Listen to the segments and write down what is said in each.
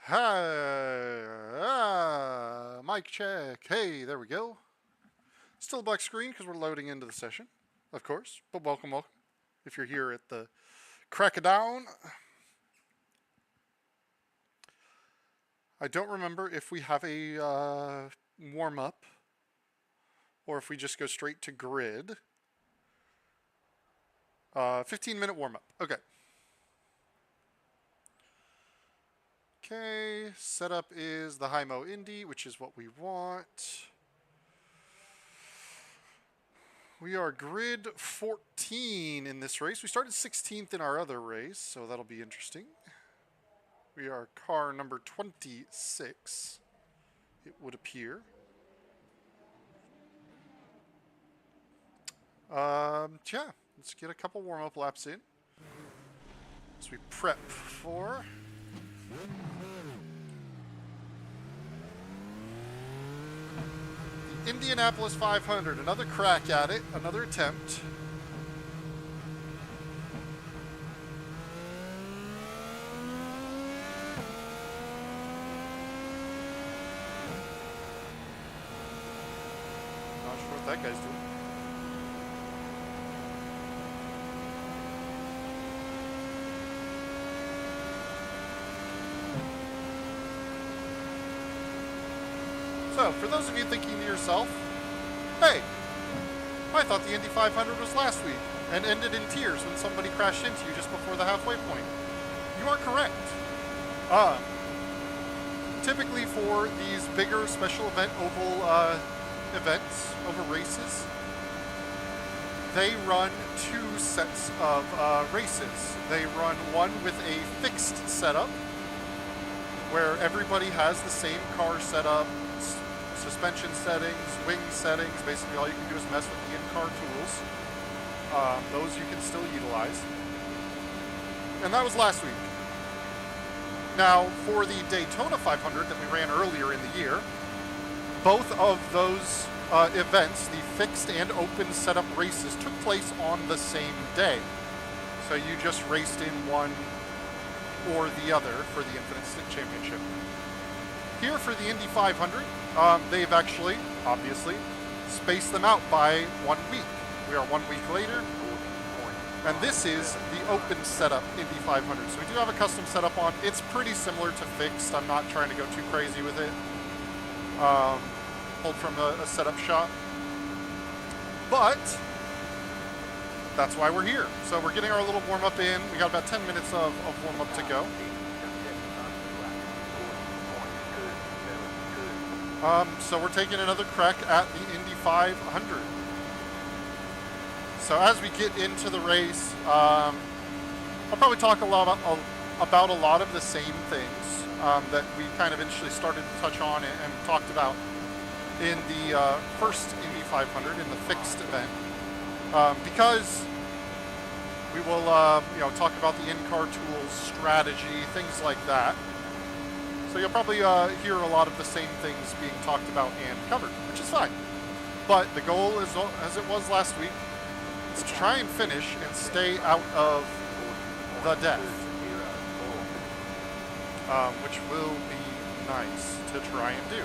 Hi, mic check. Hey, there we go. Still a black screen because we're loading into the session, of course. But welcome. If you're here at the crack of dawn. I don't remember if we have a warm up or if we just go straight to grid. 15-minute warm up. Okay. Okay, setup is the high-mo Indy, which is what we want. We are grid 14 in this race. We started 16th in our other race, so that'll be interesting. We are car number 26, it would appear. Yeah, let's get a couple warm-up laps in as we prep for the Indianapolis 500. Another crack at it, another attempt. Not sure what that guy's doing. So, for those of you thinking to yourself, hey, I thought the Indy 500 was last week and ended in tears when somebody crashed into you just before the halfway point. You are correct. Typically for these bigger special event oval events, oval races, they run two sets of races. They run one with a fixed setup where everybody has the same car setup, suspension settings, wing settings. Basically all you can do is mess with the in-car tools. Those you can still utilize. And that was last week. Now, for the Daytona 500 that we ran earlier in the year, both of those events, the fixed and open setup races, took place on the same day. So you just raced in one or the other for the Infinite Stick Championship. Here for the Indy 500, they've actually, obviously, spaced them out by 1 week. We are 1 week later, and this is the open setup Indy 500. So we do have a custom setup on. It's pretty similar to fixed. I'm not trying to go too crazy with it. Pulled from a setup shop. But that's why we're here. So we're getting our little warm-up in. We got about 10 minutes of warm-up to go. So we're taking another crack at the Indy 500. So as we get into the race, I'll probably talk about a lot of the same things that we kind of initially started to touch on and talked about in the first Indy 500 in the fixed event, because we will talk about the in-car tools, strategy, things like that. So you'll probably hear a lot of the same things being talked about and covered, which is fine. But the goal is, as it was last week, is to try and finish and stay out of the death, which will be nice to try and do.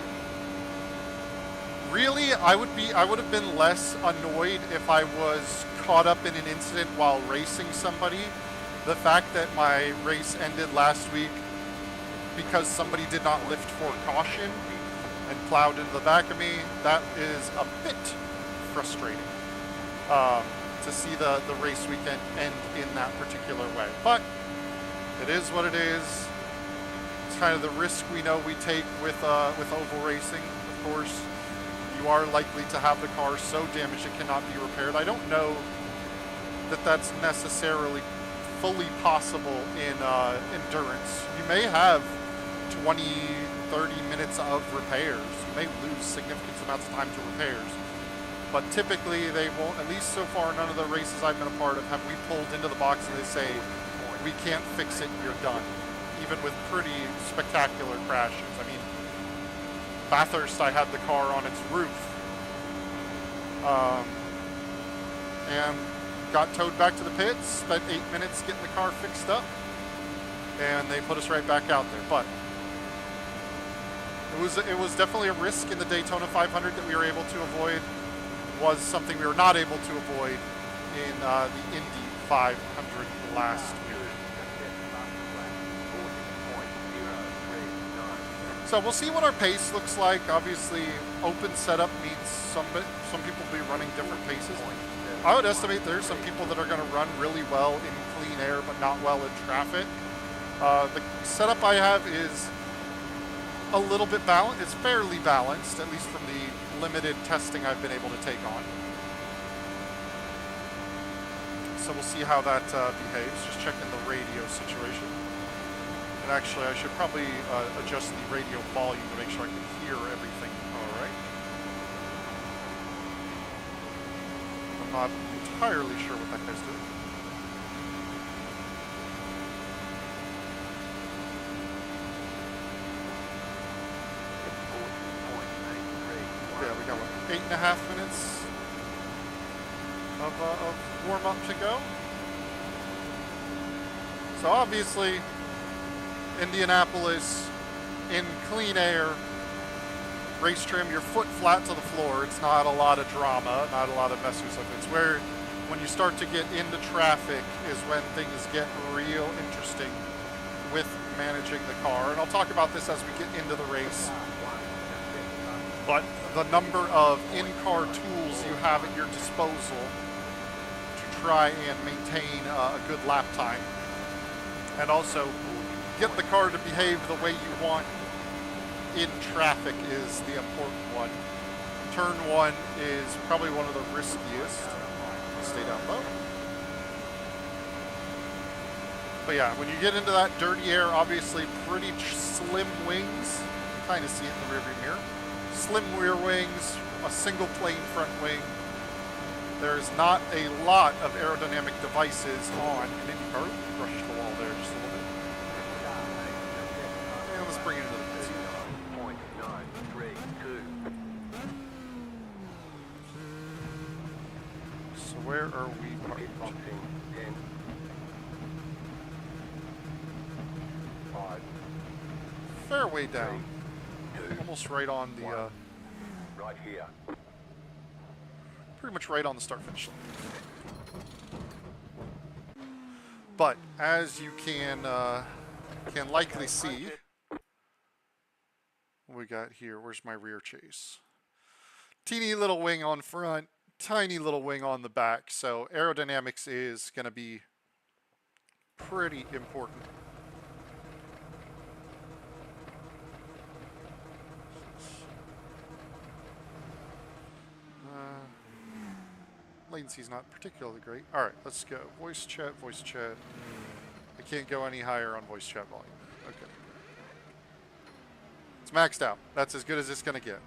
Really, I would have been less annoyed if I was caught up in an incident while racing somebody. The fact that my race ended last week because somebody did not lift for caution and plowed into the back of me, that is a bit frustrating to see the race weekend end in that particular way. But it is what it is. It's kind of the risk we know we take with oval racing. Of course, you are likely to have the car so damaged it cannot be repaired. I don't know that that's necessarily fully possible in endurance. You may have 20, 30 minutes of repairs. You may lose significant amounts of time to repairs. But typically they won't, at least so far none of the races I've been a part of have we pulled into the box and they say, we can't fix it, you're done. Even with pretty spectacular crashes. I mean, Bathurst, I had the car on its roof. And got towed back to the pits, spent 8 minutes getting the car fixed up, and they put us right back out there. But It was definitely a risk in the Daytona 500 that we were able to avoid. Was something we were not able to avoid in the Indy 500 last year. So we'll see what our pace looks like. Obviously, open setup means some people will be running different paces. I would estimate there's some people that are going to run really well in clean air, but not well in traffic. The setup I have is a little bit balanced. It's fairly balanced, at least from the limited testing I've been able to take on. So we'll see how that behaves. Just checking the radio situation. And actually, I should probably adjust the radio volume to make sure I can hear everything all right. I'm not entirely sure what that guy's doing. Yeah, we got what, 8.5 minutes of warm-up to go. So obviously, Indianapolis in clean air, race trim, your foot flat to the floor. It's not a lot of drama, not a lot of messy stuff. It's where when you start to get into traffic is when things get real interesting with managing the car. And I'll talk about this as we get into the race. But the number of in-car tools you have at your disposal to try and maintain a good lap time, and also get the car to behave the way you want in traffic is the important one. Turn 1 is probably one of the riskiest. Stay down low. But yeah, when you get into that dirty air, obviously pretty slim wings. Kind of see it in the rearview mirror. Slim rear wings, a single plane front wing. There's not a lot of aerodynamic devices on an Indy car. Brush the wall there just a little bit. And let's bring it into the pits. 0.932. So where are we parked? Fairway down. Almost right on the right here. Pretty much right on the start finish line. But as you can likely see, what we got here, where's my rear chase? Teeny little wing on front, tiny little wing on the back. So aerodynamics is going to be pretty important. Latency's not particularly great. All right, let's go. Voice chat, voice chat. I can't go any higher on voice chat volume. Okay. It's maxed out. That's as good as it's going to get.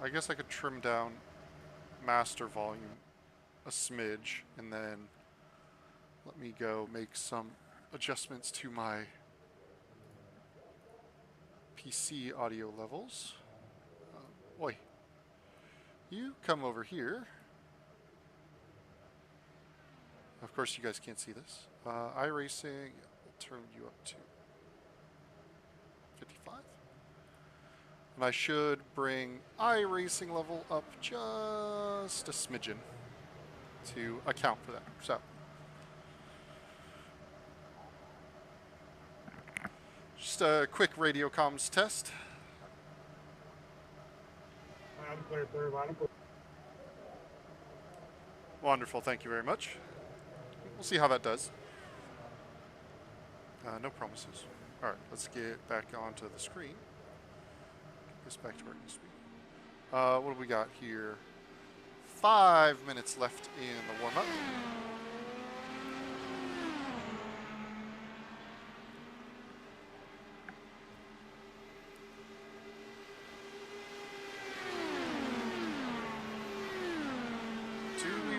I guess I could trim down master volume a smidge, and then let me go make some adjustments to my PC audio levels. Oi, you come over here. Of course, you guys can't see this. iRacing, we'll turn you up to 55. And I should bring iRacing level up just a smidgen to account for that. So, just a quick radio comms test. Wonderful, thank you very much. We'll see how that does. No promises. All right, let's get back onto the screen. Get this back to where it needs to be. What do we got here? 5 minutes left in the warm-up.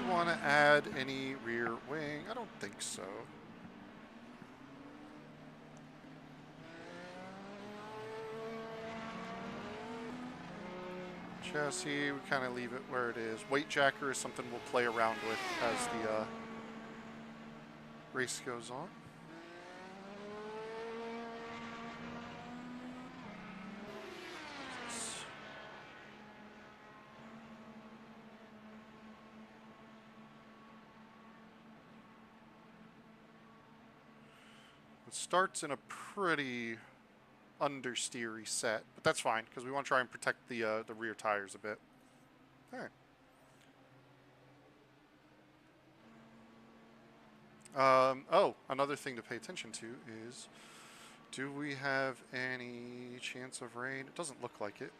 Want to add any rear wing? I don't think so. Chassis, we kind of leave it where it is. Weight jacker is something we'll play around with as Race goes on. It starts in a pretty understeery set, but that's fine because we want to try and protect the rear tires a bit. All right. Oh, another thing to pay attention to is, do we have any chance of rain? It doesn't look like it.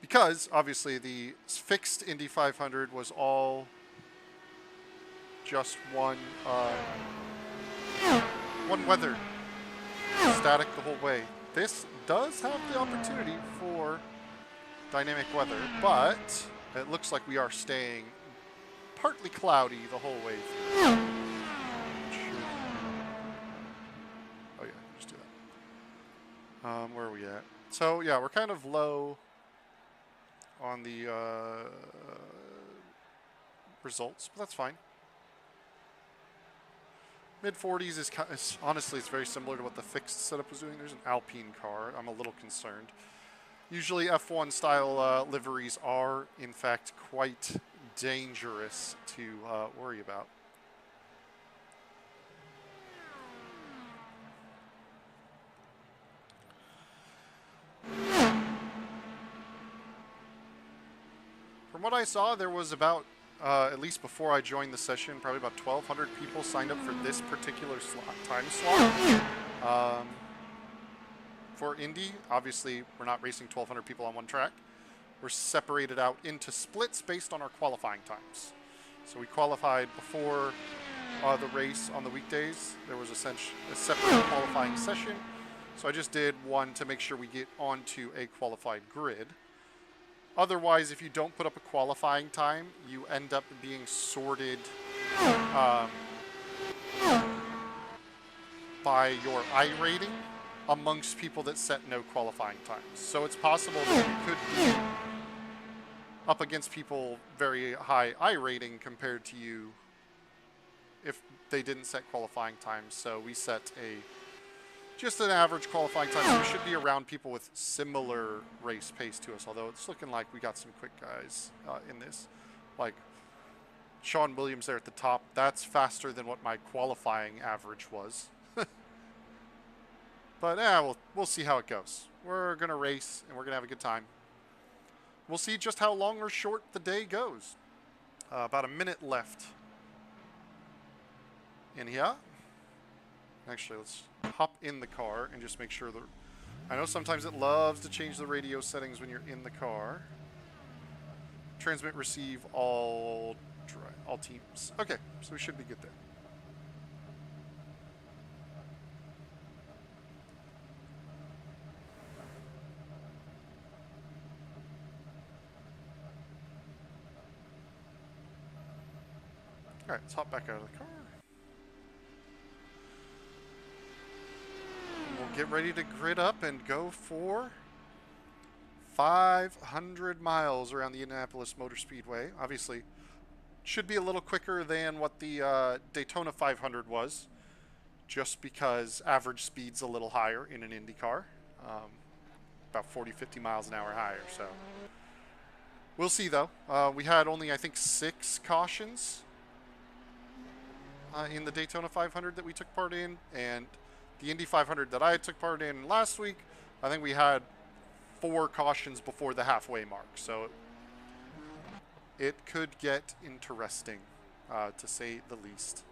Because, obviously, the fixed Indy 500 was all just one weather. Static the whole way. This does have the opportunity for dynamic weather, but it looks like we are staying partly cloudy the whole way through. Oh yeah, just do that. Where are we at? So yeah, we're kind of low on the results, but that's fine. Mid 40s is honestly, it's very similar to what the fixed setup was doing. There's an Alpine car. I'm a little concerned. Usually F1 style liveries are, in fact, quite dangerous to worry about. From what I saw, there was about, at least before I joined the session, probably about 1,200 people signed up for this particular time slot. For Indy, obviously, we're not racing 1,200 people on one track. We're separated out into splits based on our qualifying times. So we qualified before the race on the weekdays. There was a separate qualifying session. So I just did one to make sure we get onto a qualified grid. Otherwise, if you don't put up a qualifying time, you end up being sorted by your iRating amongst people that set no qualifying times. So it's possible that you could be up against people very high iRating compared to you if they didn't set qualifying times. So we set just an average qualifying time. So we should be around people with similar race pace to us, although it's looking like we got some quick guys in this. Like Sean Williams there at the top. That's faster than what my qualifying average was. But we'll see how it goes. We're going to race, and we're going to have a good time. We'll see just how long or short the day goes. About a minute left in here. Actually, let's hop in the car and just make sure that... I know sometimes it loves to change the radio settings when you're in the car. Transmit, receive, all teams. Okay, so we should be good there. All right, let's hop back out of the car. We'll get ready to grid up and go for 500 miles around the Indianapolis Motor Speedway. Obviously, should be a little quicker than what the Daytona 500 was, just because average speed's a little higher in an Indy car, about 40, 50 miles an hour higher. So we'll see, though. We had only, I think, 6 cautions in the Daytona 500 that we took part in, and the Indy 500 that I took part in last week, I think we had 4 cautions before the halfway mark. So it could get interesting, to say the least.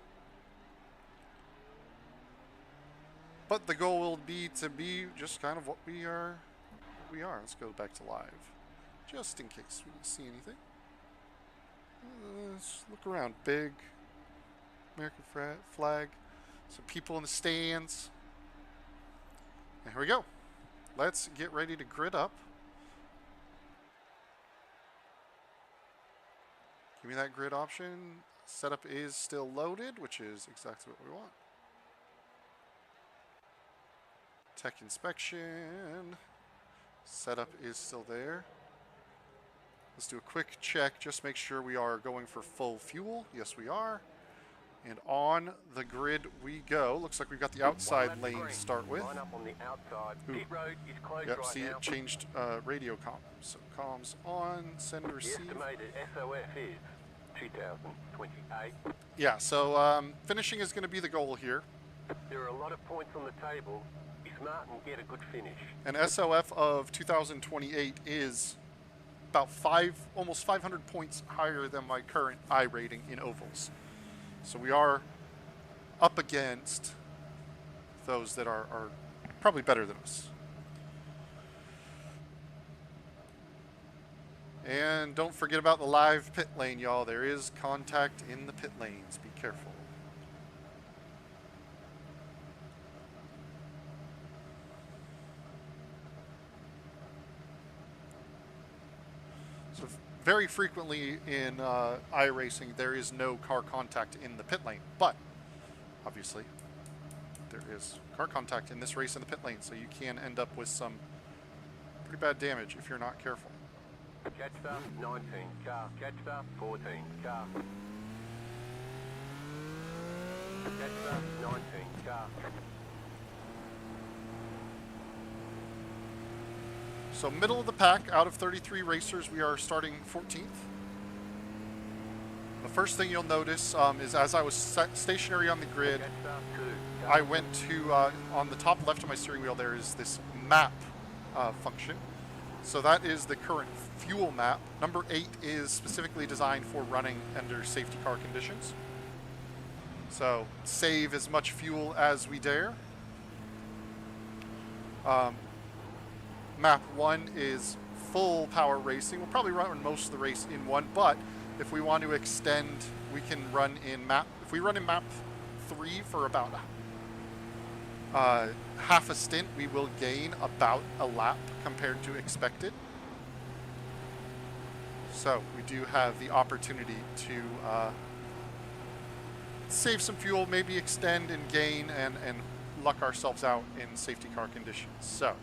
But the goal will be to be just kind of what we are. Let's go back to live, just in case we see anything. Let's look around. Big American flag. Some people in the stands. And here we go. Let's get ready to grid up. Give me that grid option. Setup is still loaded, which is exactly what we want. Tech inspection. Setup is still there. Let's do a quick check. Just make sure we are going for full fuel. Yes, we are. And on the grid we go. Looks like we've got the outside lane to start with. Line up on the outside. Ooh. Pit road is closed Yep, right see now. it changed radio comms. So comms on, send, The receive. estimated SOF is 2028. Yeah, so finishing is going to be the goal here. There are a lot of points on the table. Be smart and get a good finish. An SOF of 2028 is about almost 500 points higher than my current I rating in ovals. So we are up against those that are probably better than us. And don't forget about the live pit lane, y'all. There is contact in the pit lanes. Be careful. So very frequently in iRacing, there is no car contact in the pit lane. But obviously, there is car contact in this race in the pit lane. So you can end up with some pretty bad damage if you're not careful. Catch start 19 car. Catch start 14 car. Catch start 19 car. So middle of the pack, out of 33 racers, we are starting 14th. The first thing you'll notice is as I was stationary on the grid, Catch start 2 I went to, on the top left of my steering wheel, there is this map function. So that is the current fuel map. Number 8 is specifically designed for running under safety car conditions. So save as much fuel as we dare. Map 1 is full power racing. We'll probably run most of the race in 1, but if we want to extend, we can run in map. If we run in map 3 for about half a stint, we will gain about a lap compared to expected. So we do have the opportunity to save some fuel, maybe extend and gain and luck ourselves out in safety car conditions. So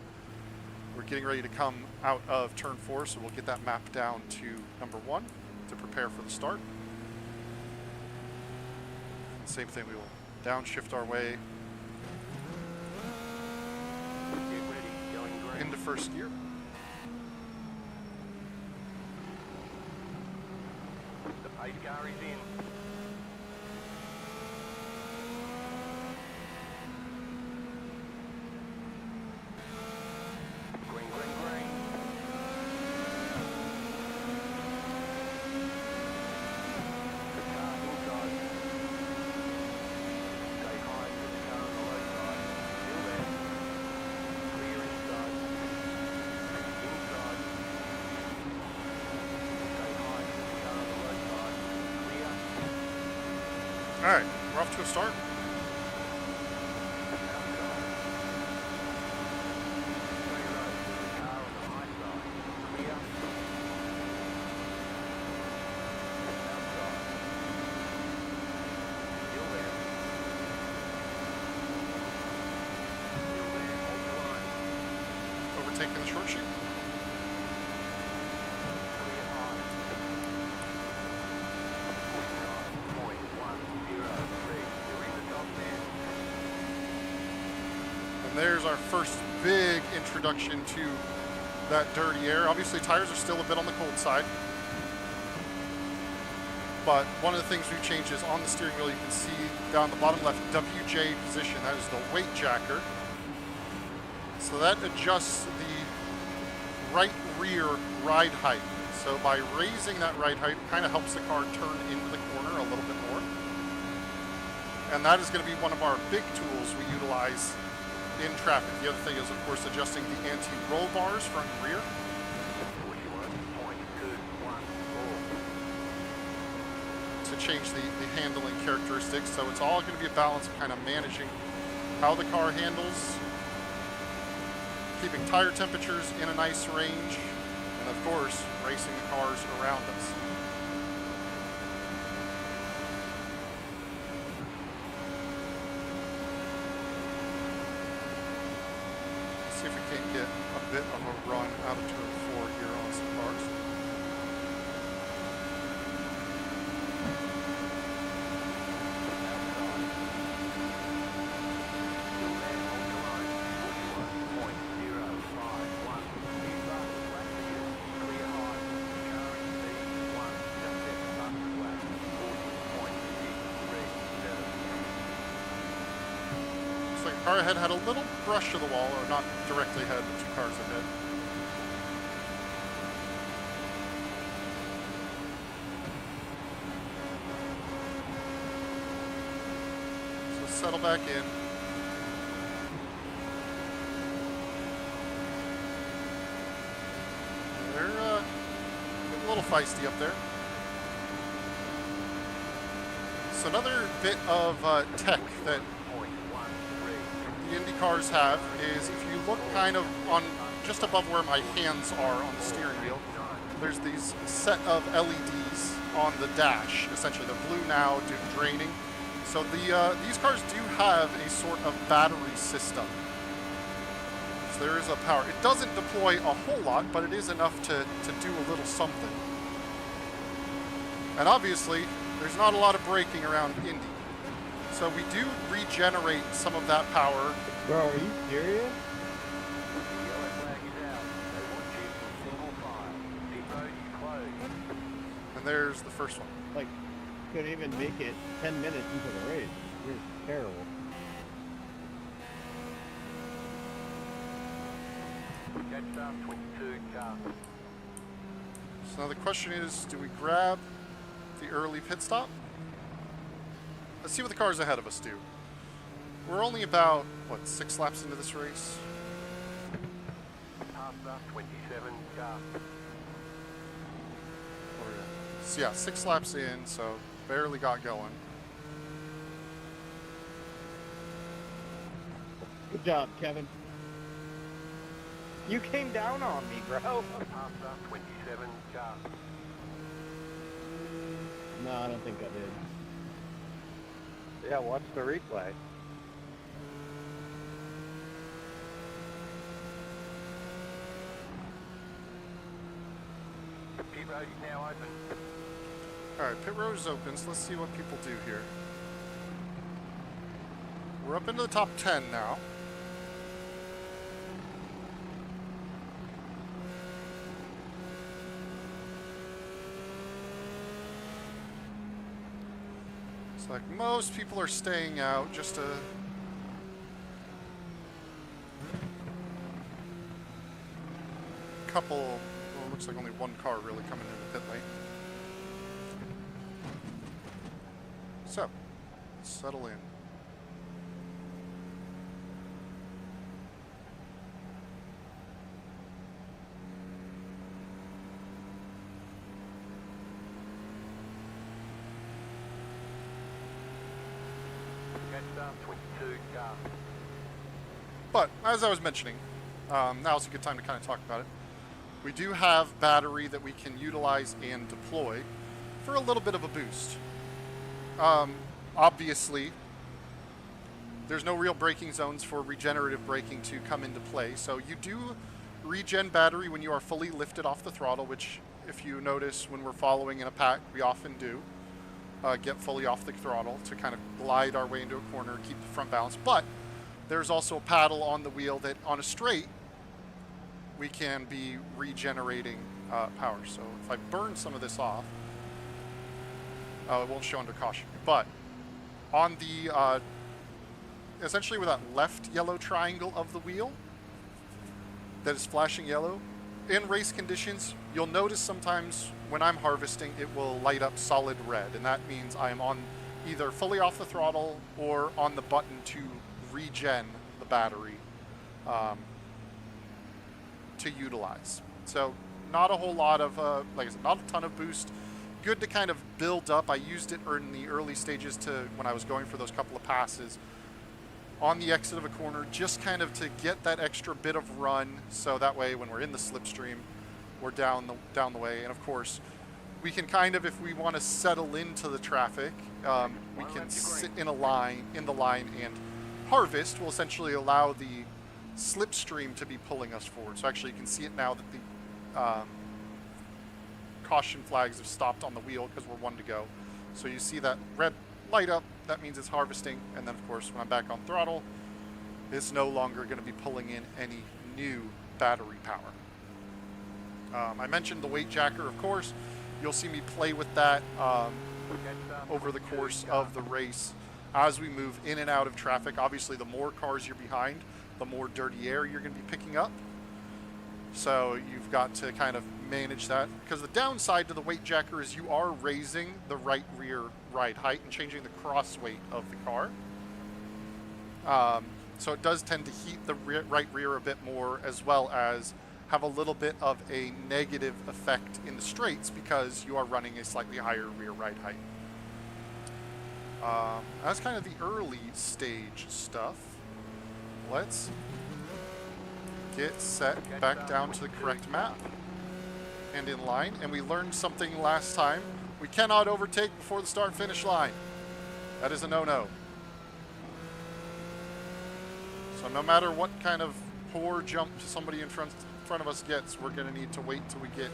we're getting ready to come out of turn 4, so we'll get that map down to number 1 to prepare for the start. And same thing, we will downshift our way Get ready, going green. into first gear. The pace car is in. Green, green, green. The car inside. Stay high with the car on the low side. Still there. Clear inside. Inside. Stay high with the car on the low side. Clear. All right, we're off to a start. Overtaking the short sheet. And there's our first big introduction to that dirty air. Obviously, tires are still a bit on the cold side. But one of the things we've changed is on the steering wheel, you can see down the bottom left, WJ position. That is the weight jacker. So that adjusts the right rear ride height. So by raising that ride height, it kind of helps the car turn into the corner a little bit more. And that is going to be one of our big tools we utilize in traffic. The other thing is, of course, adjusting the anti-roll bars front and rear. To change the handling characteristics. So it's all going to be a balance of kind of managing how the car handles, keeping tire temperatures in a nice range, and of course, racing the cars around us. Let's see if we can't get a bit of a run out of turn 4 here on some cars. Car ahead had a little brush to the wall, or not directly ahead, but 2 cars ahead. So settle back in. They're getting a little feisty up there. So another bit of tech that the Indy cars have is if you look kind of on just above where my hands are on the steering wheel, there's these set of LEDs on the dash. Essentially, they're blue now due to draining. So these cars do have a sort of battery system. So there is a power. It doesn't deploy a whole lot, but it is enough to do a little something. And obviously, there's not a lot of braking around Indy. So we do regenerate some of that power. Bro, are you serious? And there's the first one. Like, couldn't even make it 10 minutes into the race. You're terrible. So now the question is, do we grab the early pit stop? Let's see what the cars ahead of us do. We're only about, what, 6 laps into this race? 27 car. So yeah, 6 laps in, so barely got going. Good job, Kevin. You came down on me, bro. 27 car. No, I don't think I did. Yeah, watch the replay. Pit road is now open. Alright, pit road is open, so let's see what people do here. We're up into the top 10 now. It's like most people are staying out just to... couple, well, it looks like only one car really coming into pit lane. So, settle in. Catch 22 car. But, as I was mentioning, now's a good time to kind of talk about it. We do have battery that we can utilize and deploy for a little bit of a boost. Obviously, there's no real braking zones for regenerative braking to come into play, so you do regen battery when you are fully lifted off the throttle, which, if you notice when we're following in a pack, we often do. Get fully off the throttle to kind of glide our way into a corner, keep the front balance. But there's also a paddle on the wheel that on a straight, we can be regenerating power. So if I burn some of this off, it won't show under caution. But on the, essentially with that left yellow triangle of the wheel that is flashing yellow, in race conditions, you'll notice sometimes when I'm harvesting, it will light up solid red. And that means I am on either fully off the throttle or on the button to regen the battery to utilize. So not a whole lot of, like I said, not a ton of boost. Good to kind of build up. I used it in the early stages to when I was going for those couple of passes on the exit of a corner, just kind of to get that extra bit of run. So that way when we're in the slipstream, we're down the way. And of course, we can kind of, if we want to settle into the traffic, we can sit in the line and harvest will essentially allow the slipstream to be pulling us forward. So actually you can see it now that the caution flags have stopped on the wheel because we're 1 to go. So you see that red light up, that means it's harvesting. And then of course when I'm back on throttle, it's no longer going to be pulling in any new battery power. I mentioned the weight jacker, of course. You'll see me play with that over the course of the race. as we move in and out of traffic. Obviously, the more cars you're behind, the more dirty air you're going to be picking up. So you've got to kind of manage that. Because the downside to the weight jacker is you are raising the right rear ride height and changing the cross weight of the car. So it does tend to heat the right rear a bit more, as well as have a little bit of a negative effect in the straights because you are running a slightly higher rear ride height. That's kind of the early stage stuff. Let's get set back down to the correct map and in line. And we learned something last time. We cannot overtake before the start-finish line. That is a no-no. So no matter what kind of poor jump somebody in front of us gets, we're going to need to wait till we get...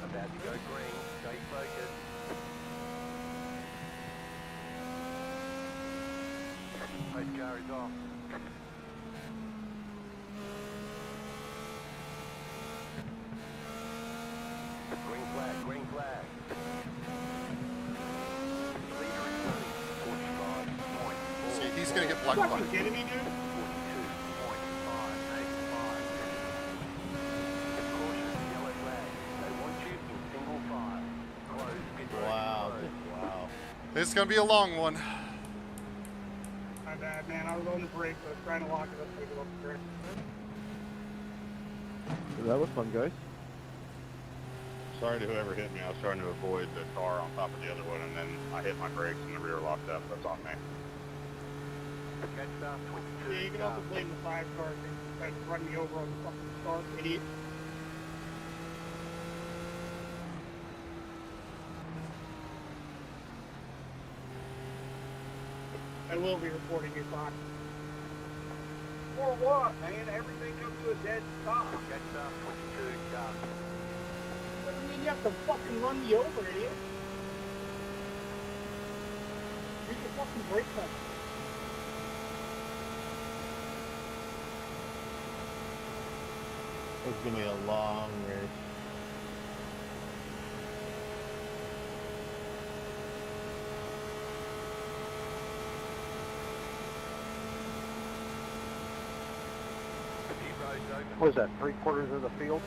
About to go green. Stay focused. Race car is off. Green flag, green flag. Leader is running 45.4. See, he's going to get black Fucking flag. kidding me, dude? 42.585. Caution, yellow flag. They want you in single file. Close, pit road, Wow. close. Wow. It's going to be a long one. My bad, man. I was on the brake, but I was trying to lock it up so I could go up the brake. That was fun, guys. Sorry to whoever hit me. I was trying to avoid the car on top of the other one, and then I hit my brakes and the rear locked up. That's on me. Catch up, Yeah, 22. you can also blame the 5 car that run me over on the fucking start, idiot. I will be reporting you, Fox. For what, man? Everything comes to a dead stop. Catch up, 22. Car. What do you mean you have to fucking run me over, idiot? Read the fucking brake pedal. It's gonna be a long race. Pit road's open. What was that, 3/4 of the field?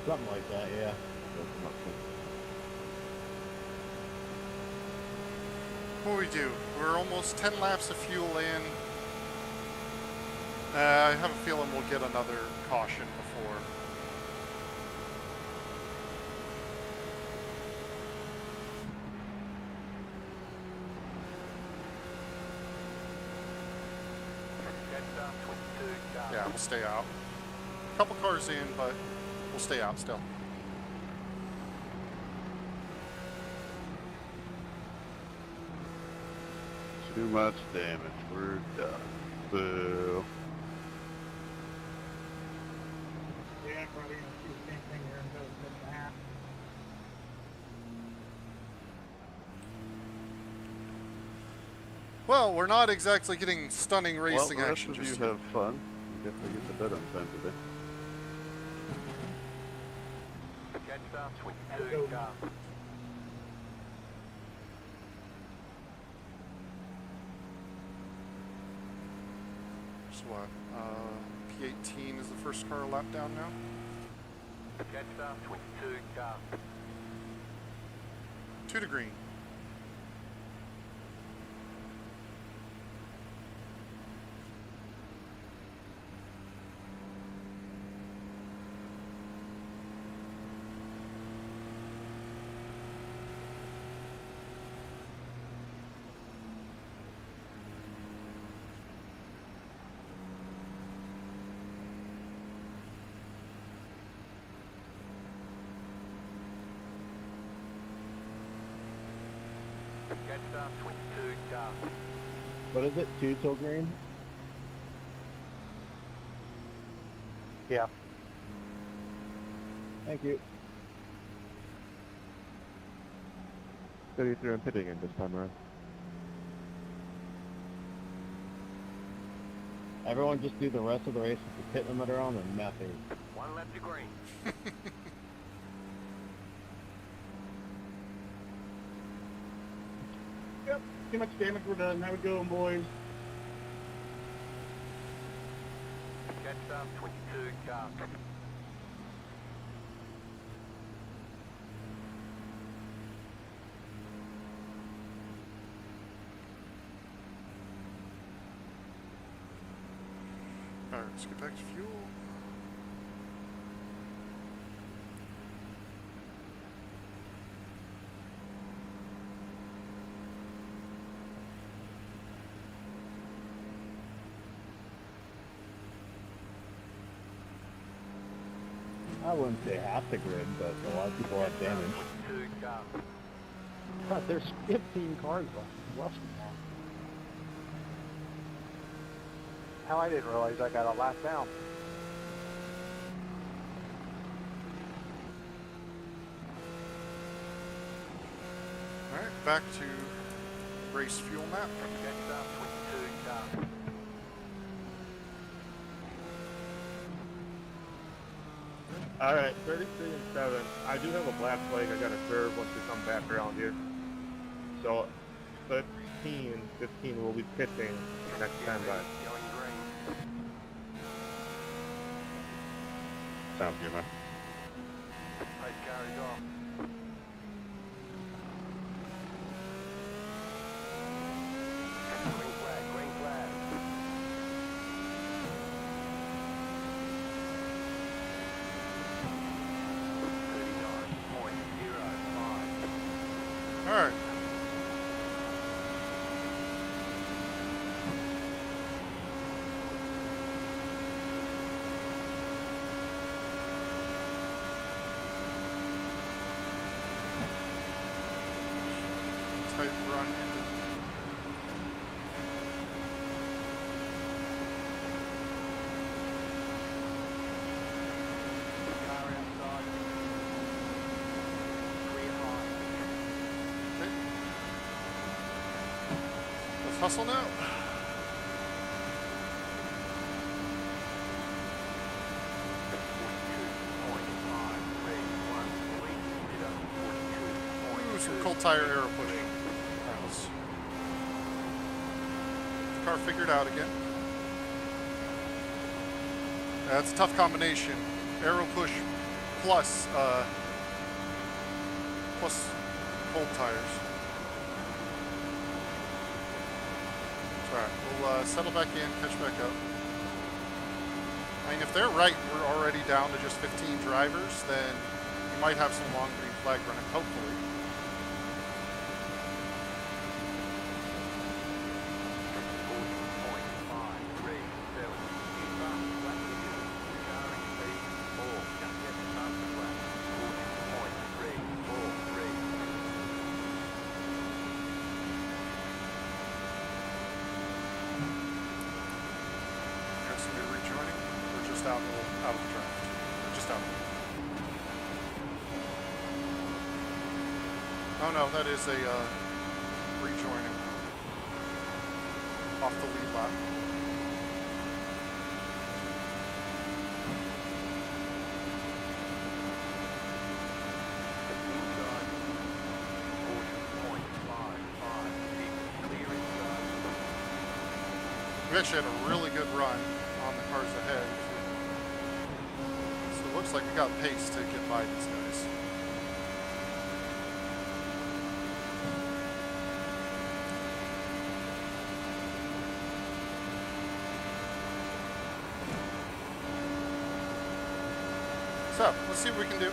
Something like that, yeah. What do we do? We're almost 10 laps of fuel in. I have a feeling we'll get another caution before. Catch up, 22. Car. Yeah, we'll stay out. Couple cars in, but we'll stay out still. Too much damage. We're done. Boo. Yeah, I'm probably gonna do the same thing here in about a minute and a half. Well, we're not exactly getting stunning Well, racing the rest action of just you yet. have fun. You definitely get the bed on time today. Catch up, 22. Car. So what? P18 is the first car lap down now. Catch up, 22. Car. 2 to green. Catch up, 22. Car. What is it? 2 till green? Yeah. Thank you. 33 and pitting in this time around. Everyone just do the rest of the race with the pit limiter on and nothing. 1 lap to green. too much damage. We're done. How we going, boys? Catch up, 22 cars. Alright, let's get back to fuel. I wouldn't say half the grid, but a lot of people have damage. 22 cars. God, there's 15 cars left. Hell, I didn't realize I got a lap down. Alright, back to race fuel map. Catch up, 22 cars. All right, 33 and 7. I do have a black flag. I got to serve once we come back around here. So 15 will be pitching next time by. Going green. Sounds good, man. Pace car is off. Green flag, green flag. Alright. Tight run. Car outside. Clear high. Okay. Let's hustle now. Ooh, some cold tire arrow pushing. Alright, let's... Car figured out again. That's a tough combination. Arrow push plus plus cold tires. Alright, we'll settle back in, catch back up. I mean, if they're right, we're already down to just 15 drivers, then we might have some long green flag running, hopefully. Guys, gonna be rejoining. We're just out of the draft. We're just out. Oh no, that is a rejoining off the lead lap. We actually had a really good run on the cars ahead. So it looks like we got pace to get by these guys. So, let's see what we can do.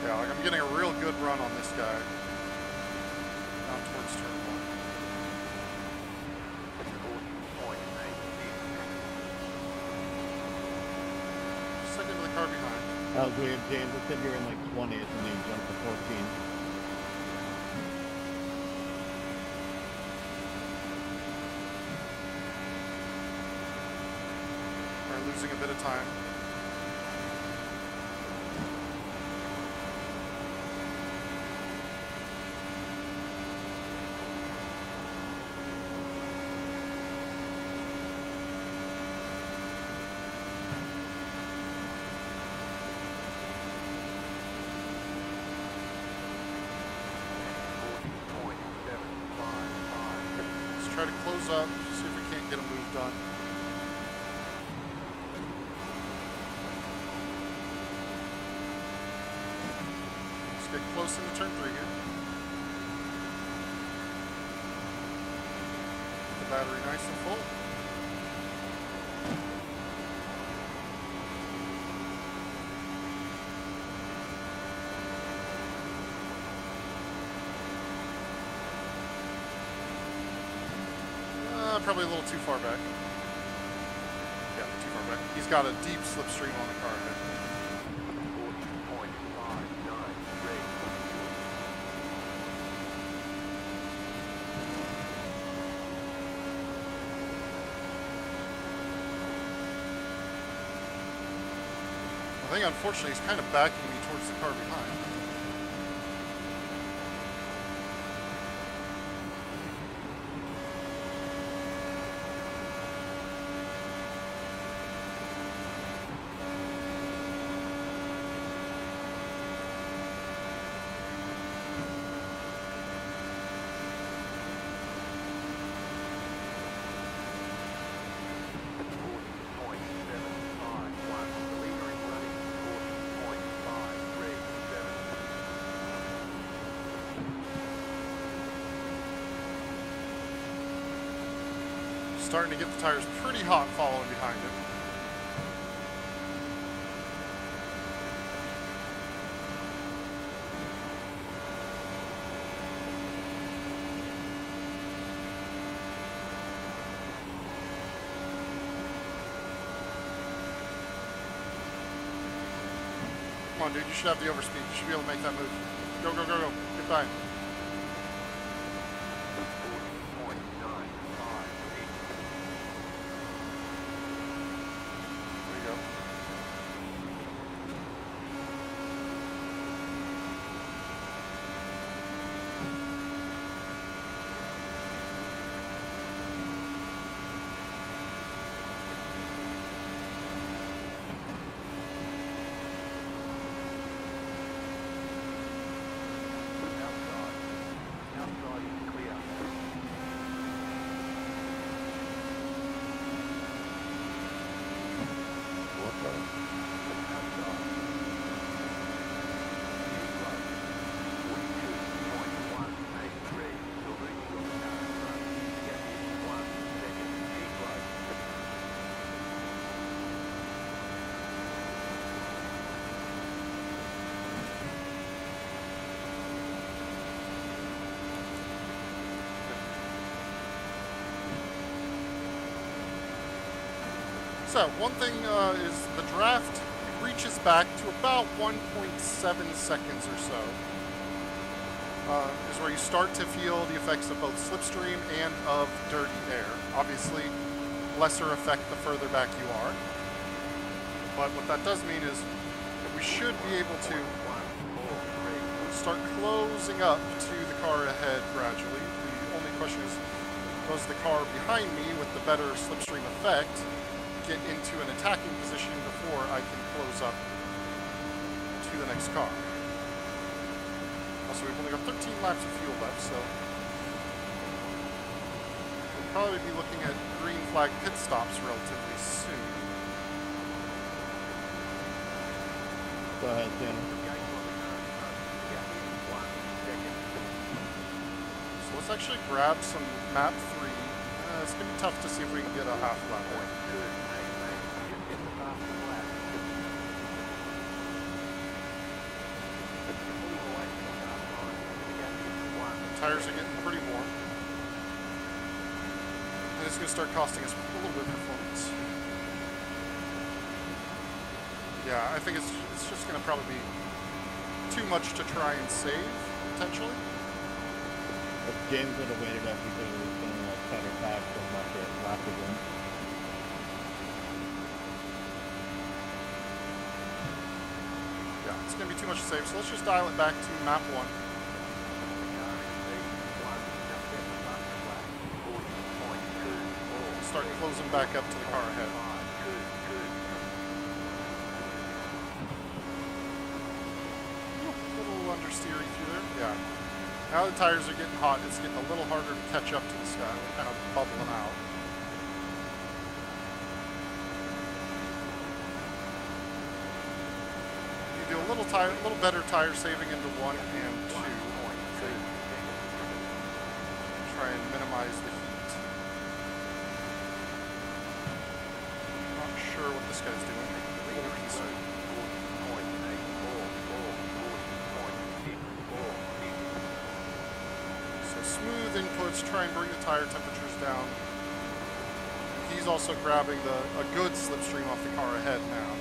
Yeah, like I'm getting a real good run on this guy. Down towards turn 1. Second to the car behind. That was weird, James. It said you were in like 20th and then you jumped to 14. We're losing a bit of time. try to close up, see if we can't get a move done. Let's get close into turn 3 here. The battery nice and full. Probably a little too far back. Yeah, too far back. He's got a deep slipstream on the car ahead. 40.59 I think unfortunately he's kind of backing me towards the car behind. Starting to get the tires pretty hot following behind him. Come on, dude, you should have the overspeed. You should be able to make that move. Go, go, go, go. Get by. So, one thing is the draft reaches back to about 1.7 seconds or so. Is where you start to feel the effects of both slipstream and of dirty air. Obviously, lesser effect the further back you are. But what that does mean is that we should be able to start closing up to the car ahead gradually. The only question is, does the car behind me with the better slipstream effect get into an attacking position before I can close up to the next car? Also, we've only got 13 laps of fuel left, so we'll probably be looking at green flag pit stops relatively soon. Go ahead, Tanner. So let's actually grab some map 3. It's going to be tough to see if we can get a half lap there. Tires are getting pretty warm. And it's going to start costing us a little bit of performance. Yeah, I think it's just going to probably be too much to try and save, potentially. If James would have waited up because it was going to tighter pack so much at lap again. Yeah, it's going to be too much to save, so let's just dial it back to map 1. Start closing back up to the car ahead. A little understeery through there. Yeah. Now the tires are getting hot, it's getting a little harder to catch up to this guy. We're kind of bubbling out. You do a little better tire saving into 1 and 2. Try and minimize the heat. Not sure what this guy's doing. Smooth inputs, try and bring the tire temperatures down. He's also grabbing a good slipstream off the car ahead now,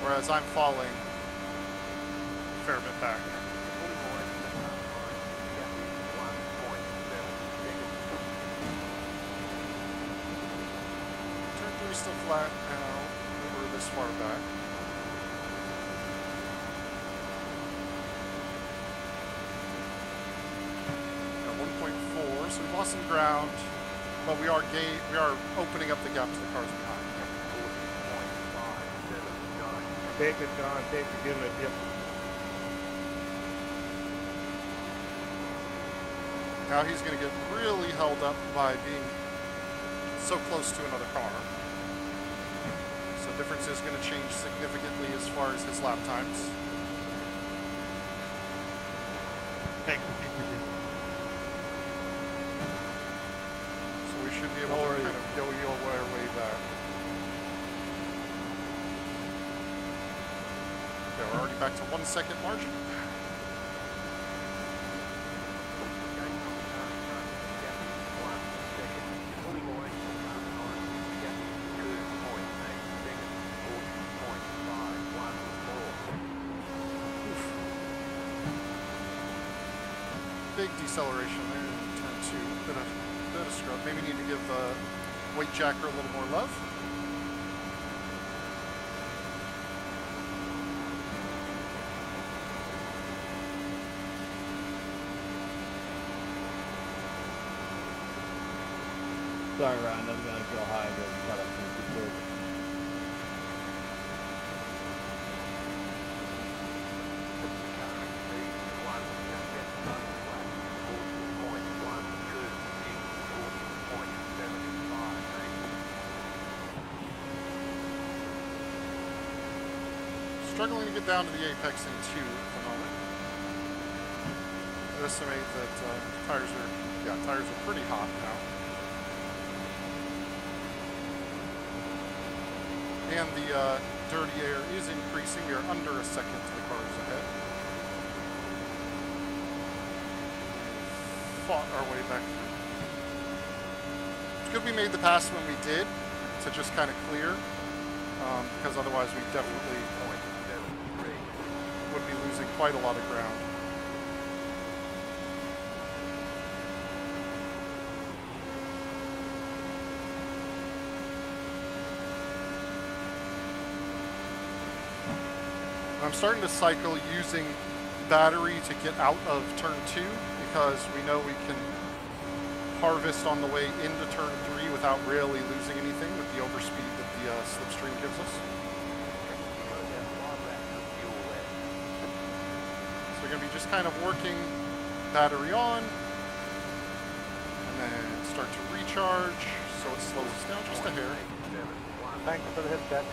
whereas I'm falling a fair bit back. Turn 3 still flat now. We're this far back. So we've lost some ground, but we are opening up the gap to the cars behind. Take it, John. Take it. Give it. Yep. Now he's going to get really held up by being so close to another car. So difference is going to change significantly as far as his lap times. Should be able to kind of yo-yo our way back. Okay, we're already back to 1 second margin. Big deceleration there in turn 2. Bit of scrub. Maybe need to give Weight Jacker a little more love. Sorry, Ryan, I'm gonna go high, but cut up too quick. Struggling to get down to the apex in 2 at the moment. I estimate that tires are pretty hot now. And the dirty air is increasing. We are under a second to the cars ahead. Fought our way back through. It's good we made the pass when we did to just kind of clear, because otherwise we definitely would be losing quite a lot of ground. I'm starting to cycle using battery to get out of turn 2 because we know we can harvest on the way into turn 3 without really losing anything with the overspeed that the slipstream gives us. So we're going to be just kind of working battery on and then start to recharge so it slows us down just a hair. Thanks for the hit check.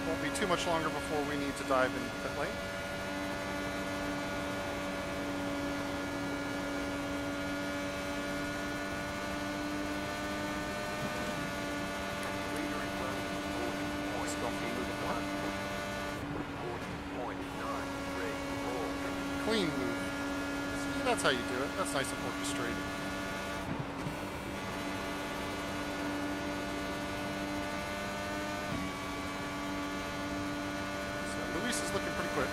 Won't be too much longer before we need to dive in pit lane. Clean move. See, that's how you do it. That's nice and orchestrated. Luis is looking pretty quick.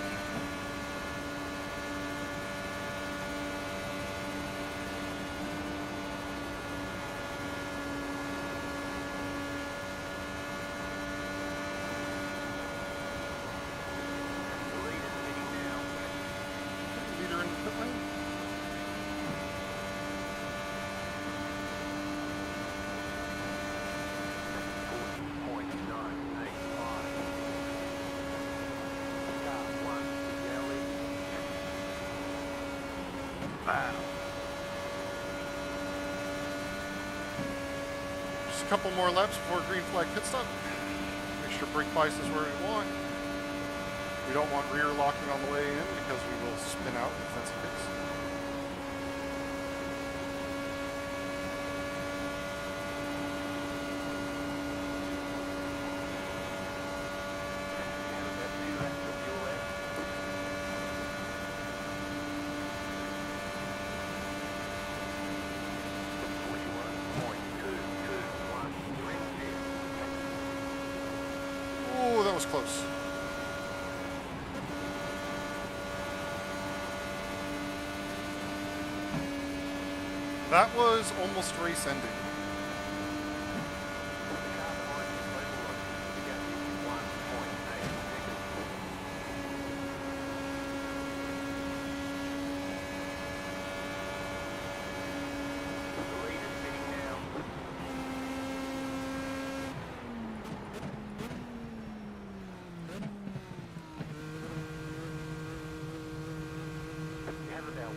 pit lane. Just a couple more laps before green flag pit stop. Make sure brake bias is where we want. We don't want rear locking on the way in because we will spin out if that's the case. Oh, that was close. That was almost race ending.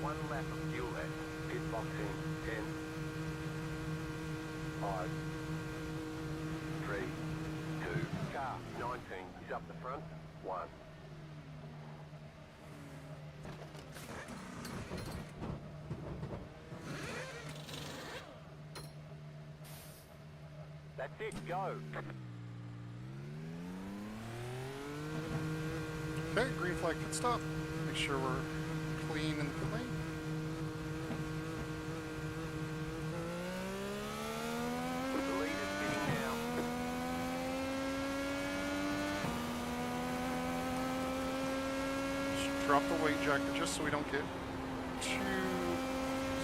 One lap of fuel left. Pit box in 10, 5, 3, 2. Car 19 is up the front. 1. That's it. Go. Okay, green flag pit stop. Make sure we're clean in the pit lane. The lead is spinning now. Just drop the weight jacket just so we don't get too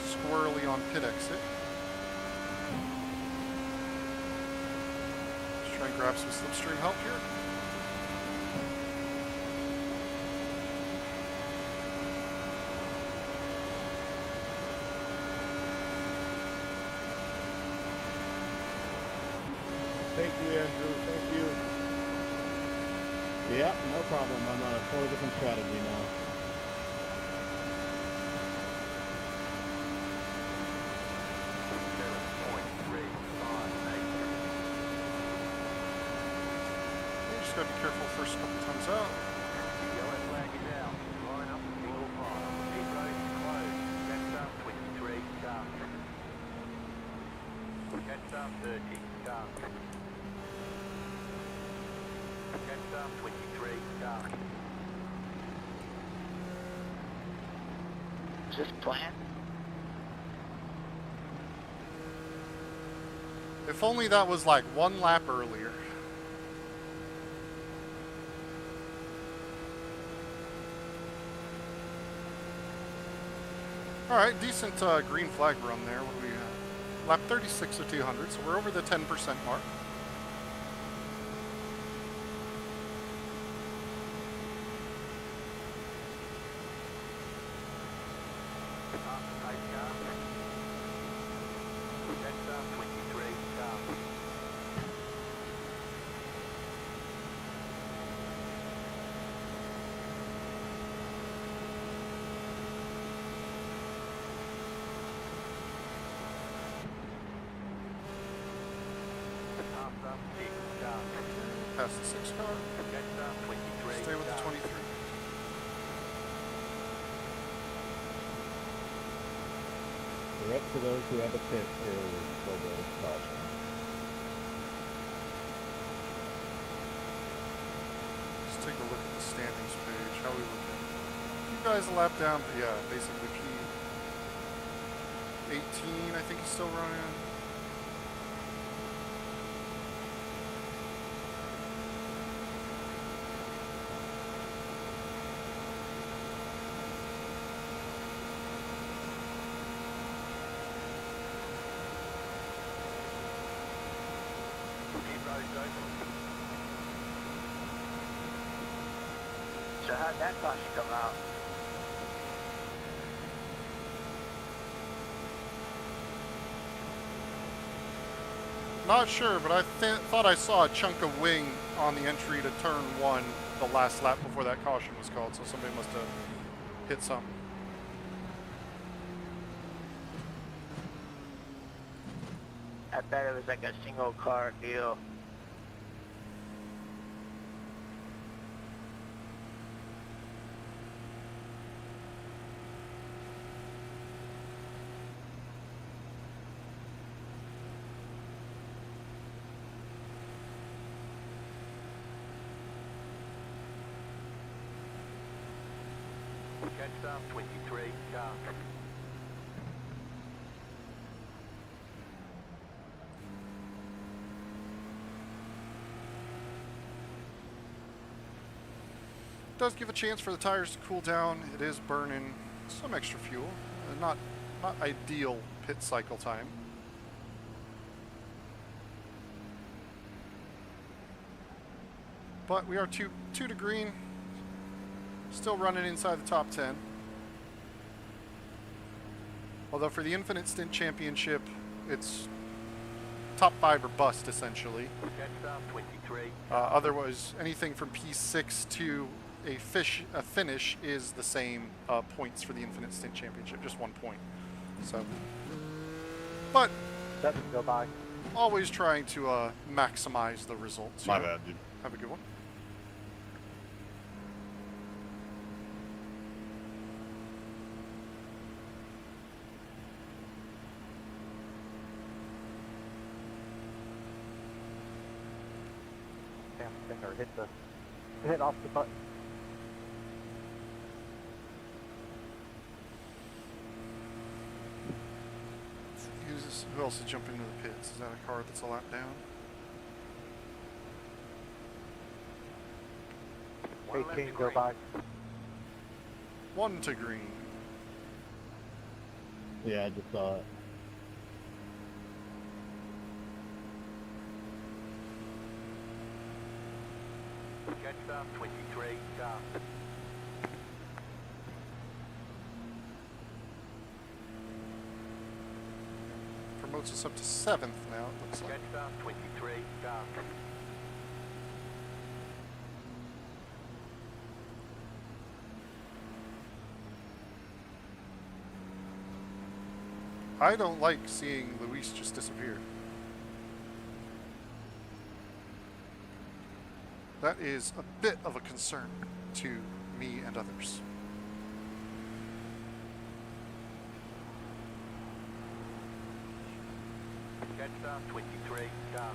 squirrely on pit exit. Just try and grab some slipstream help here. Thank you, Andrew. Thank you. Yeah, no problem. I'm on a totally different strategy now. You just gotta be careful first couple times out. Yellow flag is out. Line up single file. Pit road is closed. Catch up 23. Car. Catch up 30. Car. Catch up 23. Car. Is this planned? If only that was like one lap earlier. All right, decent green flag run there. What do we have? Lap 36 of 200, so we're over the 10% mark. Past the 6 car. Stay with the 23. The rest of those who have a pit is Bobo caution. Let's take a look at the standings page. How we looking? You guys a lap down, but yeah, basically P18, I think he's still running. So how'd that caution come out? Not sure, but I thought I saw a chunk of wing on the entry to turn 1 the last lap before that caution was called, so somebody must have hit something. I thought it was like a single car deal. Catch up 23, car. Does give a chance for the tires to cool down. It is burning some extra fuel. Not ideal pit cycle time. But we are two to green. Still running inside the top 10. Although for the Infinite Stint Championship, it's top 5 or bust essentially. Otherwise, anything from P6 to a finish is the same points for the Infinite Stint Championship, just 1 point. So, but Doesn't go by. always trying to maximize the results. My bad, dude. Have a good one. Damn finger hit off the button. Who else is jumping into the pits? Is that a car that's a lap down? 18 go by. 1 to green. Yeah, I just saw it. Catch up 23, car. Promotes us up to 7th now, it looks like. Catch up 23, car. I don't like seeing Luis just disappear. That is a bit of a concern to me and others. Catch up 23, car.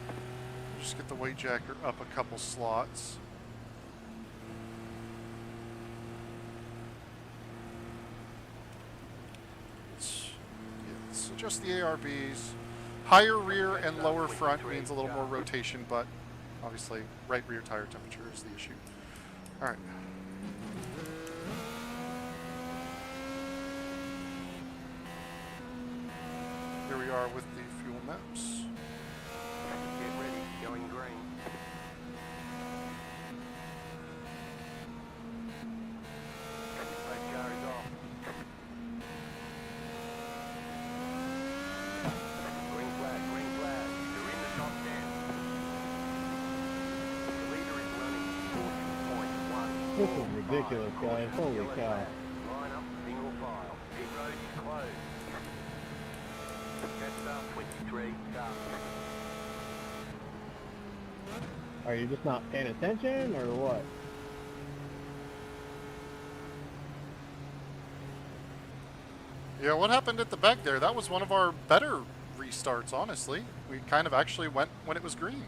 Just get the weight jacker up a couple slots. Let's adjust the ARBs. Higher rear and lower front means a little more rotation, but obviously right rear tire temperature is the issue. All right. Here we are with the fuel maps. Get ready, going green. Right car is off. Green flag, green flag. You're in the top 10. The leader is running 40.1. This is ridiculous, guys. Holy cow. Line up, single file. Pit road is closed. Catch up 23, car. Are you just not paying attention, or what? Yeah, what happened at the back there? That was one of our better restarts, honestly. We kind of actually went when it was green.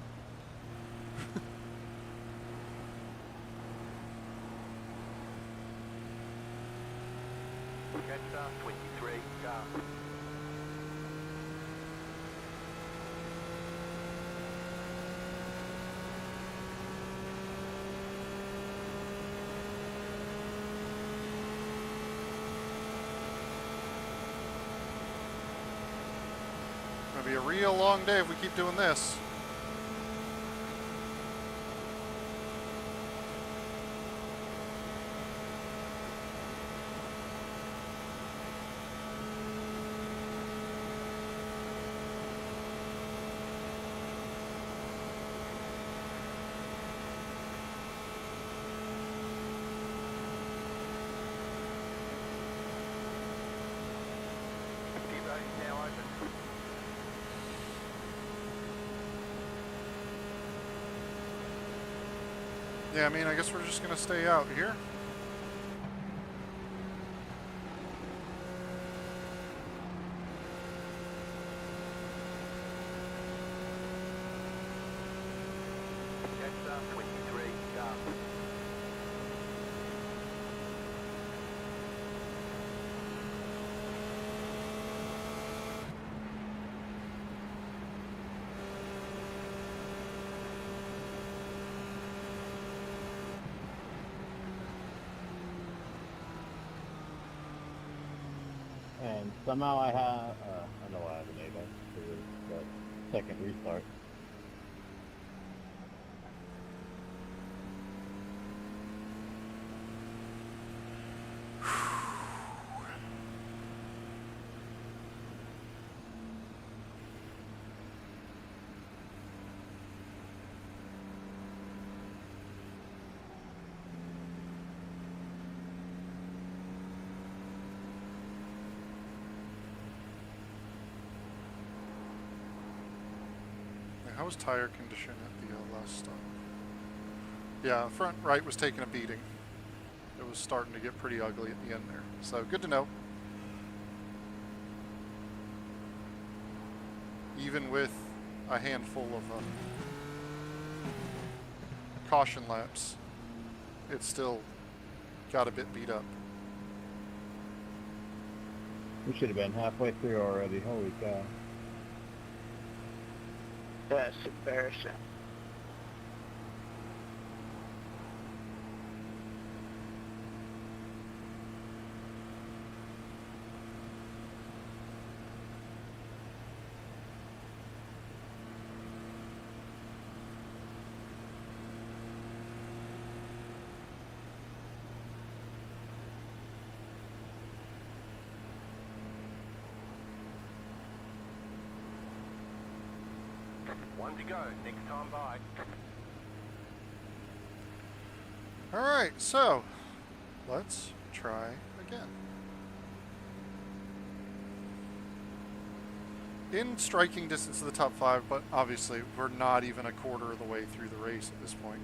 Catch up 23, car. Gonna be a real long day if we keep doing this. Yeah, I mean, I guess we're just gonna stay out here. Jets up 23, go. And somehow I know I have enabled to the second restart. How was tire condition at the last stop? Yeah, front right was taking a beating. It was starting to get pretty ugly at the end there. So good to know. Even with a handful of caution laps, it still got a bit beat up. We should have been halfway through already. Holy cow. That's embarrassing. One to go, next time by. All right, so let's try again. In striking distance of the top 5, but obviously we're not even a quarter of the way through the race at this point.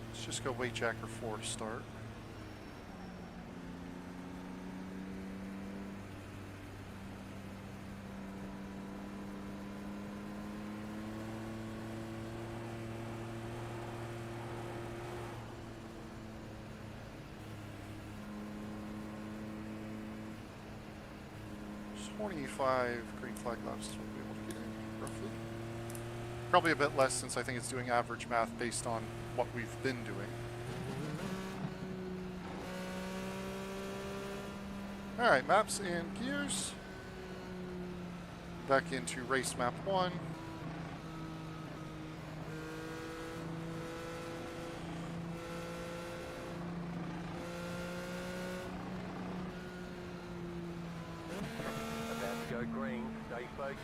Let's just go weight jacker 4 to start. Just 25 green flag laps is what we'll be able to get in, roughly. Probably a bit less since I think it's doing average math based on what we've been doing. Alright, maps and gears. Back into race map 1. About to go green, stay focused.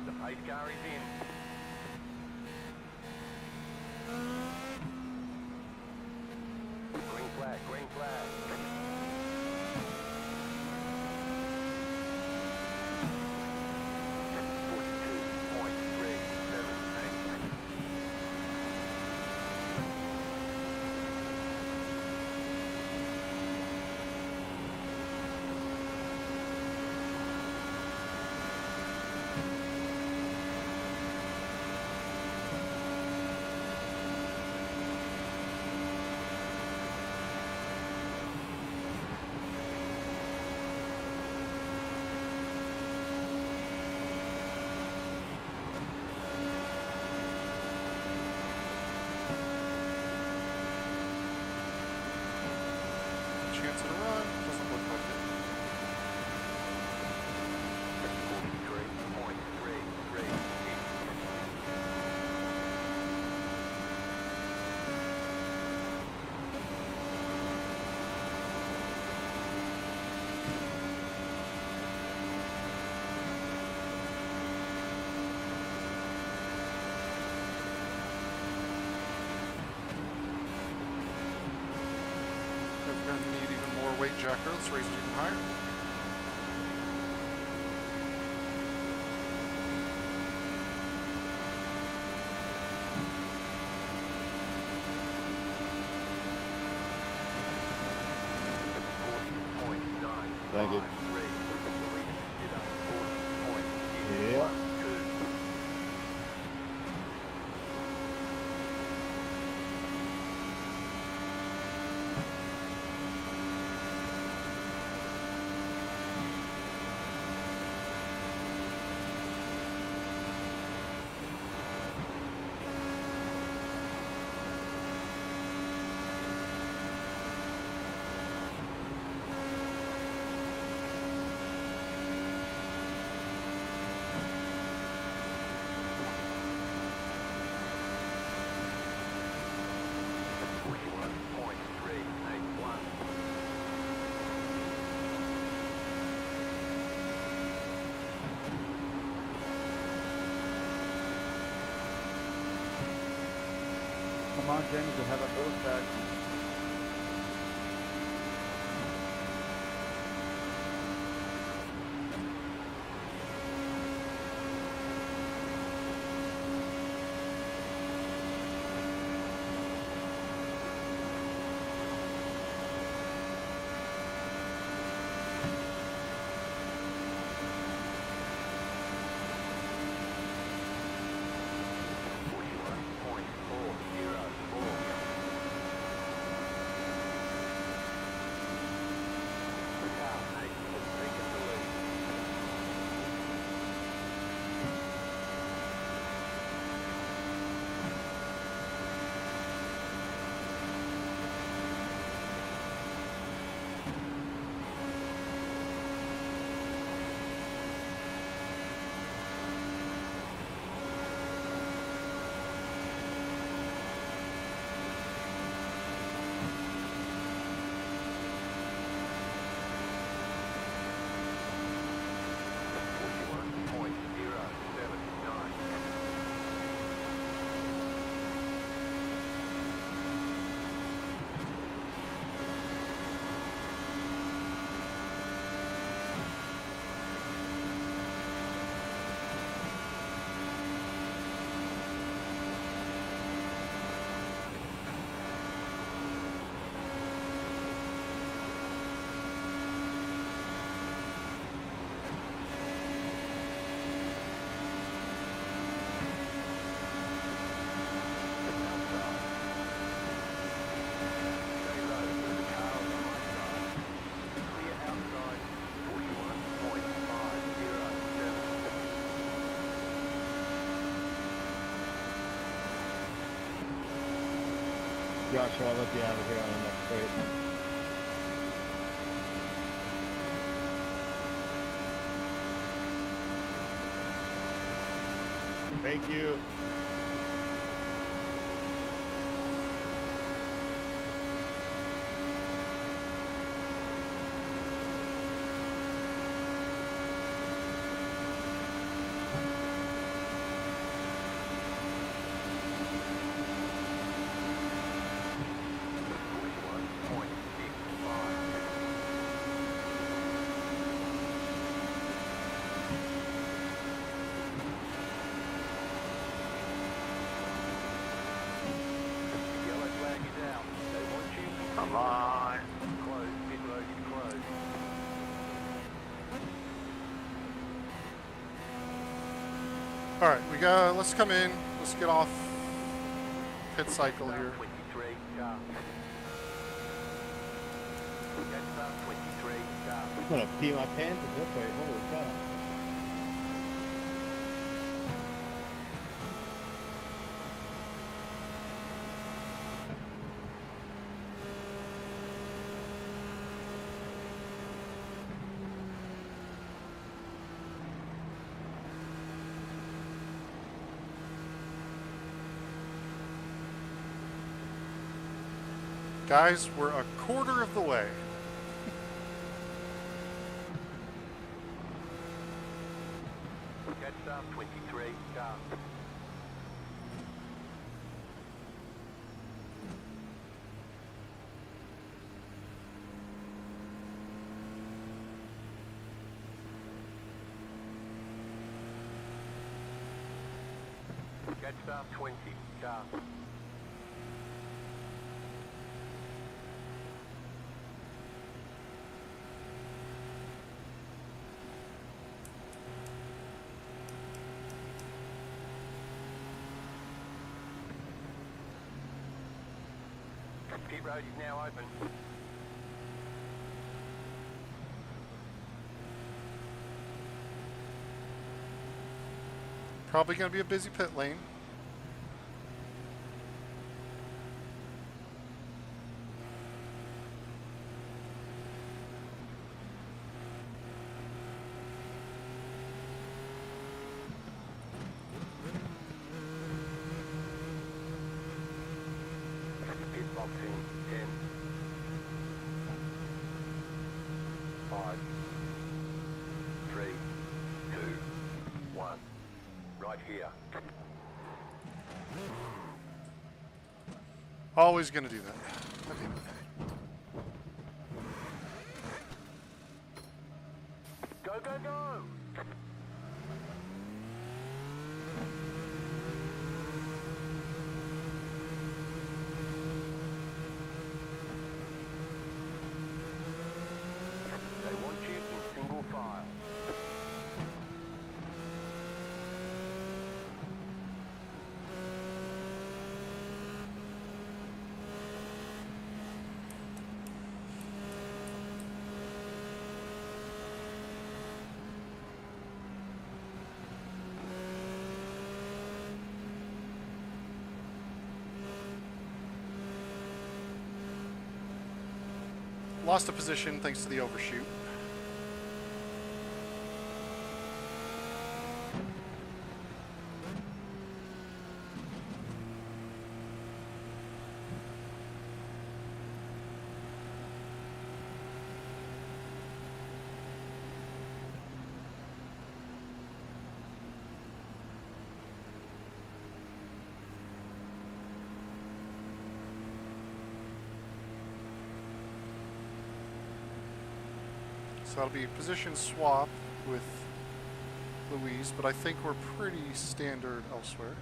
The pace car is in. Green flag, green flag. weight, Jacker. Let's raise it even higher. Thank you. Yeah. Come on, James, we'll have a boat back. Joshua, I'll let you out of here on the next straight. Thank you. Come on. Close, pit road is closed. All right, let's come in. Let's get off pit cycle here. 23, car. Gas start 23, car. I'm gonna pee my pants at this rate. Holy cow. Guys, we're a quarter of the way. Gas start 23, car. Catch start 20, car. Pit road is now open. Probably going to be a busy pit lane. Pit box in 10, 5, 3, 2, 1. Right here. Always going to do that. Okay. Go, go, go! They want you in single file. Lost a position thanks to the overshoot. So that'll be position swap with Louise, but I think we're pretty standard elsewhere.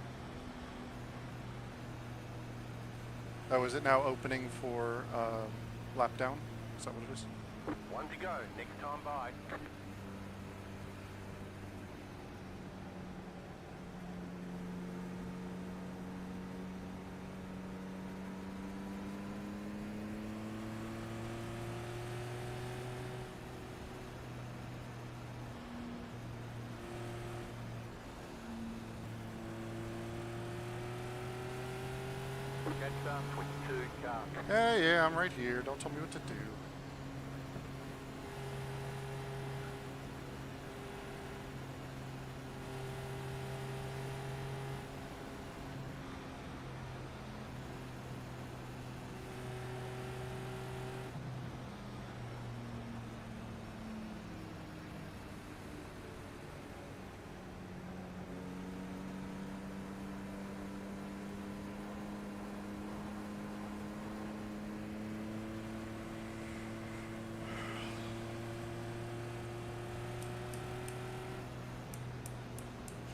Oh, is it now opening for lap down? Is that what it is? One to go, next time by. Catch start 22, car. Hey, yeah, I'm right here. Don't tell me what to do.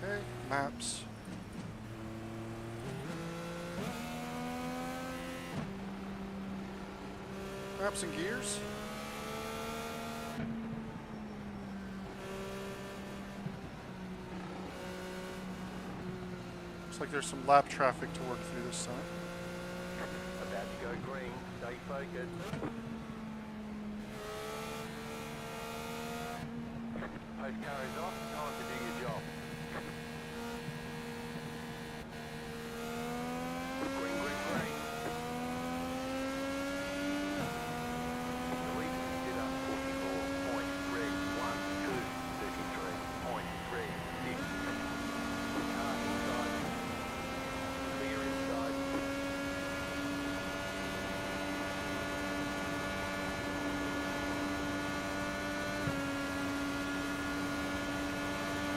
Okay, maps. Maps and gears. Looks like there's some lap traffic to work through this time. About to go green, stay focused. Post car is off, time to do your job. Green, green, green. Louise consider 44.312, 33.36. Car inside. Clear inside.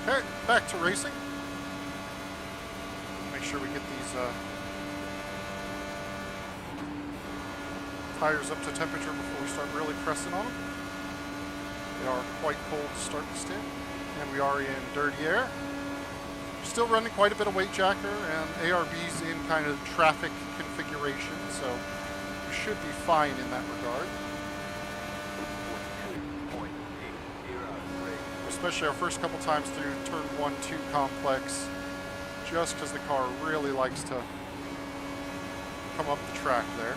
Okay, back to racing. Make sure we get these tires up to temperature before we start really pressing on them. They are quite cold to start the stint, and we are in dirty air. Still running quite a bit of weight jacker and ARBs in kind of traffic configuration, so we should be fine in that regard. Especially our first couple times through turn 1-2 complex, just because the car really likes to come up the track there.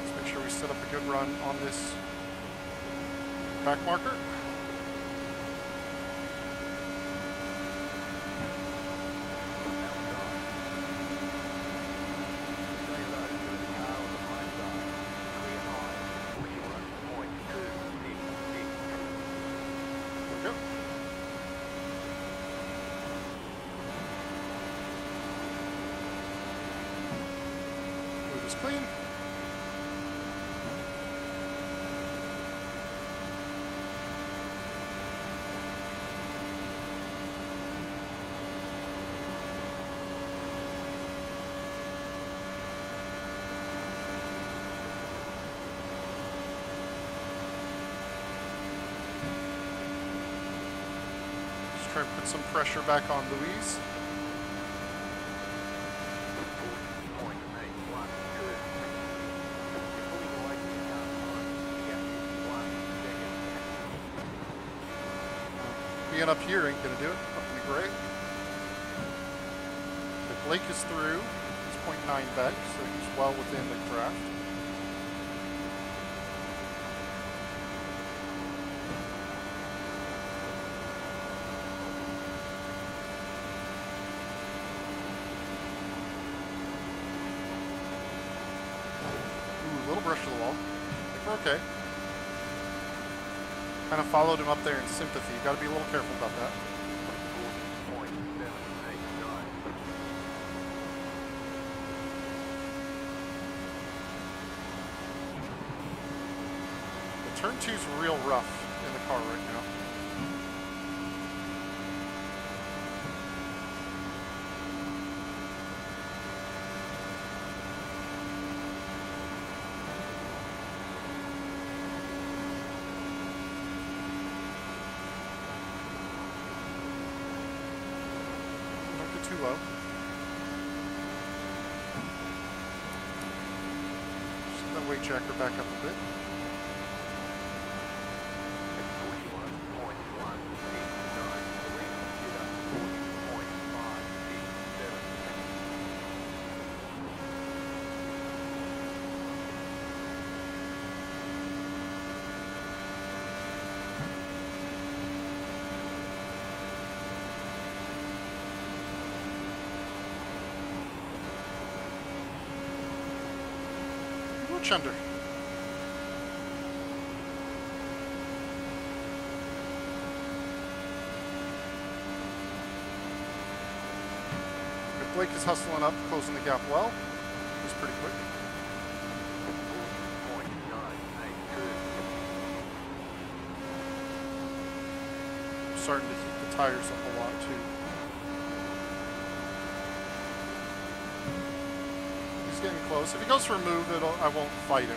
Let's make sure we set up a good run on this back marker. Clean. Just try and put some pressure back on Louise. Being up here ain't gonna do it. That would be great. But Blake is through. He's 0.9 back, so he's well within the draft. Ooh, a little brush to the wall. I think we're okay. Kind of followed him up there in sympathy. Got to be a little careful about that. The turn 2's real rough in the car right now. Too low. Just that weight jacker back up a bit. Under. Blake is hustling up, closing the gap well. He's pretty quick. Starting to heat the tires up a lot too. Getting close. If he goes for a move, I won't fight him.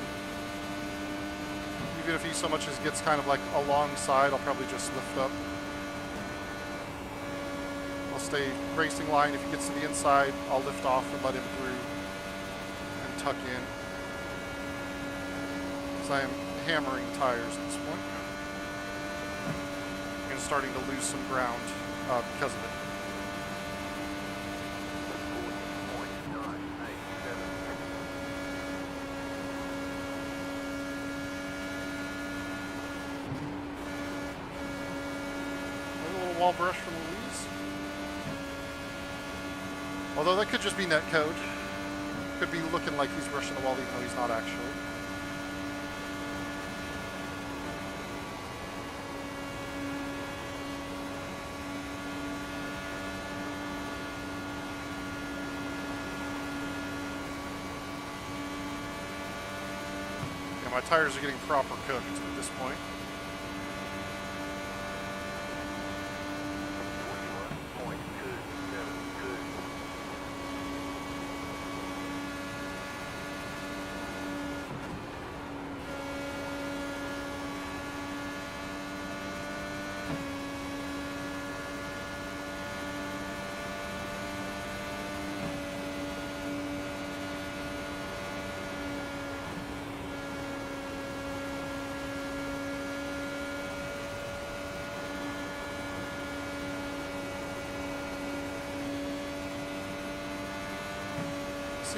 Even if he so much as gets kind of like alongside, I'll probably just lift up. I'll stay racing line. If he gets to the inside, I'll lift off and let him through and tuck in. Because I am hammering tires at this point. And starting to lose some ground because of it. Wall brush from Louise. Although that could just be netcode. Could be looking like he's brushing the wall even though he's not actually. Yeah, my tires are getting proper cooked at this point.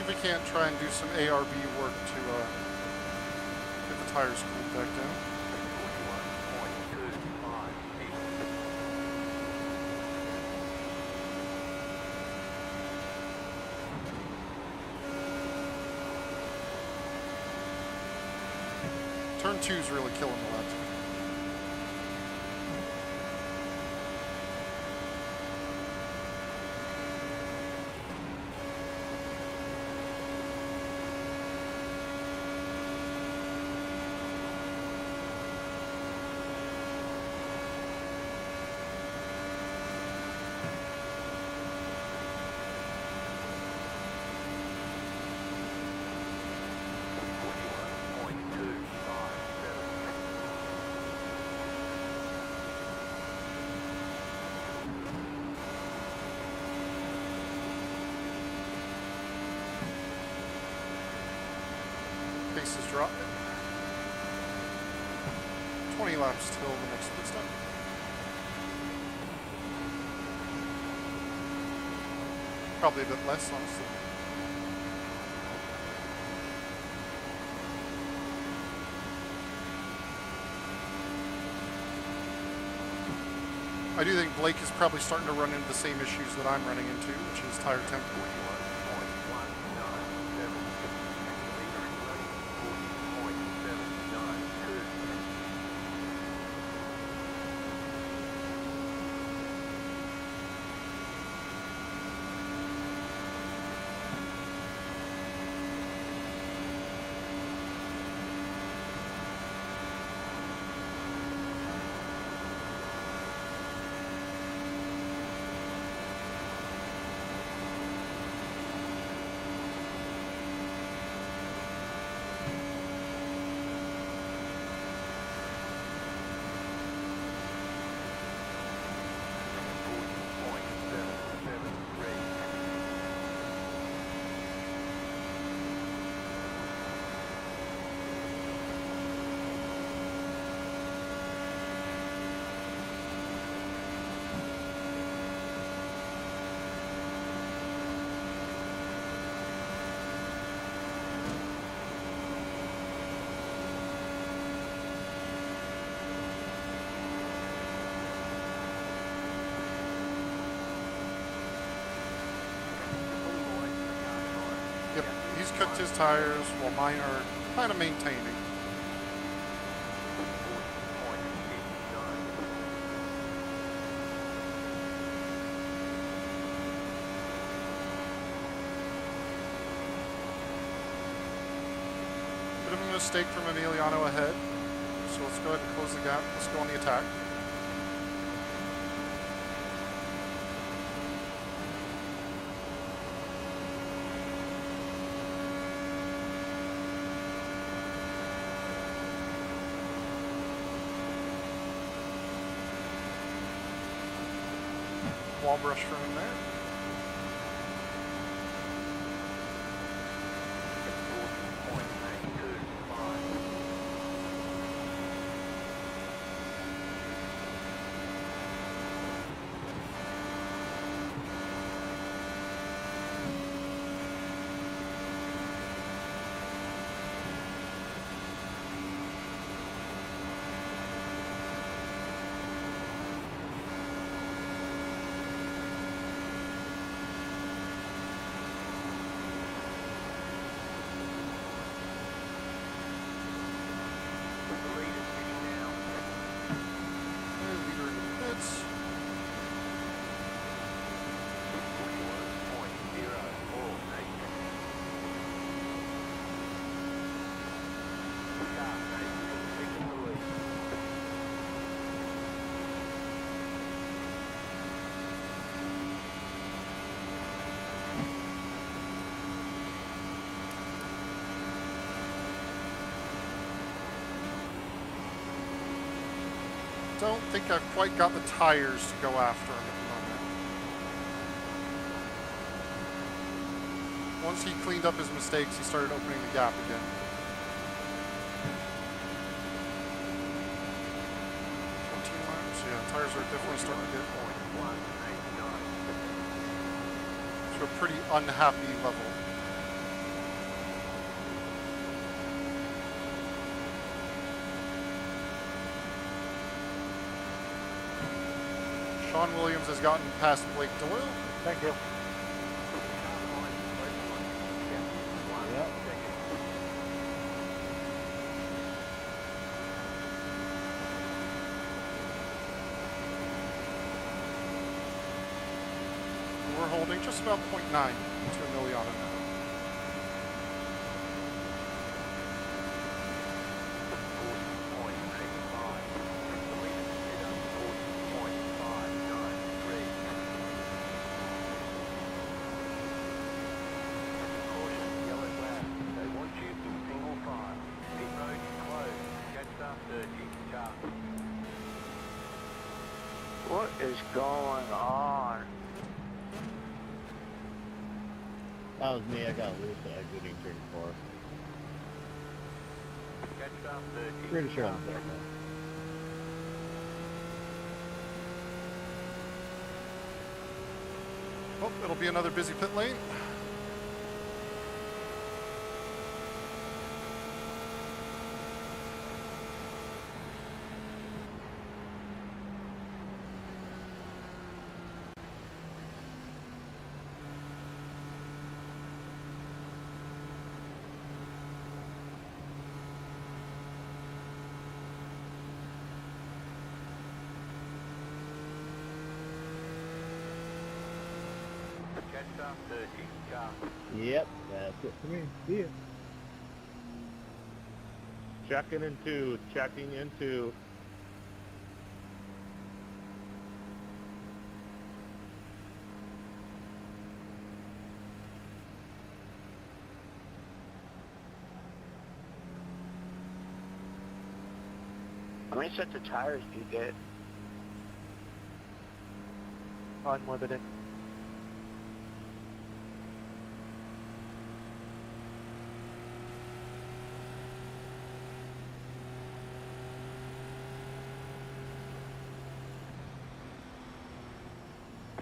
we can't try and do some ARB work to get the tires cooled back down. 41.25. Turn 2's really killing the left. Pace is dropping. 20 laps till the next pit stop. Probably a bit less, honestly. I do think Blake is probably starting to run into the same issues that I'm running into, which is tire temp. 41. Yep, he's cooked his tires while mine are kind of maintaining. 40.59. Bit of a mistake from Emiliano ahead. So let's go ahead and close the gap. Let's go on the attack. Wall brush from him there. 40.825. The lead is sitting now. And leader in the pits. 41.048. Car 8 taking the lead. Don't think I've quite got the tires to go after him at the moment. Once he cleaned up his mistakes, he started opening the gap again. Yeah, tires are definitely starting to get 41.89. to a pretty unhappy level. Sean Williams has gotten past Blake Doyle. Thank you. Yep. We're holding just about 0.9 to Emiliano now. What is going on? That was me. I got loose exiting turn 4. Pretty sure I'm there now. Oh, it'll be another busy pit lane. Yep, that's it for me. See ya. Checking into, checking into. How many sets of tires do you get? Unlimited.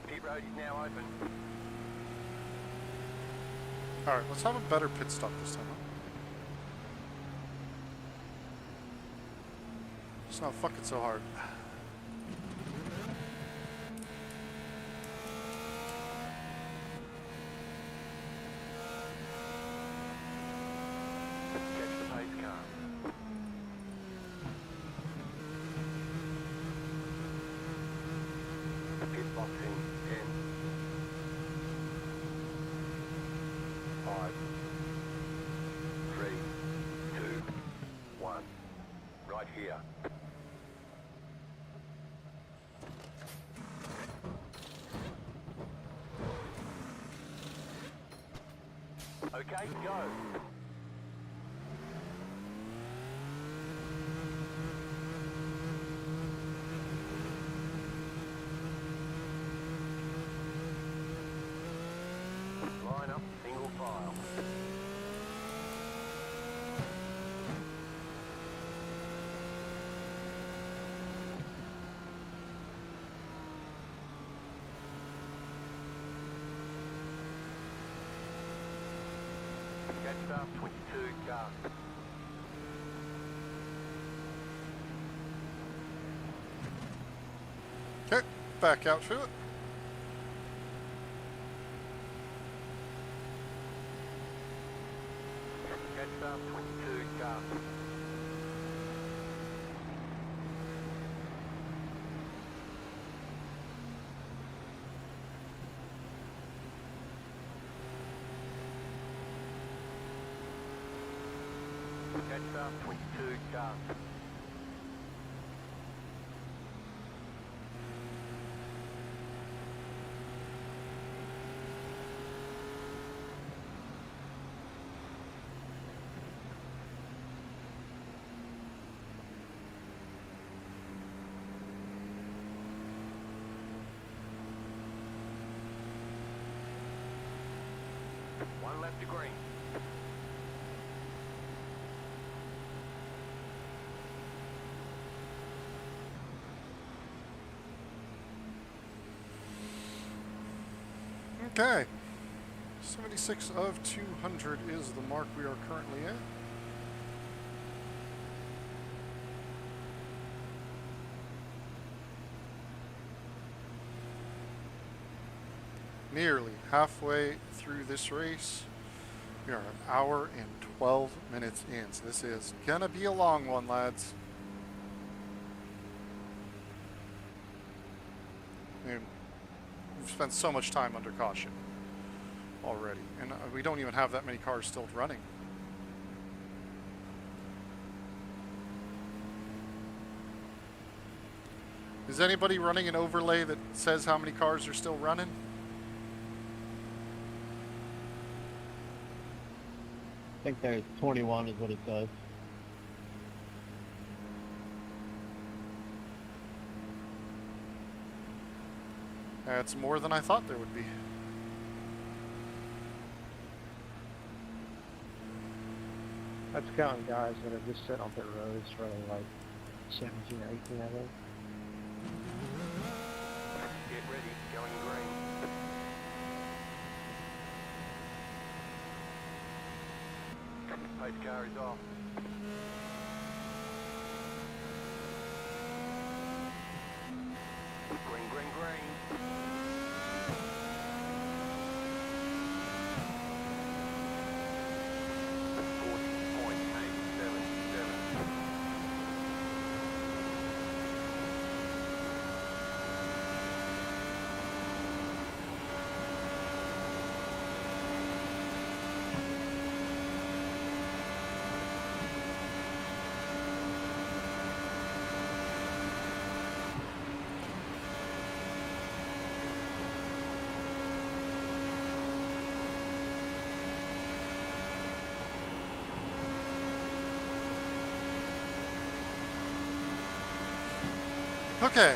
Pit road is now open. All right, let's have a better pit stop this time. Huh? It's not fucking so hard. Catch the pace car. Pit box in 10, 5, 3, 2, 1. Right here. Okay, go. Line up, single file. Catch start 22 car. Okay, back out to it. Catch start 22 car. Catch start 22 car. One left to green. Okay. 76 of 200 is the mark we are currently at. nearly halfway through this race. We are an hour and 12 minutes in, so this is gonna be a long one, lads. I mean, we've spent so much time under caution already, and we don't even have that many cars still running. Is anybody running an overlay that says how many cars are still running? I think there's 21 is what it says. That's more than I thought there would be. That's counting guys that are just sitting on pit roads running like 17 or 18, I think. Get ready, going green. Pace car is off. Green, green, green. Okay,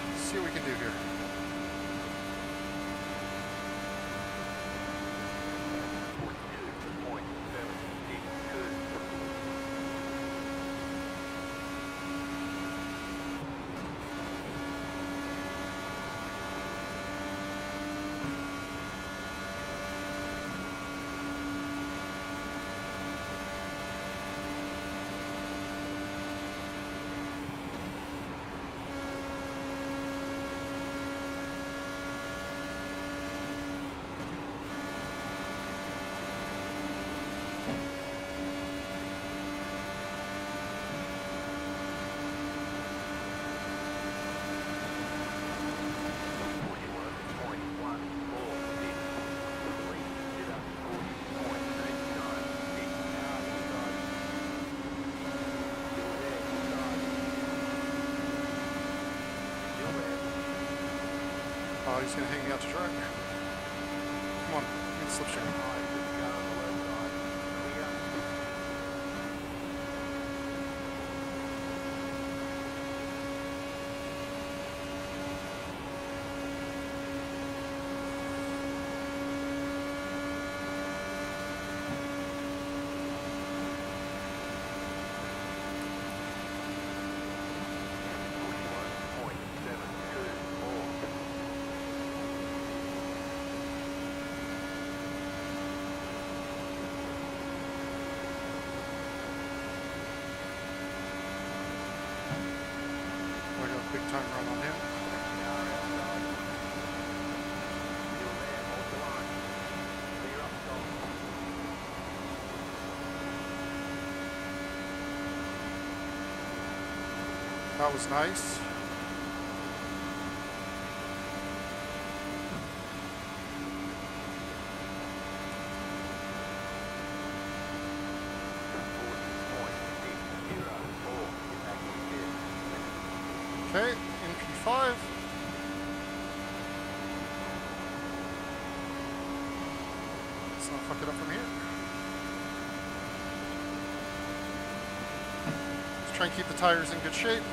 let's see what we can do here. Oh, he's gonna hang me out to dry. Come on, get the slipstream. I got a big time run on him. That was nice. Okay, in P5. Let's not fuck it up from here. Let's try and keep the tires in good shape.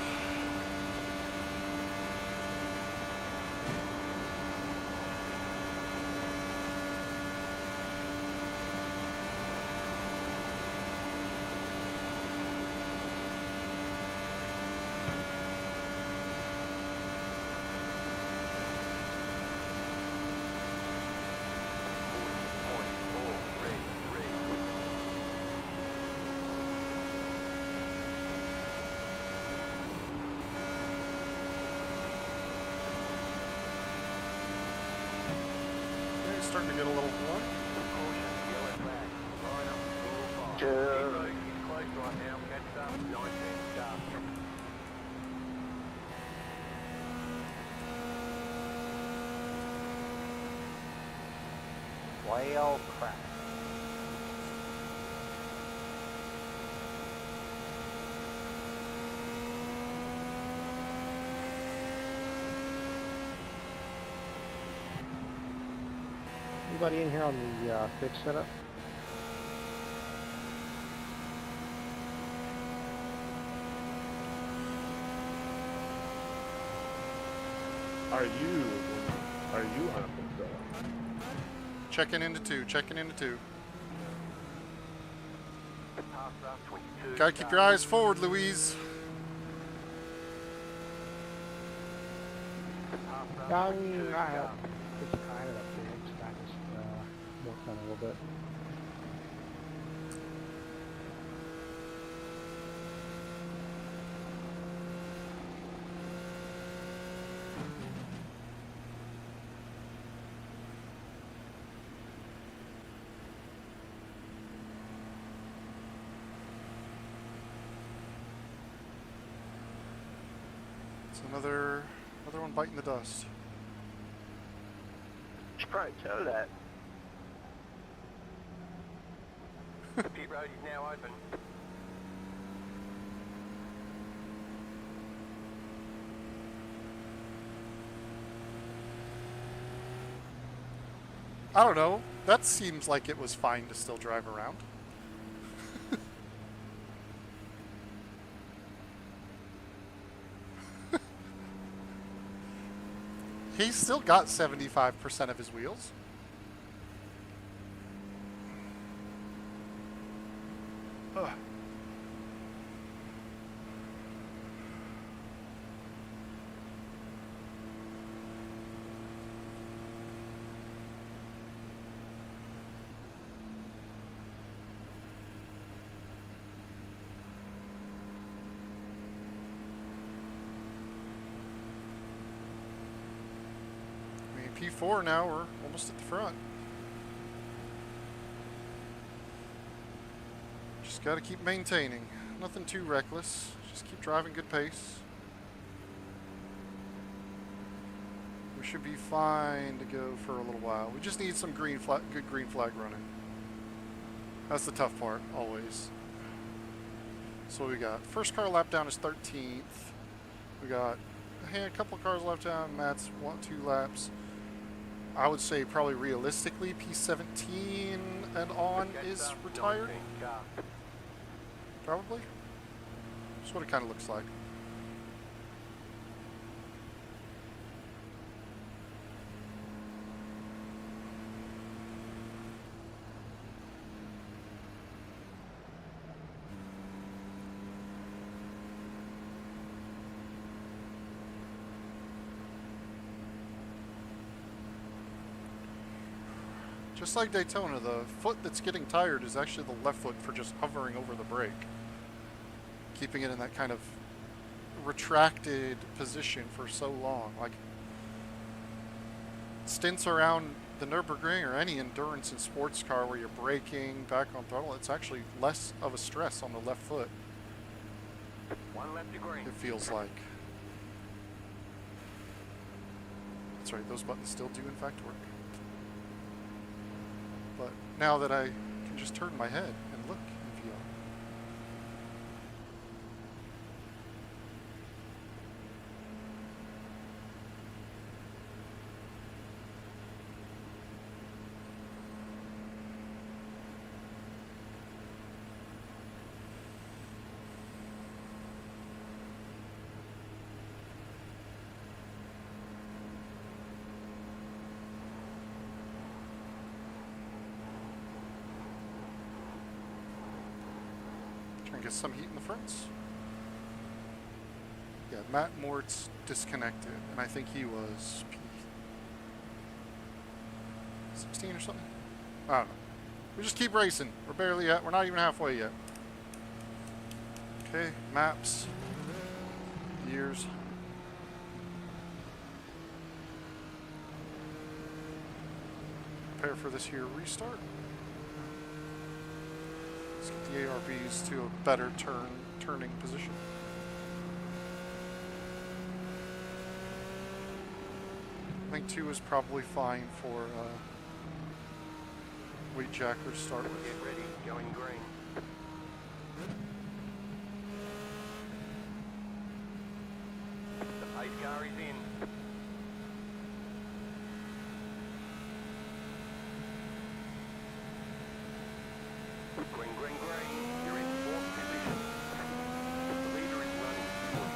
starting to get a little warm. Caution, yellow flag. Line up, single file. Pit road is closed right now. Catch up, 19 start. Well, crap. Anybody in here on the fixed setup? Are you on the Checking into two. Checking into two. Pass up, 22 Gotta keep your eyes forward, Louise. Pass up, I 22 mean, I have start. it's kind of fixed. I just worked on it a little bit. It's another one biting the dust. Should probably tow that. The pit road is now open. I don't know. That seems like it was fine to still drive around. He's still got 75% of his wheels. Ugh. P4 now, we're almost at the front. Just got to keep maintaining. Nothing too reckless. Just keep driving good pace. We should be fine to go for a little while. We just need some good green flag running. That's the tough part, always. So what we got? First car lap down is 13th. We got a couple of cars left down. Matt's 2 laps. I would say probably realistically P17 and on is retired. Probably. That's what it kind of looks like. Just like Daytona, the foot that's getting tired is actually the left foot for just hovering over the brake. Keeping it in that kind of retracted position for so long. Like stints around the Nürburgring or any endurance and sports car where you're braking back on throttle, it's actually less of a stress on the left foot. 1 lap to green. It feels like. That's right, those buttons still do in fact work. But now that I can just turn my head and look and feel. Trying to get some heat in the fronts. Yeah, Matt Mort's disconnected, and I think he was P16 or something. I don't know. We just keep racing. We're barely at. We're not even halfway yet. Okay, maps, years. prepare for this here restart. Let's get the ARBs to a better turning position. I think 2 is probably fine for weight jacker to start with. Get ready, going green. The pace car is in. Green, green, green. You're in 4th position. The leader is running 42.738.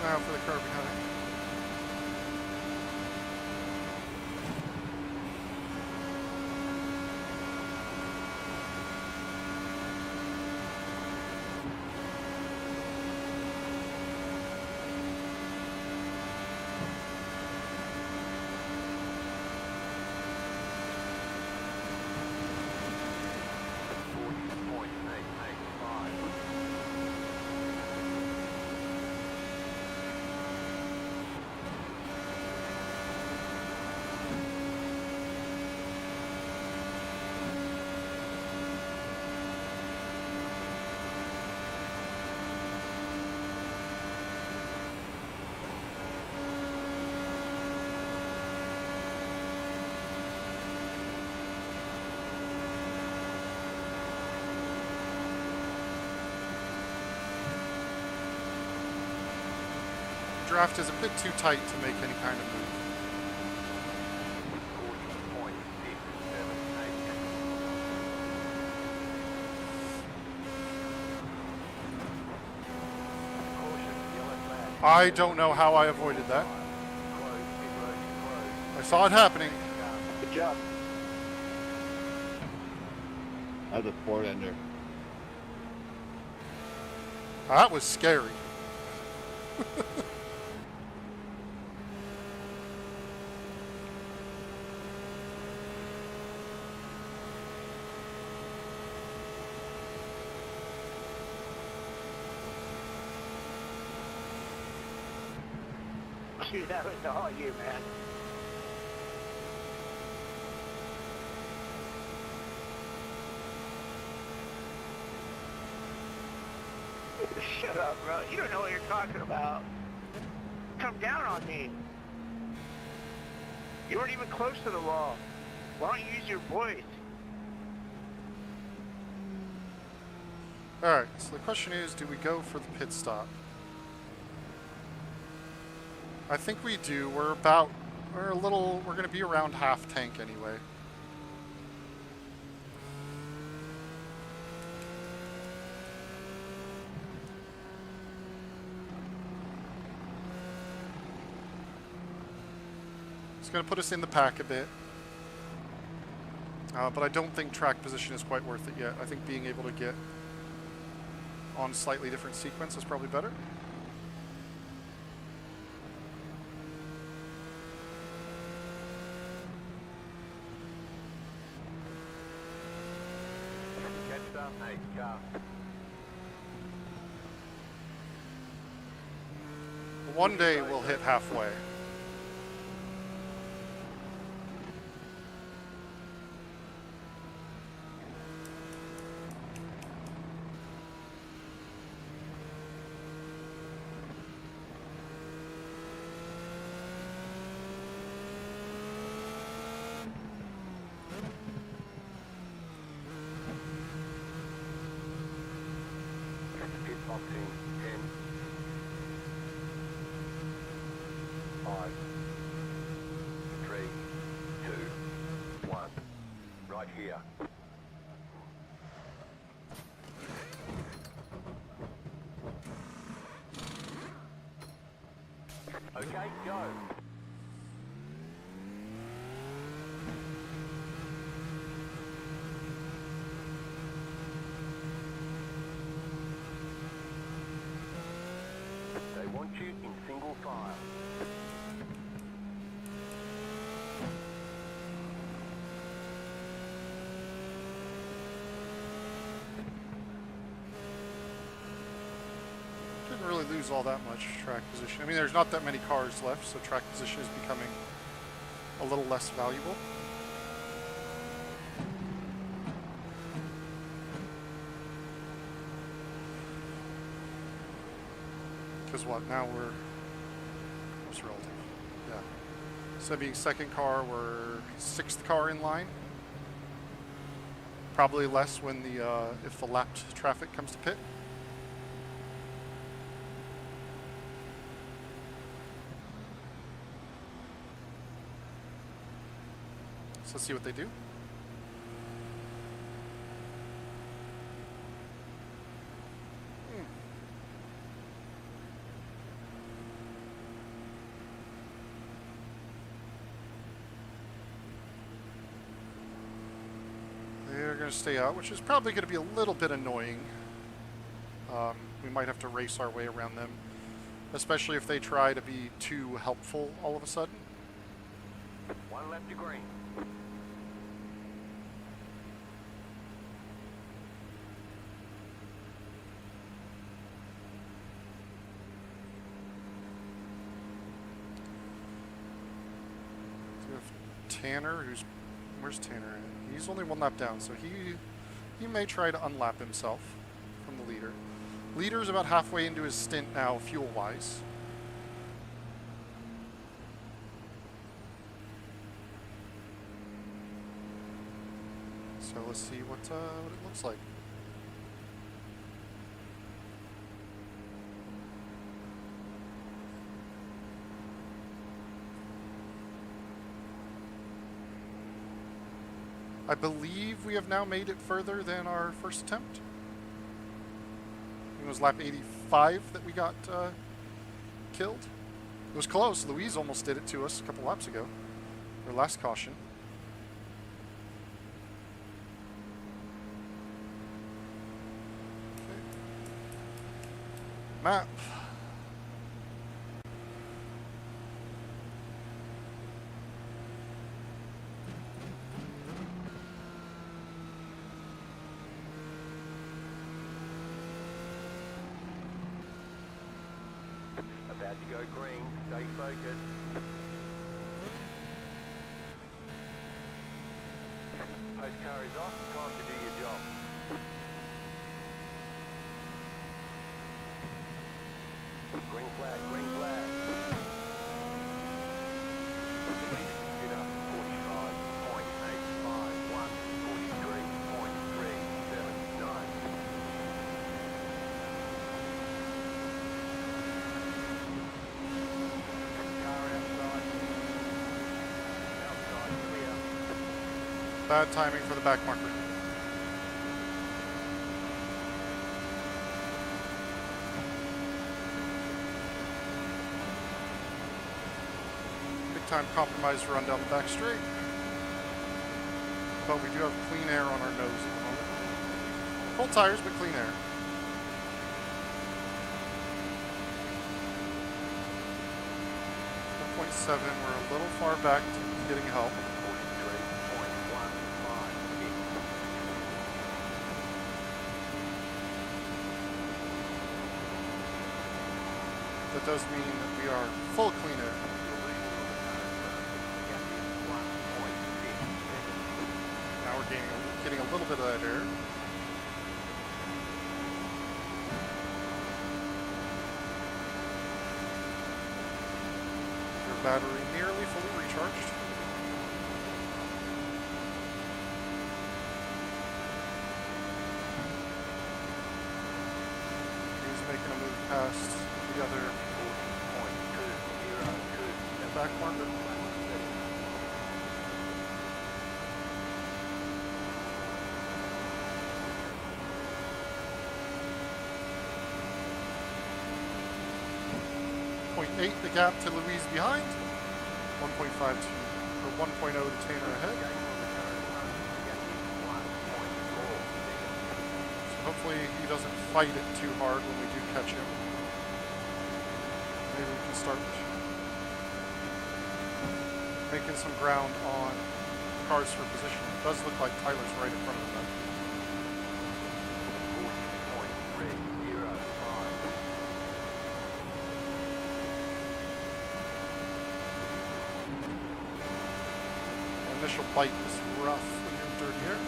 Now for the car behind. Draft is a bit too tight to make any kind of move. I don't know how I avoided that. I saw it happening. Good job. As a sport ender. That was scary. Dude, that was all you, man. Shut up, bro. You don't know what you're talking about. Come down on me. You weren't even close to the wall. Why don't you use your voice? Alright, so the question is, do we go for the pit stop? I think we do. We're going to be around half tank anyway. It's going to put us in the pack a bit. But I don't think track position is quite worth it yet. I think being able to get on slightly different sequence is probably better. One day we'll hit halfway. Locked in. 10. 5. 3. 2. 1. Right here. Okay, go. They want you in single file. Didn't really lose all that much track position. I mean, there's not that many cars left, so track position is becoming a little less valuable. Because what, now we're, what's relative? Yeah. Instead of being second car, we're sixth car in line. Probably less when the, if the lapped traffic comes to pit. So let's see what they do. They're going to stay out, which is probably going to be a little bit annoying. We might have to race our way around them, especially if they try to be too helpful all of a sudden. 1 left to green. We have Tanner, where's Tanner? He's only 1 lap down, so he may try to unlap himself from the leader. Leader's about halfway into his stint now, fuel-wise. So let's see what it looks like. I believe we have now made it further than our first attempt. It was lap 85 that we got killed. It was close. Louise almost did it to us a couple laps ago. Their last caution. Okay. Map. About to go green. Stay focused. Post car is off. Time to do your job. Green flag, green flag. Get up 45.851, 43.379. Car outside. Outside, clear. Bad timing for the back marker. Big time compromise run down the back straight. But we do have clean air on our nose at the moment. Cold tires, but clean air. .7, we're a little far back to getting help. 43.156. That does mean that we are full clean air. Now we're getting a little bit of that air. Your battery nearly fully recharged. He's to move past the other 40.202. back marker. .8 the gap to Louise behind. 1.5 to or 1.0 to Tanner ahead. So hopefully he doesn't fight it too hard when we do catch him. Maybe we can start making some ground on cars for position. It does look like Tyler's right in front of him though. 40.305. Initial bite is rough when you're in third gear.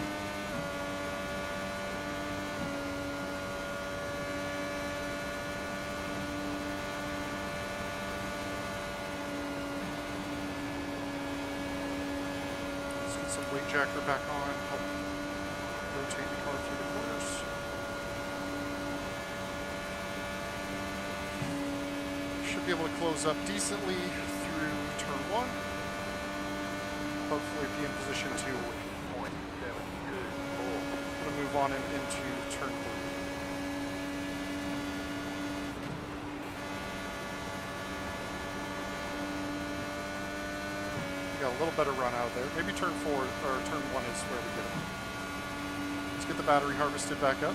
Let's get some weight jacker back on, help rotate the car through the corners. Should be able to close up decently through turn 1. Hopefully be in position to move on into turn 3. Got a little better run out there. Maybe turn 4 or turn 1 is where we get it. Let's get the battery harvested back up.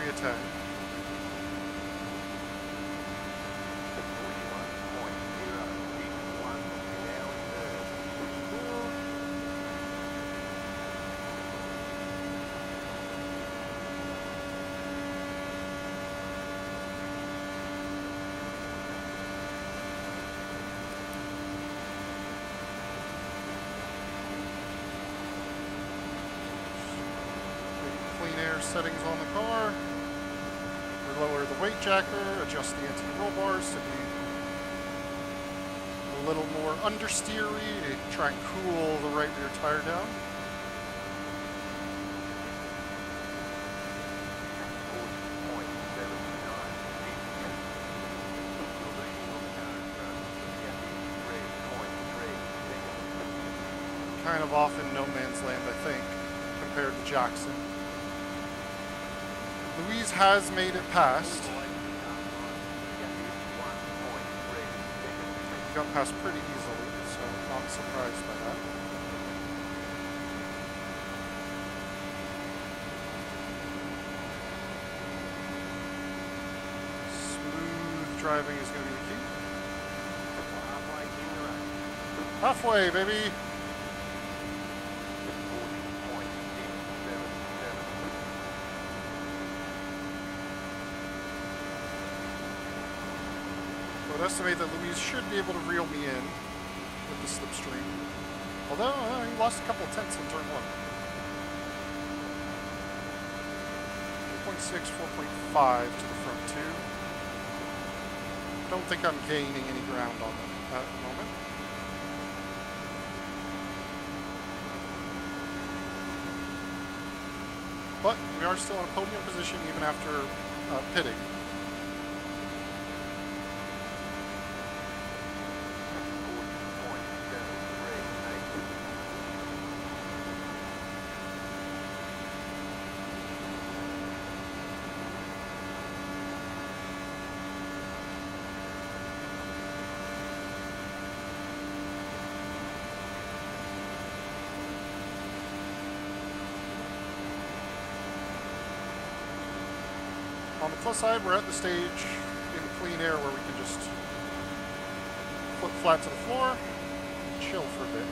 Attack. Clean air settings on the car. Lower the weight jacker, adjust the anti-roll bars to be a little more understeery to try and cool the right rear tire down. Kind of off in no man's land, I think, compared to Jackson. Louise has made it past. Got past pretty easily, so not surprised by that. Smooth driving is going to be the key. Halfway, baby. I would estimate that Louise should be able to reel me in with the slipstream. Although, he lost a couple of tenths in turn 1. 4.6, 4.5 to the front 2. Don't think I'm gaining any ground on them at the moment. But we are still in a podium position even after pitting. the plus side, we're at the stage in clean air where we can just foot flat to the floor and chill for a bit.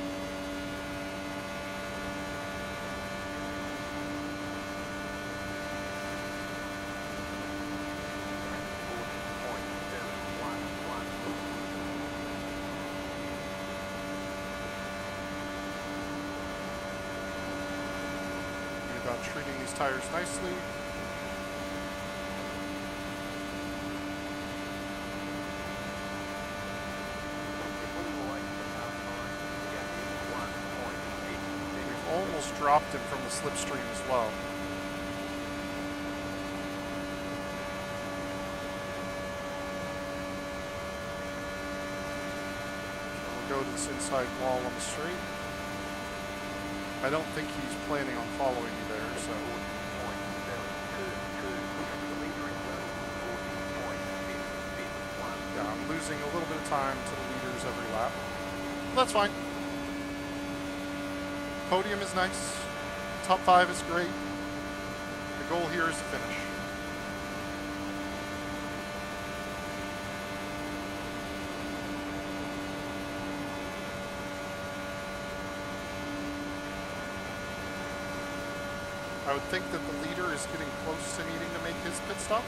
About treating these tires nicely. We've almost dropped him from the slipstream as well. So we'll go to this inside wall on the straight. I don't think he's planning on following me there, so. Yeah, I'm losing a little bit of time to the leaders every lap. But that's fine. Podium is nice. Top 5 is great. The goal here is to finish. I would think that the leader is getting close to needing to make his pit stop.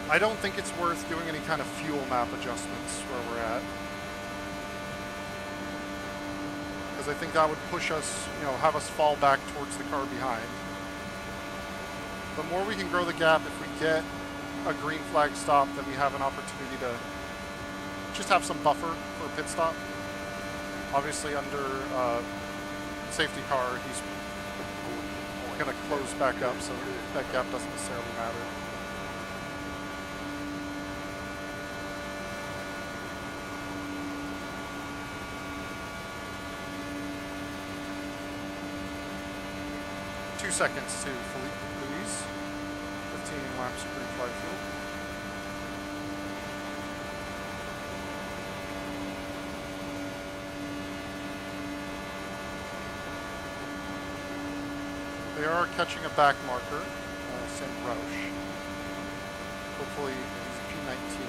I don't think it's worth doing any kind of fuel map adjustments where we're at. Because I think that would push us, have us fall back towards the car behind. The more we can grow the gap, if we get a green flag stop, then we have an opportunity to just have some buffer for a pit stop. Obviously under safety car, he's going to close back up, so that gap doesn't necessarily matter. Seconds to Philippe Louise, 15 laps of green flag fuel. They are catching a back marker, Saint Roche. Hopefully he's a P19.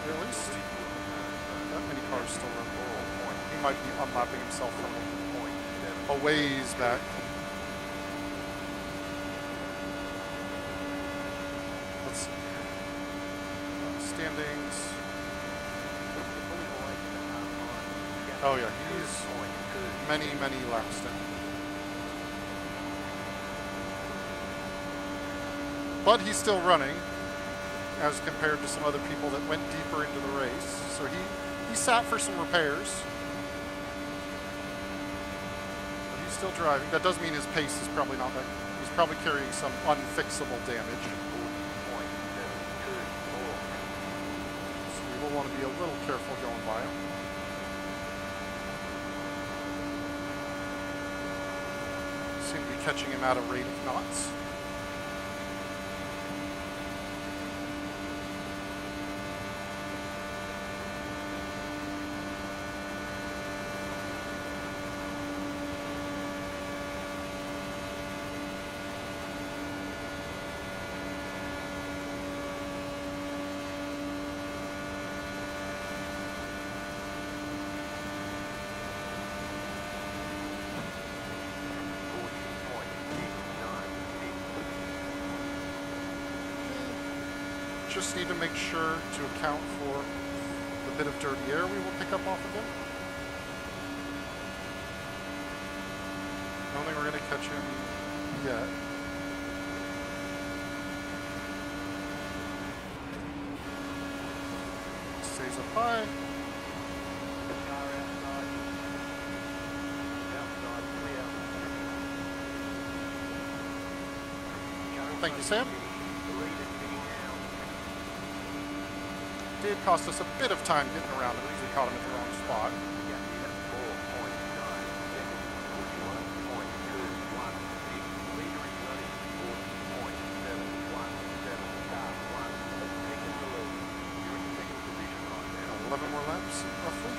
Or at least that many cars still run full. He might be unlapping himself from a ways back. Let's see. Standings. Oh yeah, he's many laps down. But he's still running as compared to some other people that went deeper into the race. So he sat for some repairs. Still driving. That does mean his pace is probably not that. He's probably carrying some unfixable damage. So we will want to be a little careful going by him. Seem to be catching him at a rate of knots. Just need to make sure to account for the bit of dirty air we will pick up off of him. I don't think we're going to catch him yet. Stays up high. Thank you, Sam. did cost us a bit of time getting around him because we caught him at the wrong spot. About 11 more laps, roughly.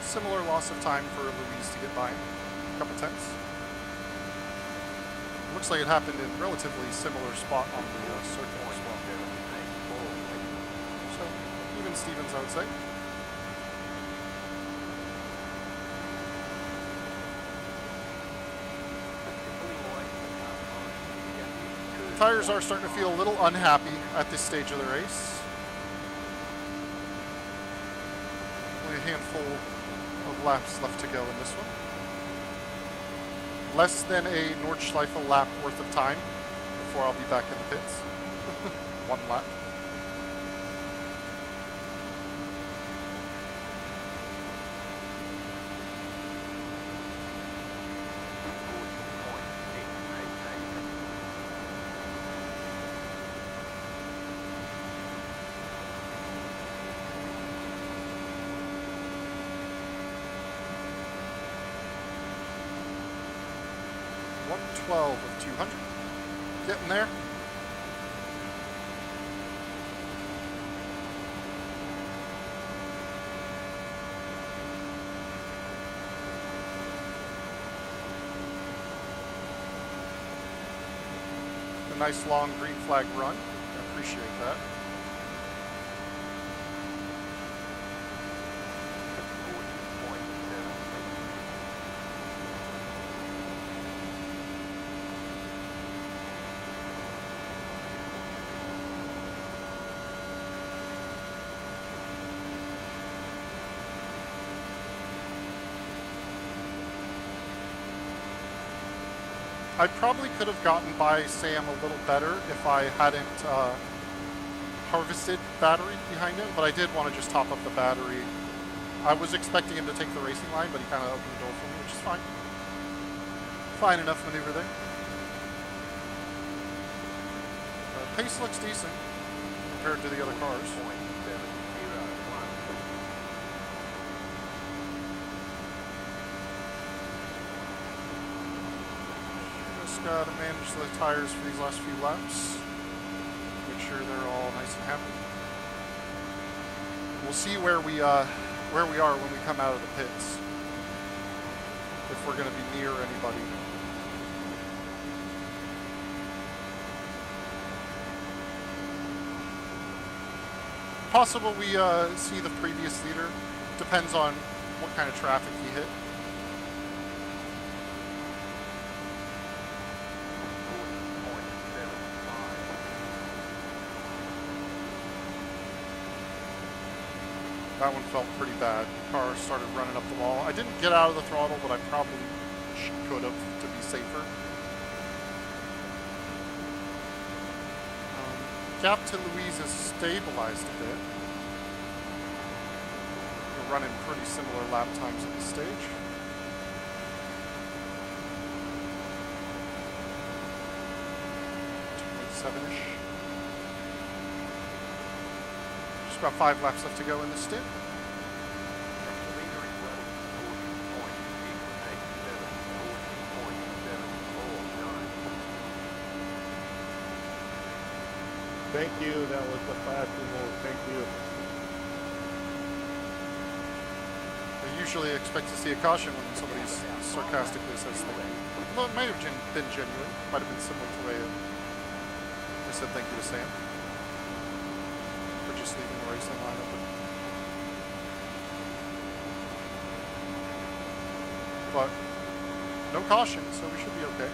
Similar loss of time for Louise to get by him, a couple tenths. Looks like it happened in relatively similar spot on the circuit as well. So, even Stevens, I would say. Tires are starting to feel a little unhappy at this stage of the race. Only a handful of laps left to go in this one. Less than a Nordschleife lap worth of time before I'll be back in the pits. One lap. .112 of 200. Getting there. A nice long green flag run. I appreciate that. I probably could have gotten by Sam a little better if I hadn't harvested battery behind him, but I did want to just top up the battery. I was expecting him to take the racing line, but he kind of opened the door for me, which is fine. Fine enough maneuver there. Pace looks decent compared to the other cars. Got to manage the tires for these last few laps. Make sure they're all nice and happy. We'll see where we are when we come out of the pits. If we're going to be near anybody. Possible we see the previous leader. Depends on what kind of traffic he hit. That one felt pretty bad. The car started running up the wall. I didn't get out of the throttle, but I probably could have to be safer. Gap to Louise has stabilized a bit. We're running pretty similar lap times at this stage. Seven-ish. About 5 laps left to go in the stint. Thank you. That was the fastest move. Thank you. I usually expect to see a caution when somebody sarcastically says things. Well, it might have been genuine. Might have been similar to the way I said thank you to Sam. Just leaving the racing line open. But no caution, so we should be okay.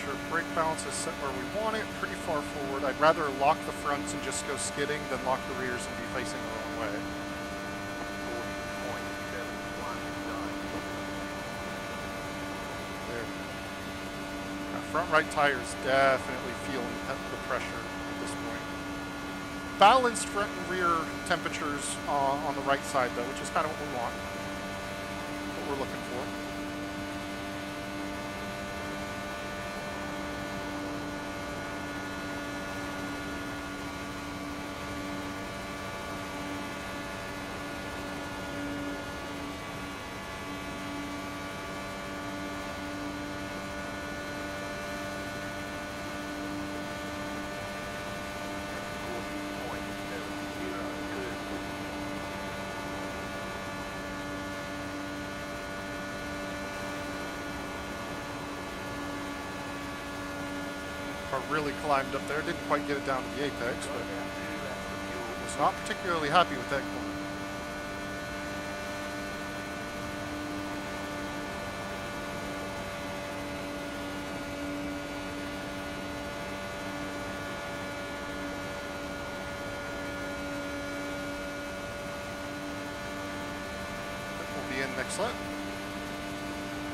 sure brake balance is set where we want it, pretty far forward. I'd rather lock the fronts and just go skidding than lock the rears and be facing the wrong way. 40.719. There. Front right tire is definitely feeling the pressure at this point. Balanced front and rear temperatures on the right side though, which is kind of what we want, what we're looking for. Car really climbed up there, didn't quite get it down to the apex, but was not particularly happy with that corner. We'll be in next lap,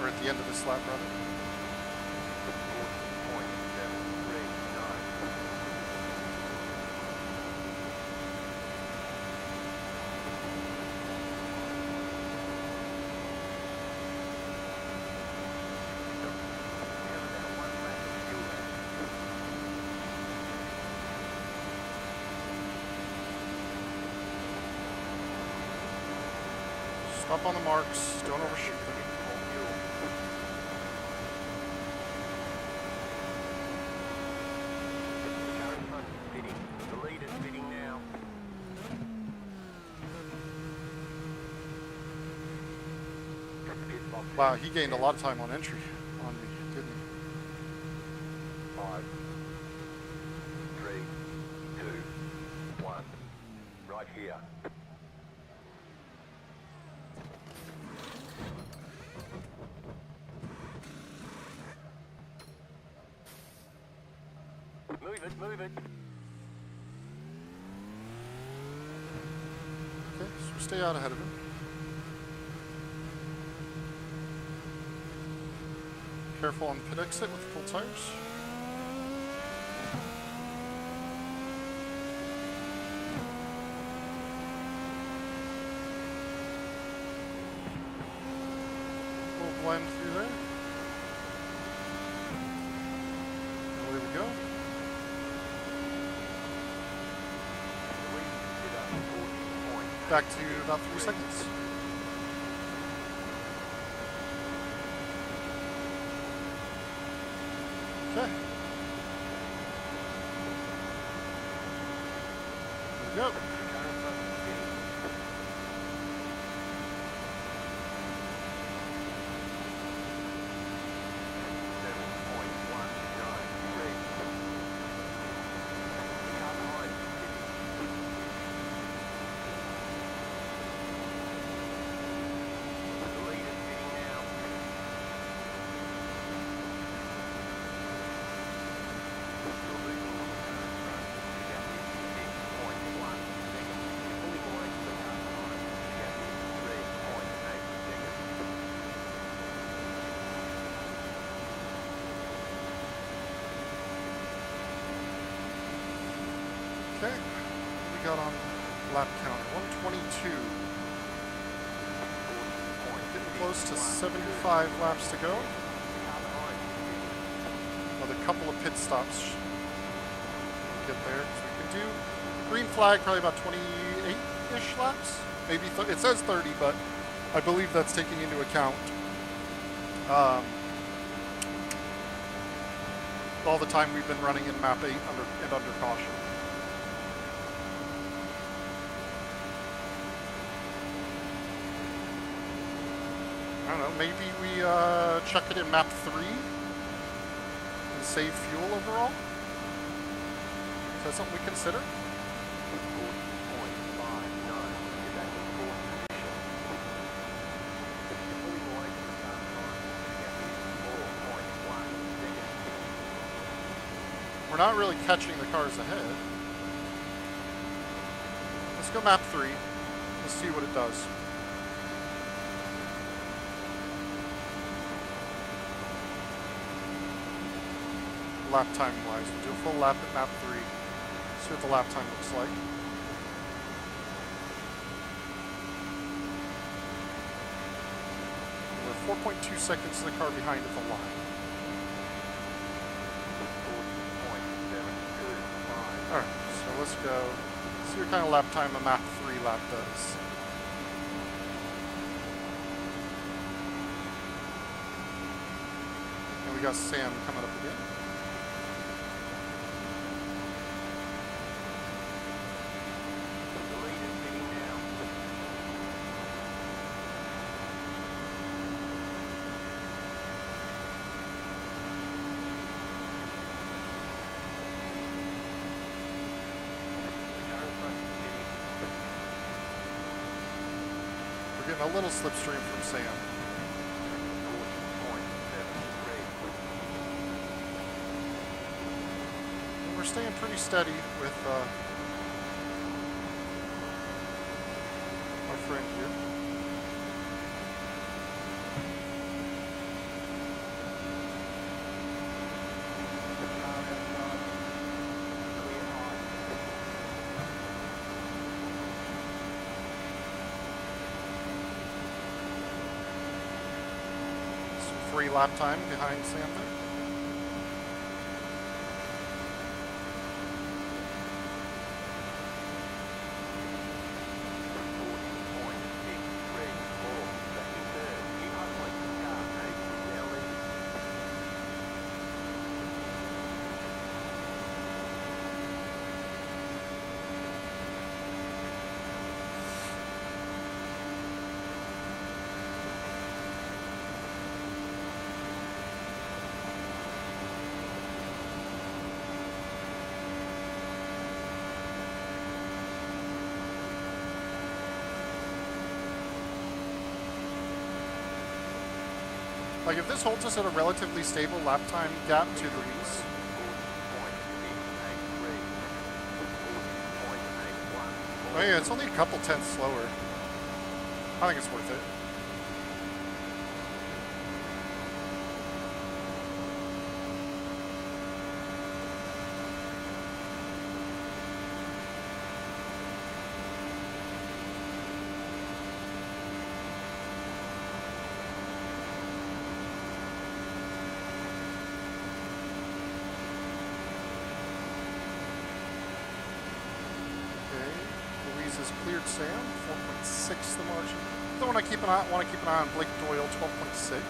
or at the end of this lap rather. Stop on the marks, don't overshoot them. The lead is fitting now. Wow, he gained a lot of time on entry on me, didn't he? 5, 3, 2, 1. Right here. Move it. Okay, so we stay out ahead of him. Careful on the pit exit with the full tires. We'll blend through there. Away we go. Back to about 3 seconds. Okay. There we go. Okay, we got on lap counter, 122. Getting close to 75 laps to go. Another couple of pit stops. Get there, so we can do green flag probably about 28-ish laps. Maybe, it says 30, but I believe that's taking into account all the time we've been running in map 8 under caution. I don't know, maybe we chuck it in map 3 and save fuel overall? Is that something we consider? We're not really catching the cars ahead. Let's go map 3. Let's see what it does. Lap time wise, we'll do a full lap at map 3. See what the lap time looks like. We're 4.2 seconds to the car behind at the line. Alright, so let's go see what kind of lap time a map 3 lap does. And we got Sam coming up again. Getting a little slipstream from Sam. And we're staying pretty steady with our friend here. Free lap time behind Sam there. Like, if this holds us at a relatively stable lap time gap to Louise. Oh yeah, it's only a couple tenths slower. I think it's worth it. Cleared Sam, 4.6 the margin. Don't want to keep an eye on Blake Doyle, 12.6.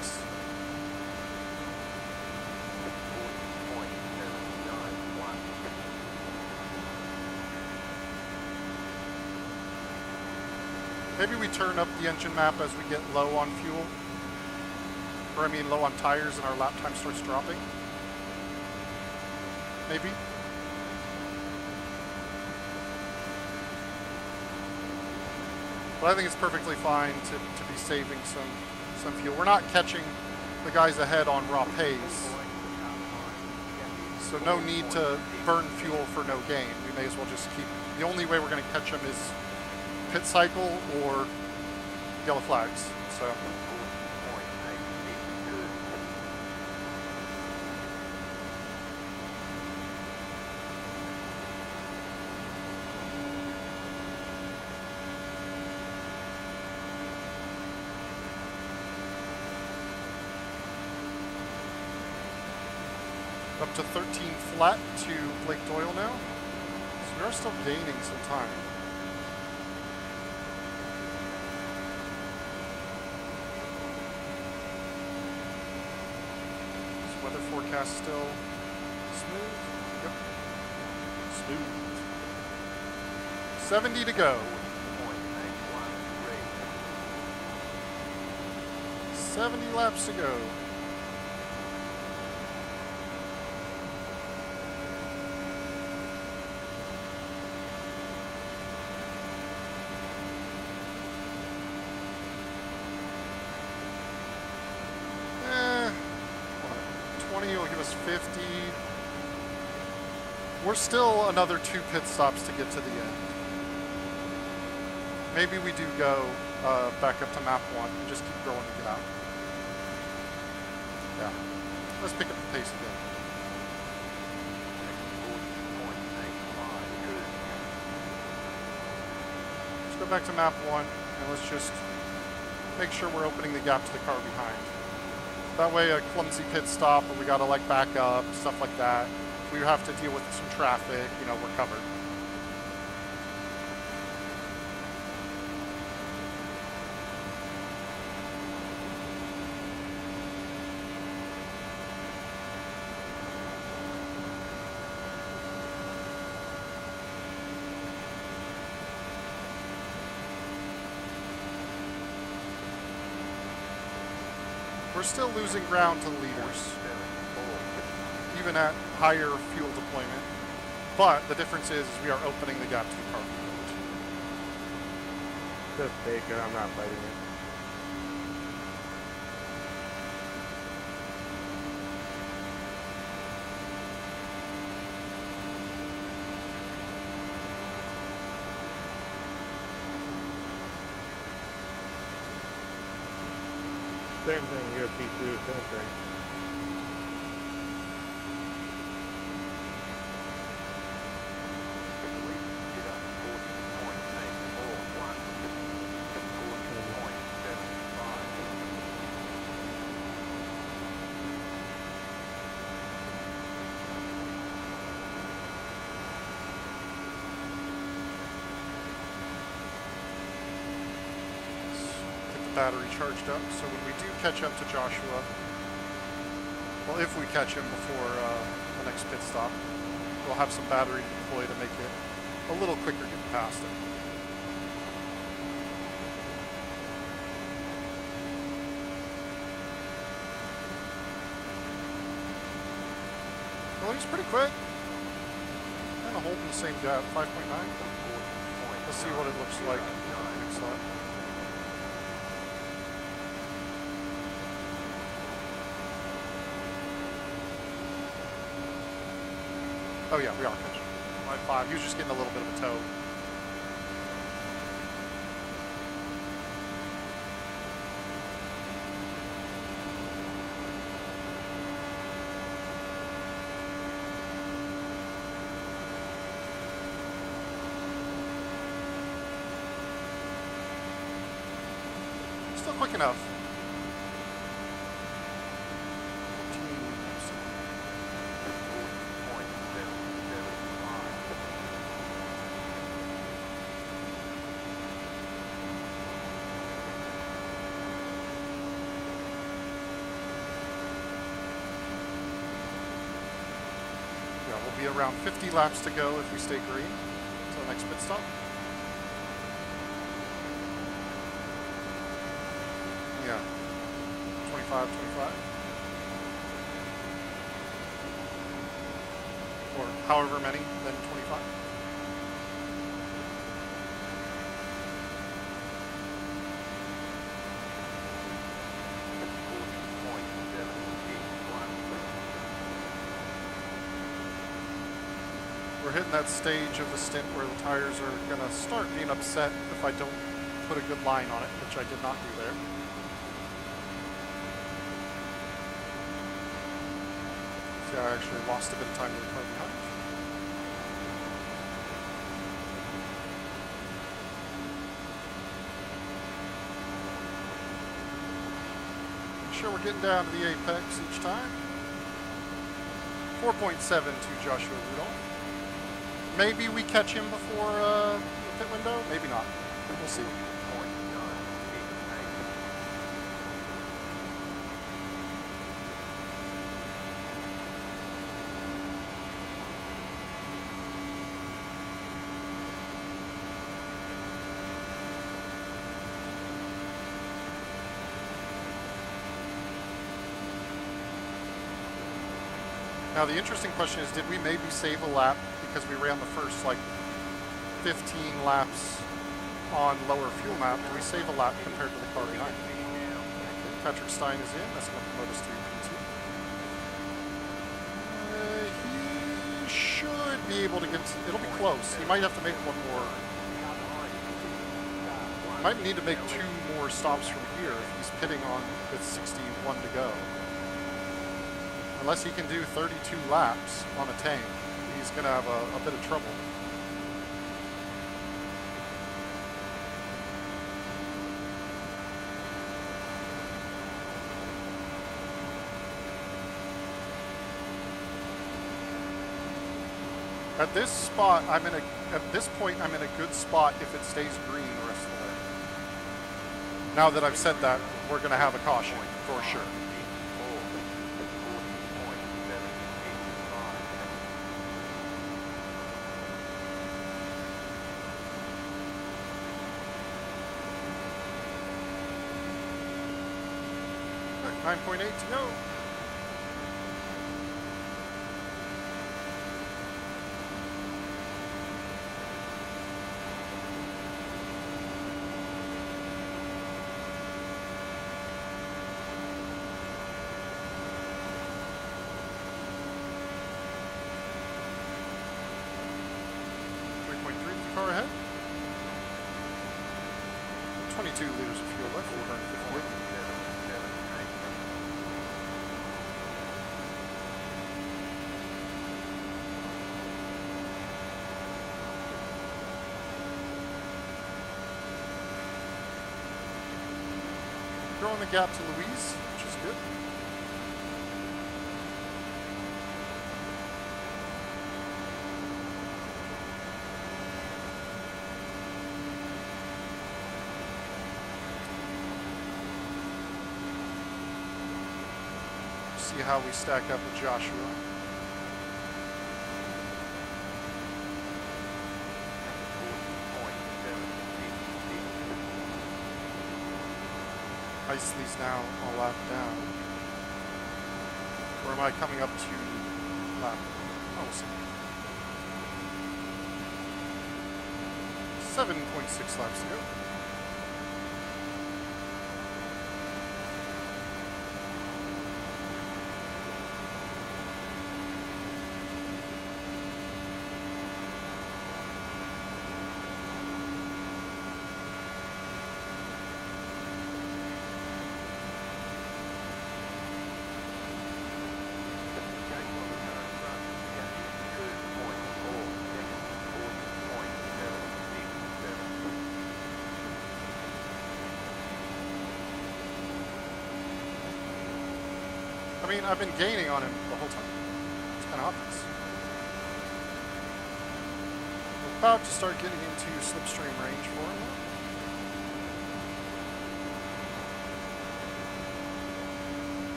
Maybe we turn up the engine map as we get low on fuel. Or I mean low on tires and our lap time starts dropping. Maybe. But I think it's perfectly fine to be saving some fuel. We're not catching the guys ahead on raw pace. So no need to burn fuel for no gain. We may as well just keep, the only way we're going to catch them is pit cycle or yellow flags. So. Up to 13 flat to Blake Doyle now. So we are still gaining some time. Is weather forecast still smooth? Yep. Smooth. 70 to go. 70 laps to go. Will give us 50. We're still another 2 pit stops to get to the end. Maybe we do go back up to map 1 and just keep going to get out. Yeah. Let's pick up the pace again. Let's go back to map 1 and let's just make sure we're opening the gap to the car behind. That way a clumsy pit stop or we gotta like back up, stuff like that. If we have to deal with some traffic, you know, we're covered. We're still losing ground to the leaders, even at higher fuel deployment. But the difference is we are opening the gap to the car behind. Just take it, I'm not fighting it. Same thing here, P2, same thing. Battery charged up, so when we do catch up to Joshua, well, if we catch him before the next pit stop, we'll have some battery to deploy to make it a little quicker getting past him. Well, he's pretty quick. Kind of holding the same gap, 5.9. Let's see what it looks like next lap. Oh yeah, we are catching. 5.5. He was just getting a little bit of a tow. Still quick enough. Be around 50 laps to go if we stay green until the next pit stop. Yeah, 25, 25. Or however many, then 25. We're hitting that stage of the stint where the tires are going to start being upset if I don't put a good line on it, which I did not do there. See, I actually lost a bit of time to the car behind. Make sure we're getting down to the apex each time. 4.7 to Joshua Rudolph. Maybe we catch him before the pit window. Maybe not. We'll see. Now the interesting question is, did we maybe save a lap because we ran the first like 15 laps on lower fuel map? Do we save a lap compared to the car behind? Patrick Stein is in. That's going to promote us to P2. He should might be able to get. It'll be close. He might have to make one more. Might need to make 2 more stops from here if he's pitting on with 61 to go. Unless he can do 32 laps on a tank, he's going to have a bit of trouble. At this spot, at this point, I'm in a good spot if it stays green the rest of the way. Now that I've said that, we're going to have a caution for sure. Right, 9.8 to go. Car ahead. 22 liters of fuel left. 458. Growing the gap to Louise, which is good. See how we stack up with Joshua. Ice these now a lap down. Or am I coming up to lap? Oh, we'll see. 7.6 laps to go. I mean, I've been gaining on him the whole time. It's kind of obvious. We're about to start getting into slipstream range for him now.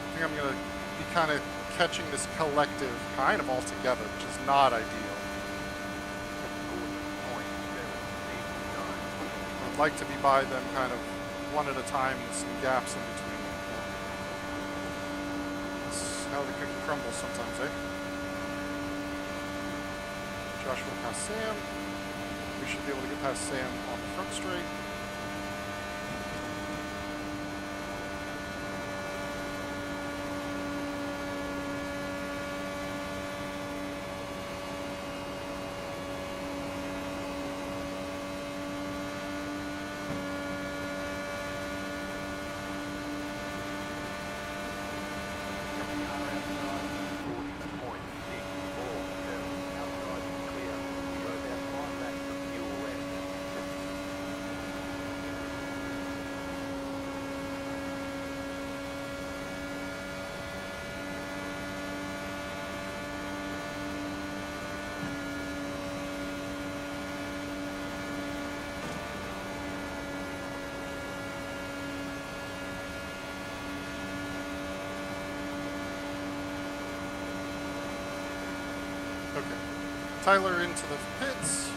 I think I'm going to be kind of catching this collective kind of all together, which is not ideal. I'd like to be by them kind of one at a time with some gaps in between. That's how the cookie crumbles sometimes, eh? Joshua past Sam. We should be able to get past Sam on the front straight. Okay. Tyler into the pits.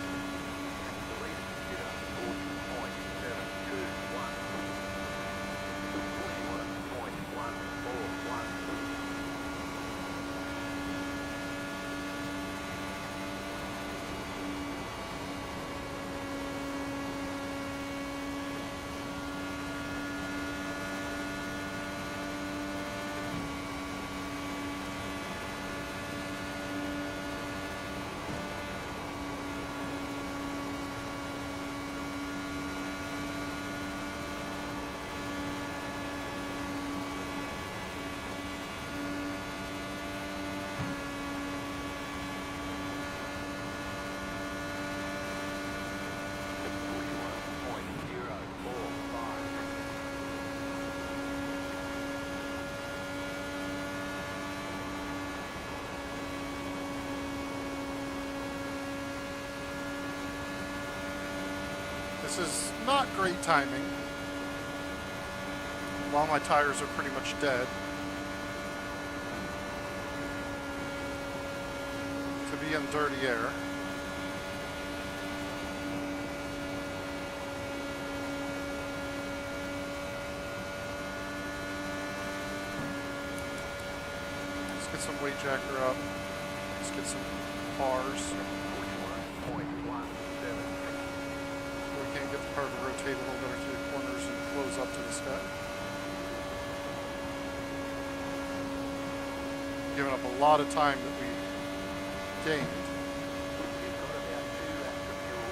This is not great timing. While my tires are pretty much dead. To be in dirty air. Let's get some weight jacker up. Let's get some bars. 41.17. We can't get the car to rotate a little better through the corners and close up to the sky. Giving up a lot of time that we gained. You've got about 2 laps of fuel.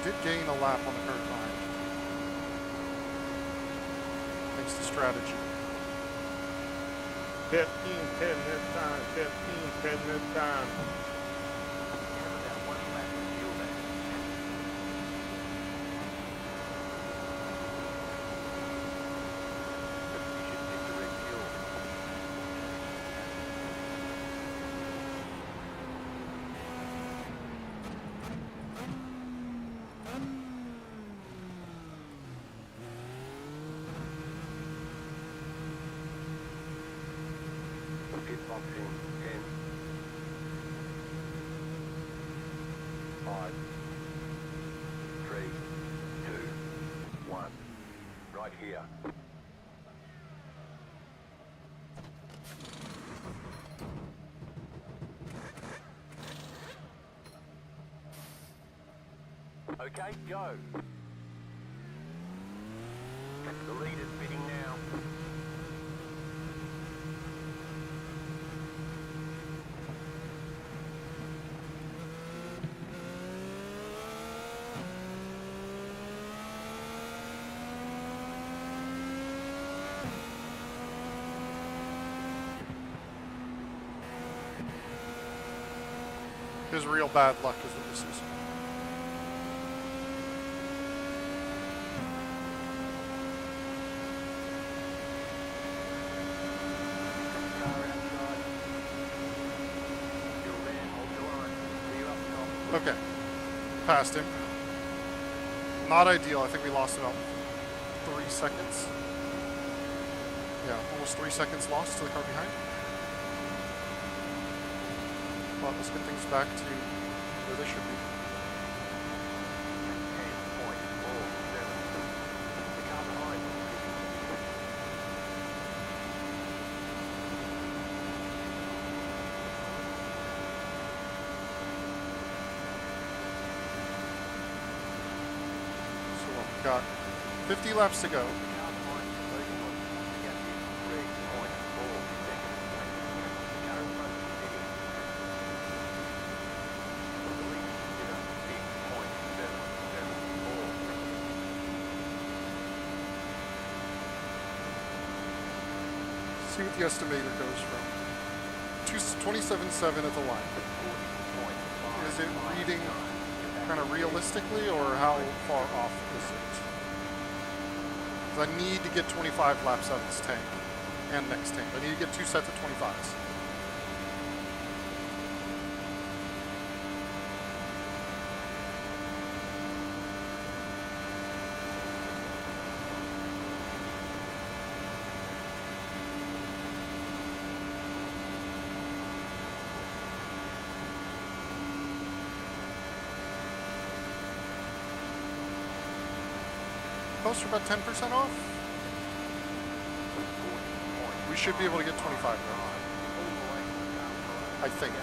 Did gain a lap on the hurt line. Thanks to strategy. 15-10 this time. 15-10 this time. You have about 1 lap of fuel left. You should pick the red fuel. Pit box in 10, 5, 3, 2, 1. Right here. Okay, go. The leader's bidding now. His real bad luck is what this is. Car outside. Still there, hold the line. Clear up top. Okay. Passed him. Not ideal. I think we lost about 3 seconds. Yeah, almost 3 seconds lost to the car behind. Well, let's get things back to where they should be. 10.47. The car behind. So we've got 50 laps to go. The car behind is losing on negative 3.4 seconds. The car in front is steady. The lead is at 6.774. See what the estimator goes from. 27.7 at the line. Is it reading kind of realistically, or how far off is it? 'Cause I need to get 25 laps out of this tank and next tank. I need to get 2 sets of 25s. Close to about 10% off. We should be able to get 25 now, I think.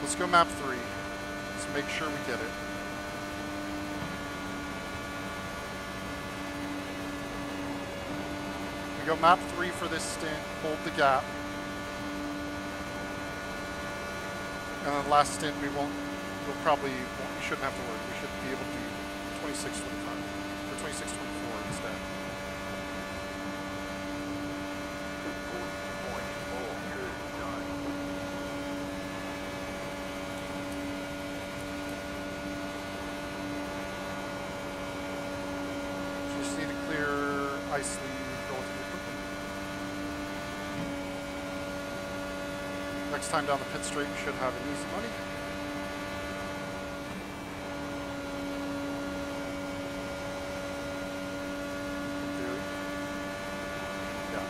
Let's go map 3. Let's make sure we get it. We go map 3 for this stint, hold the gap. And then last stint we shouldn't have to worry. We should be able to do 26.25 or 26.24 instead. 40.4, good, done. Just need to clear ice lead relatively quickly. Next time down the pit straight, we should have an easy money. In theory. Yeah.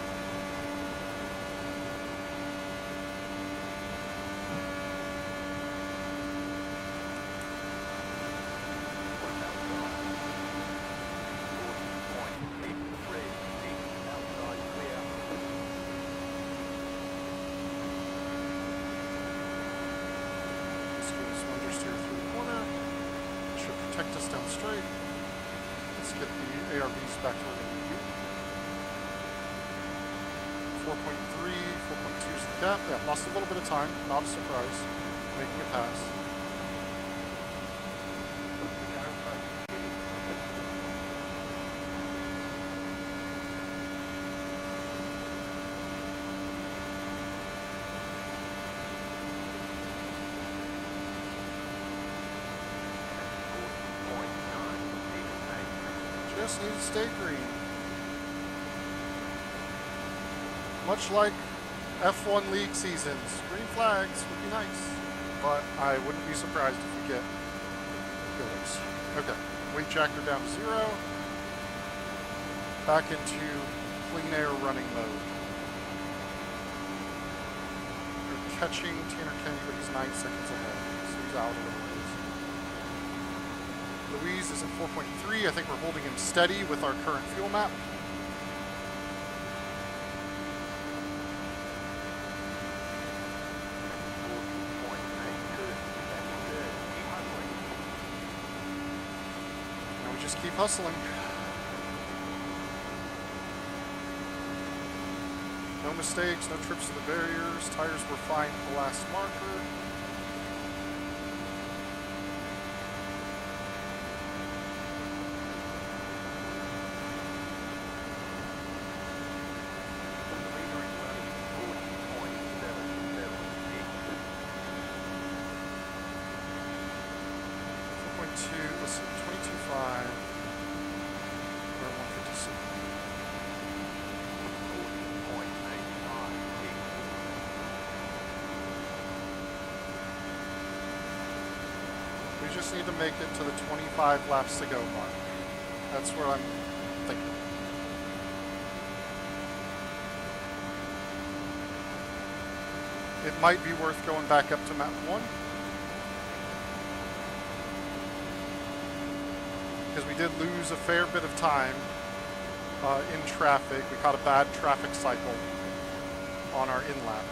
What's outside? 40.8, red, 8, outside, clear. Let's do this understeer through the corner. Should protect us down straight. Let's get the ARBs back to where they need to be. 4.3, 4.2 is the gap. Yeah, lost a little bit of time. Not a surprise. Making a pass. Just need to stay green. Much like F1 league seasons, green flags would be nice, but I wouldn't be surprised if we get killers. Okay, weight jacker down to 0. Back into clean air running mode. We're catching Tanner Kenny, but he's 9 seconds ahead, so he's out a little ways. Louise is at 4.3. I think we're holding him steady with our current fuel map. Now we just keep hustling. No mistakes, no trips to the barriers. Tires were fine at the last marker. Listen, 22.5 or 156. We just need to make it to the 25 laps to go mark. That's where I'm thinking. It might be worth going back up to map 1. Because we did lose a fair bit of time in traffic. We caught a bad traffic cycle on our in-lap.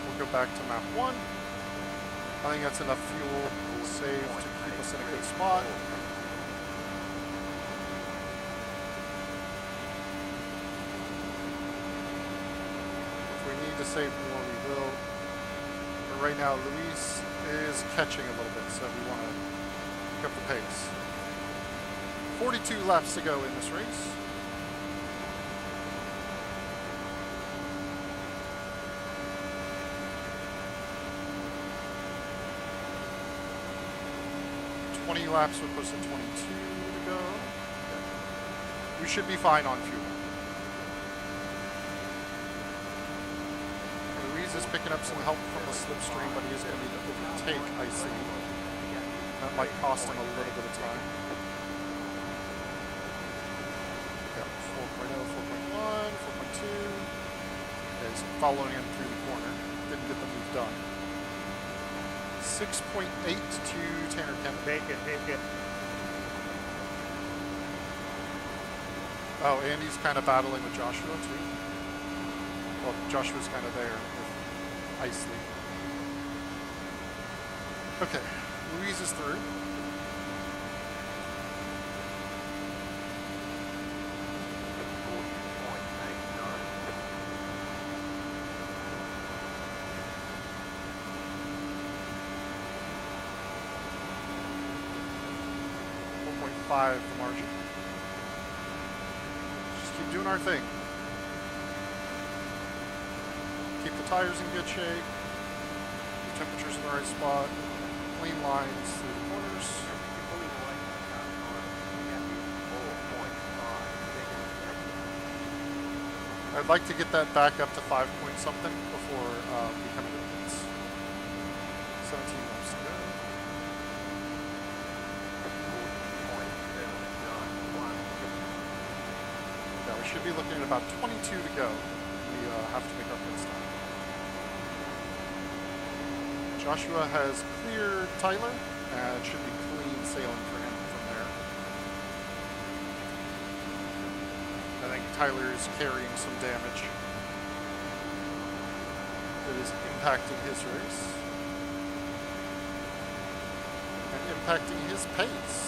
We'll go back to map 1. I think that's enough fuel saved to keep us in a good spot. If we need to save more, we will. But right now, Luis is catching a little bit, so we want to pick up the pace. 42 laps to go in this race. Laps would put us at 22 to go. We should be fine on fuel. Louise is picking up some help from the slipstream, but he is going to need to overtake Icy. That might cost him a little bit of time. Got 4.0, 4.1, 4.2. Okay, he's following him through the corner. Didn't get the move done. 6.8 to Tanner Kemp. Take it. Oh, Andy's kind of battling with Joshua too. Well, Joshua's kind of there with Isley. Okay, Louise is through. 5 the margin. Just keep doing our thing. Keep the tires in good shape. The temperatures in the right spot. Clean lines through the corners. I'd like to get that back up to 5 point something before we come into the pits. 17 laps to go. Yeah, we should be looking at about 22 to go. We have to make our pit stop. Joshua has cleared Tyler, and should be clean sailing for him from there. I think Tyler is carrying some damage that is impacting his race and impacting his pace.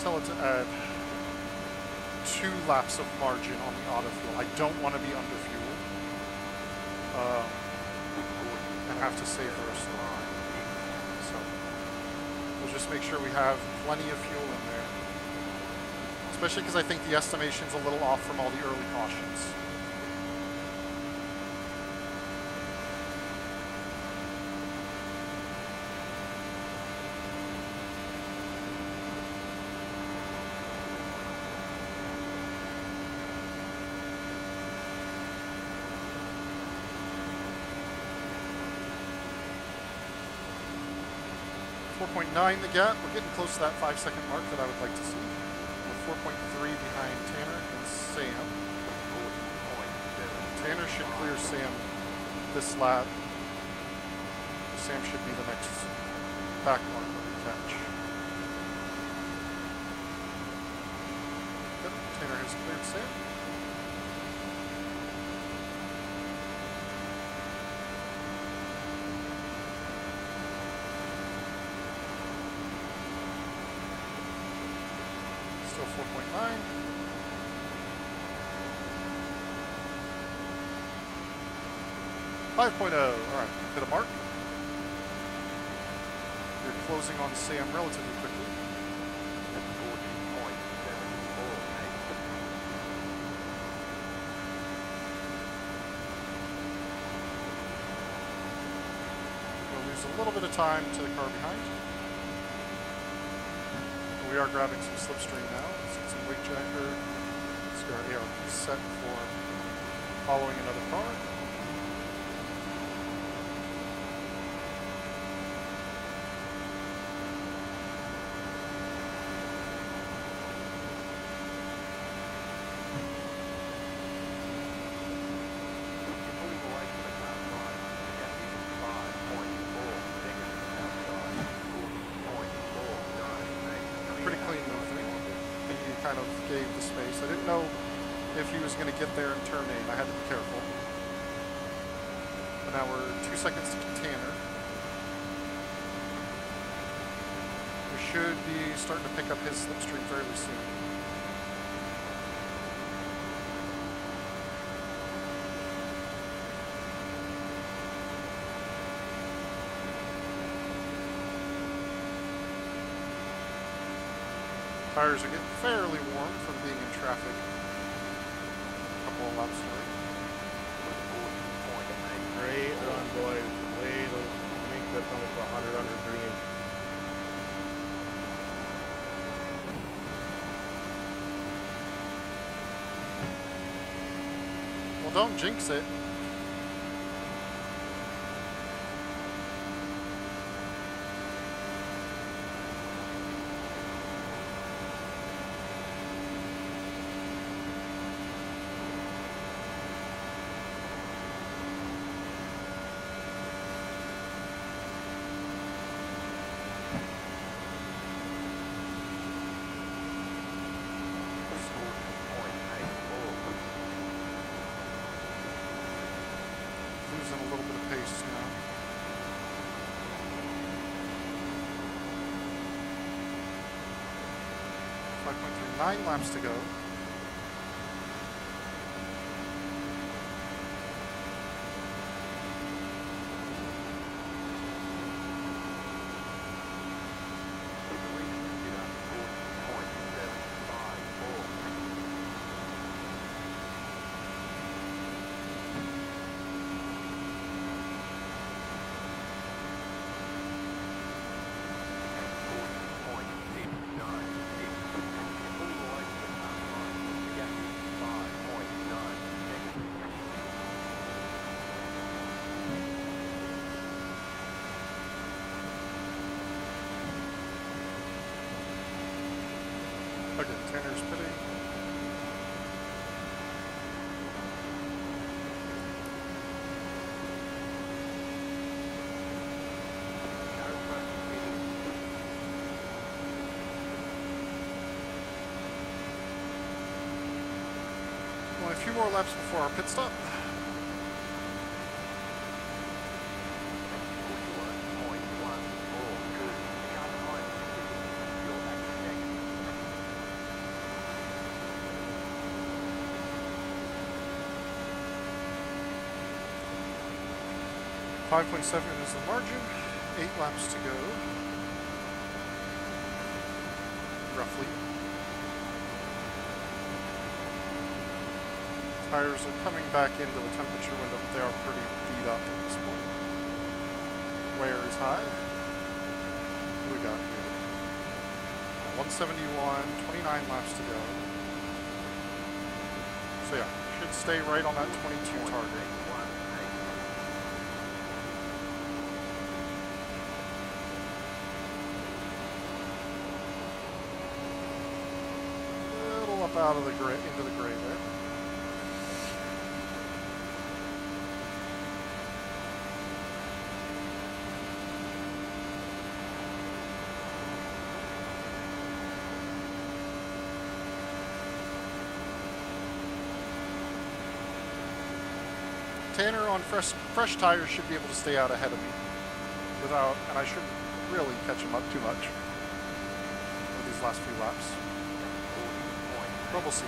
Tell it to add 2 laps of margin on the auto fuel. I don't want to be under fuel and have to save the rest of the line. So we'll just make sure we have plenty of fuel in there, especially because I think the estimation's a little off from all the early cautions. 4.9 the gap. We're getting close to that 5-second mark that I would like to see. We're 4.3 behind Tanner and Sam. Tanner should clear Sam this lap. Sam should be the next back mark that we catch. Yep, Tanner has cleared Sam. Still 4.9. All right, hit a mark. You're closing on Sam relatively quickly. We'll lose a little bit of time to the car behind. We are grabbing some slipstream now. Let's get some weight jacker. Let's get our ARP set for following another car. Kind of gave the space. I didn't know if he was going to get there in turn 8. I had to be careful. But now we're 2 seconds to Tanner. We should be starting to pick up his slipstream fairly soon. Tires are getting fairly warm from being in traffic a couple of laps away. Great run, boys. Way those wing clips almost 100 under green. Well, don't jinx it. losing a little bit of pace now. Nine laps to go. Okay, Tanner's pitting. Only a few more laps before our pit stop. 5.7 is the margin. 8 laps to go. Roughly. Tires are coming back into the temperature window, but they are pretty beat up at this point. Wear is high. What do we got here? 171, 29 laps to go. So yeah, should stay right on that 22 target. Up out of the gray, into the gray there. Tanner on fresh tires should be able to stay out ahead of me without, and I shouldn't really catch him up too much with these last few laps. But we'll see.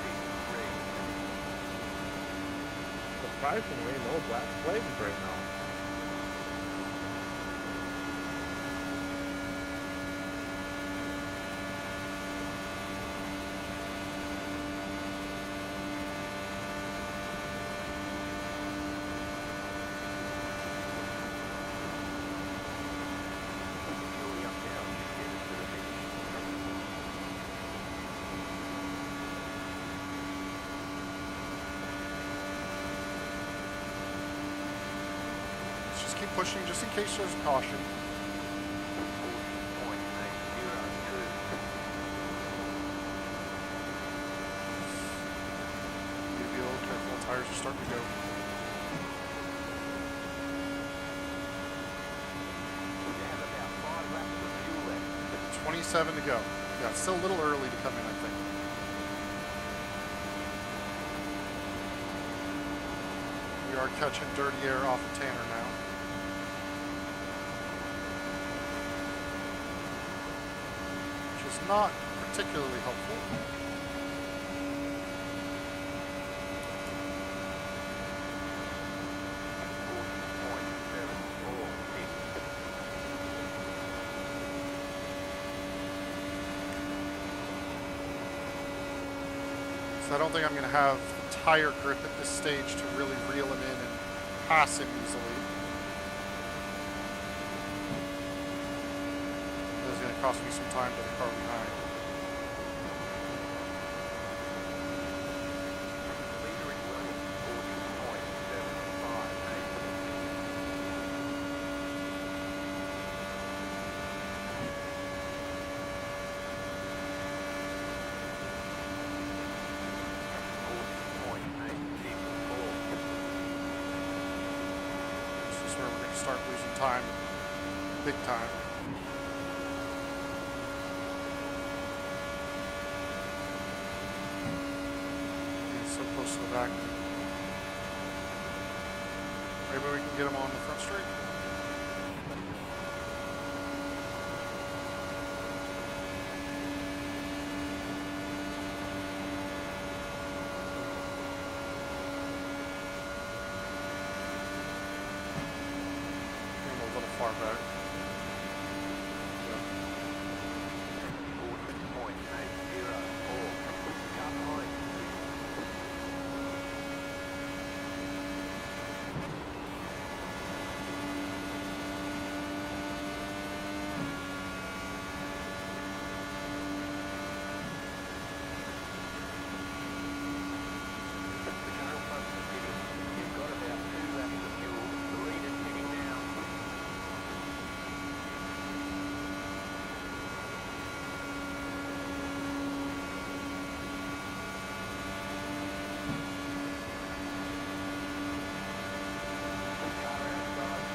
Surprisingly, no black flames right now. Keep pushing just in case there's caution. Need to be a little careful. Tires are starting to go. About 27 to go. Yeah, it's still a little early to come in, I think. We are catching dirty air off of Tanner now. Not particularly helpful. So I don't think I'm going to have tire grip at this stage to really reel him in and pass him easily. This is going to cost me some time to the car behind. Start losing time, big time. He's so close to the back. Maybe we can get him on the front straight. Maybe a little far back. 40.804. Car behind. You've got about 2 laps of fuel. The leader's heading now. Car outside.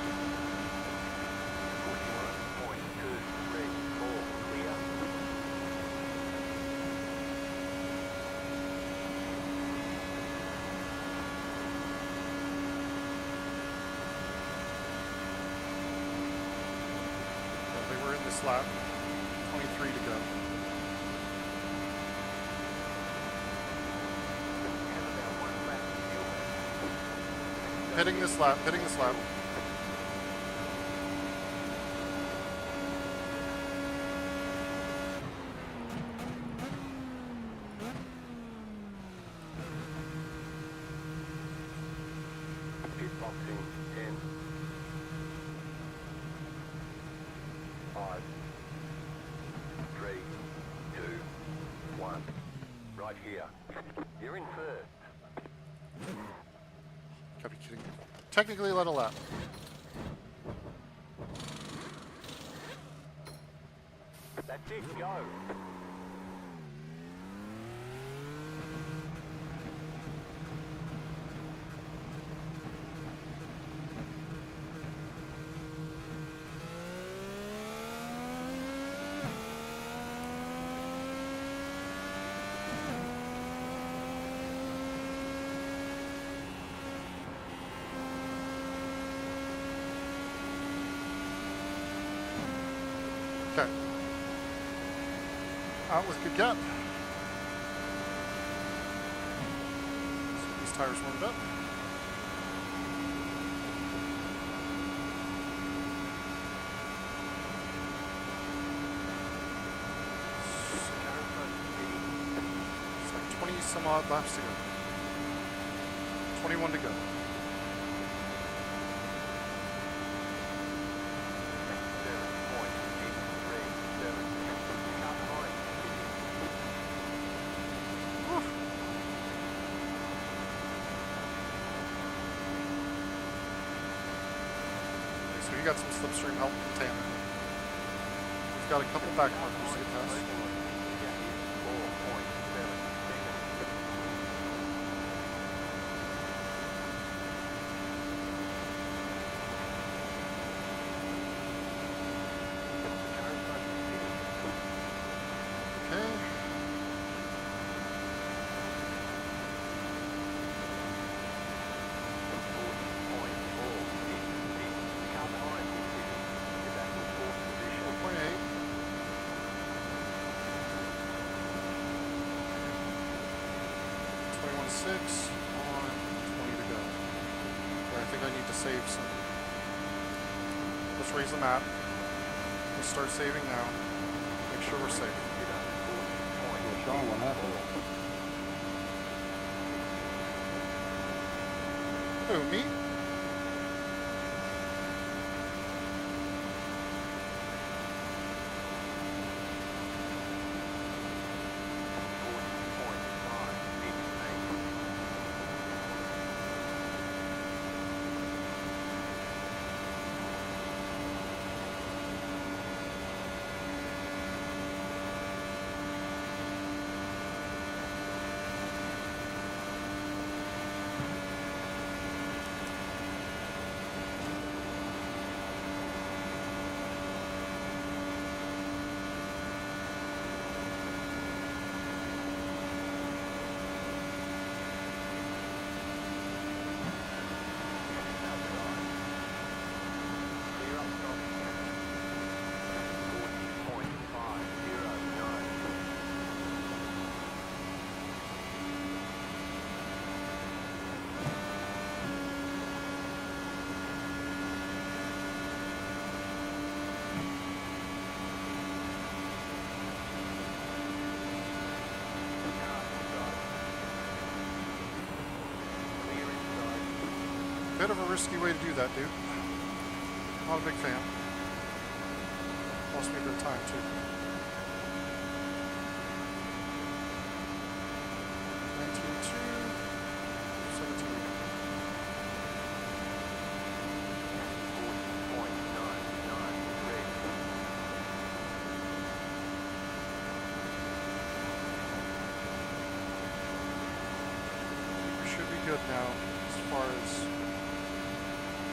41.234. Clear. Well, they were in this lap. 23 to go. Have about 1 lap of fuel. Hitting this lap, hitting this lap. Pit boxing 10, 5, 3, 2, 1. Right here. You're in first. Gotta be kidding me. Technically let a lap. That's it, go. Okay. Out with good gap. These tires warmed up. It's like 20 some odd laps to go. 21 to go. So you got some slipstream help from Tanner. We've got a couple back markers to get past. Okay. Six on 20 to go. Okay, I think I need to save some. Let's raise the map. Let's start saving now. Make sure we're safe. Sean, what happened? Who, me? Bit of a risky way to do that, dude. Not a big fan. Lost me a bit of time, too. 19.2, 17. 40.993. We should be good now as far as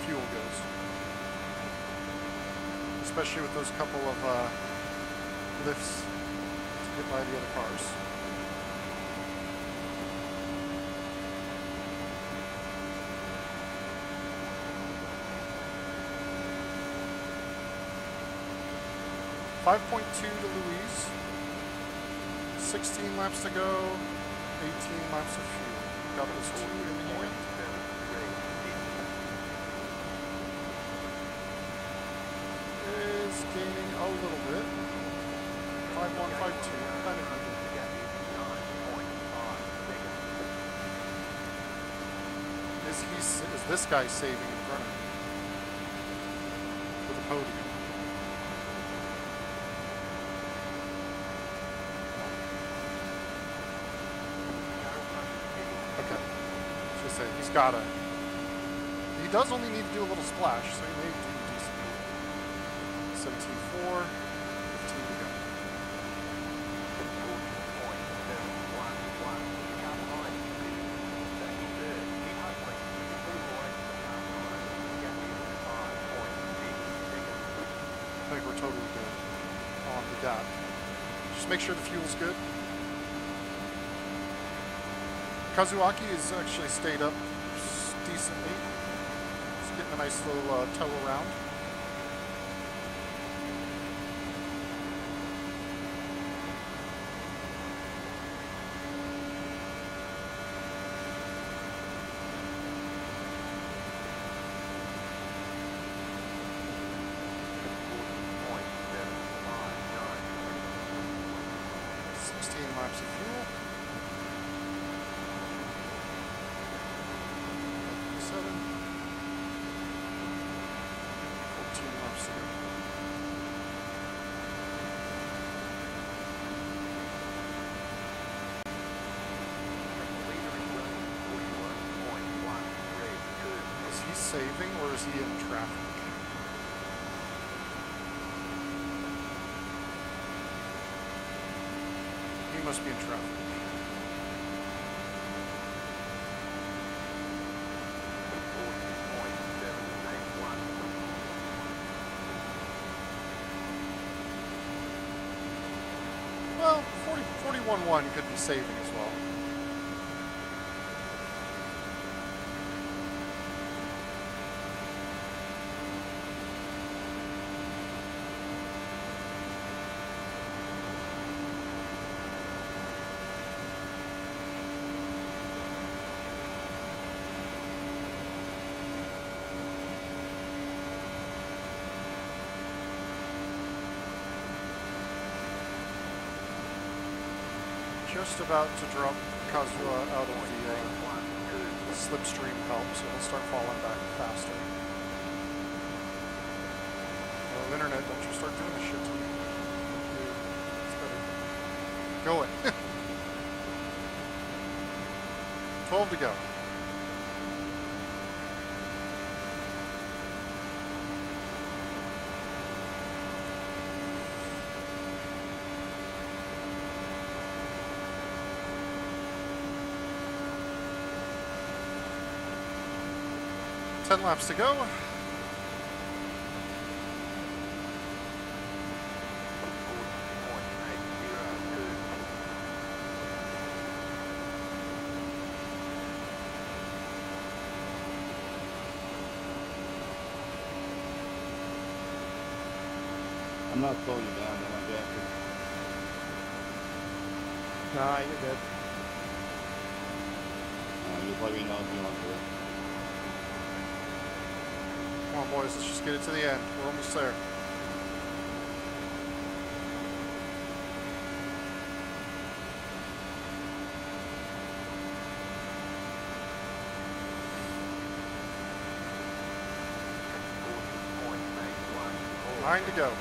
fuel goes. Especially with those couple of lifts to get by the other cars. .2 to Louise. 16 laps to go. 18 laps of fuel. Got those 2 in the end. Is gaining a little bit. 5.152. Kind of good. Is this guy saving in front of me? For the podium. Okay. Just say he's gotta. He does only need to do a little splash, so he may do decent. 17.4, 15 to go. I think we're totally good on the gap. Just make sure the fuel's good. Kazuaki has actually stayed up decently. He's getting a nice little tow around. Laps of fuel. 7. 14 laps to go. Is he saving or is he in traffic? He must be in traffic. Well, 41.1 could be saving as well. Just about to drop Kazuha out of the slipstream help, so he'll start falling back faster. Oh, internet, don't you start doing this shit to me. Dude, it's better. Go it. 12 to go. Ten laps to go. I'm not slowing you down, am I, Jack? Nah, you're good. Just let me know if you want to. Come on, boys, let's just get it to the end. We're almost there. 9 to go.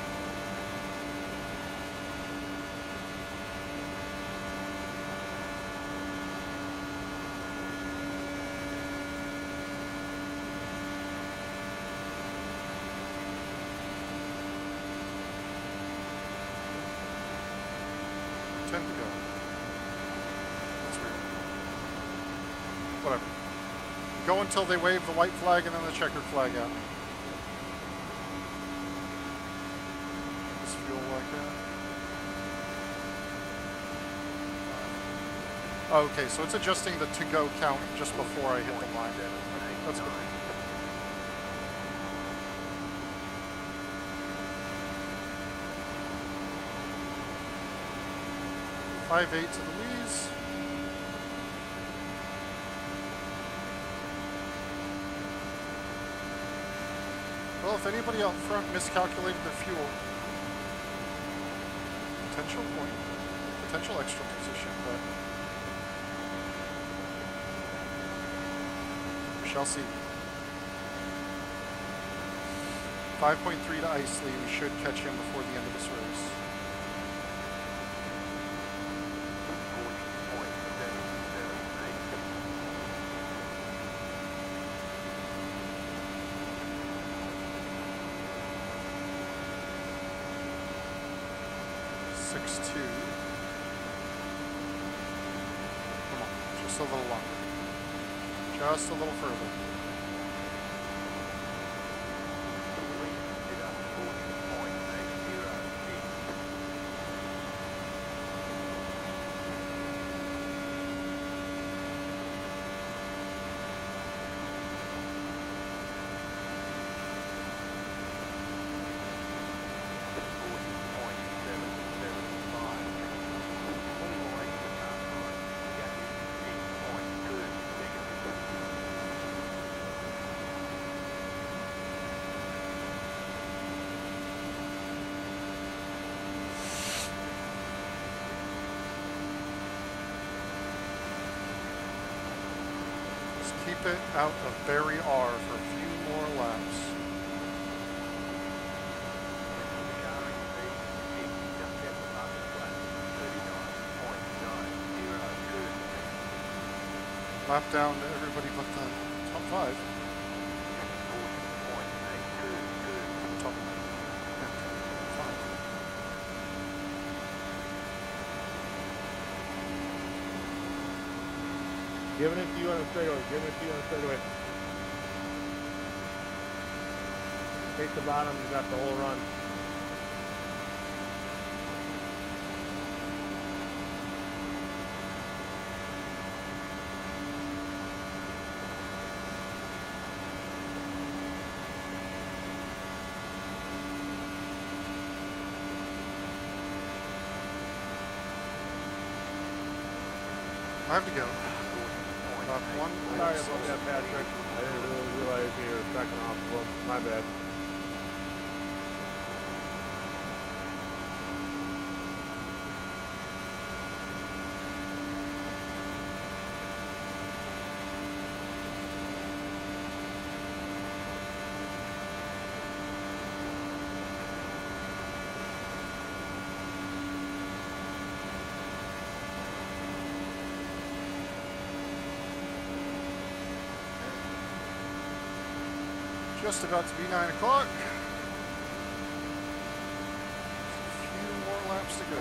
To go. That's weird. Whatever. Go until they wave the white flag and then the checkered flag out. Does it feel like that? Okay, so it's adjusting the to-go count just before I hit the line. That's good. 5-8 to the Lees. Well, if anybody out front miscalculated their fuel, potential point, potential extra position, but we shall see. 5.3 to Isley. We should catch him before the end of this race. Come on, just a little longer. Just a little further. Keep it out of Barry R for a few more laps. Lap down to everybody but the top 5. Top 5. Giving it to you on the straightaway. Giving it to you on the straightaway. Take the bottom. You got the whole run. I have to go. One. Sorry about that, Patrick. I didn't really realize you were backing off. Well, my bad. Just about to be 9 o'clock. A few more laps to go.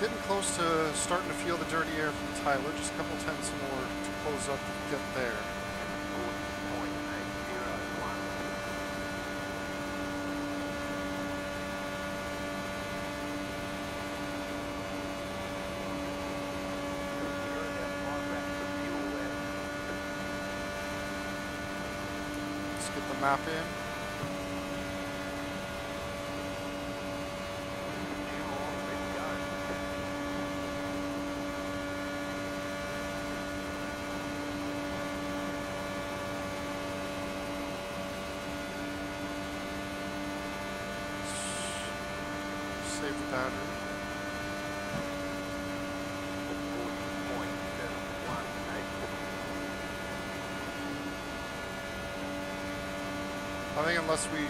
Getting close to starting to feel the dirty air from Tyler. Just a couple tenths more to close up to get there. Get the map in. Save the battery. I think unless we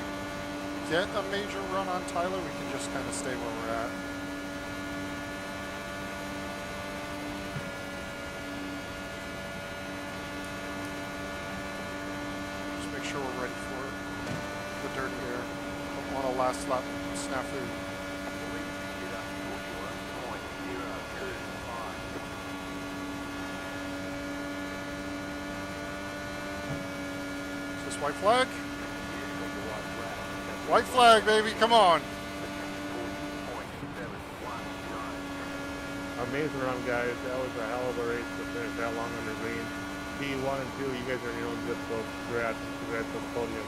get a major run on Tyler, we can just kind of stay where we're at. Just make sure we're ready for the dirty air. Don't want a last lap snafu. Is this white flag? White flag, baby, come on. Amazing run, guys. That was a hell of a race to finish that long under green. P1 and 2, you guys are in your own zip code. Congrats on the podium.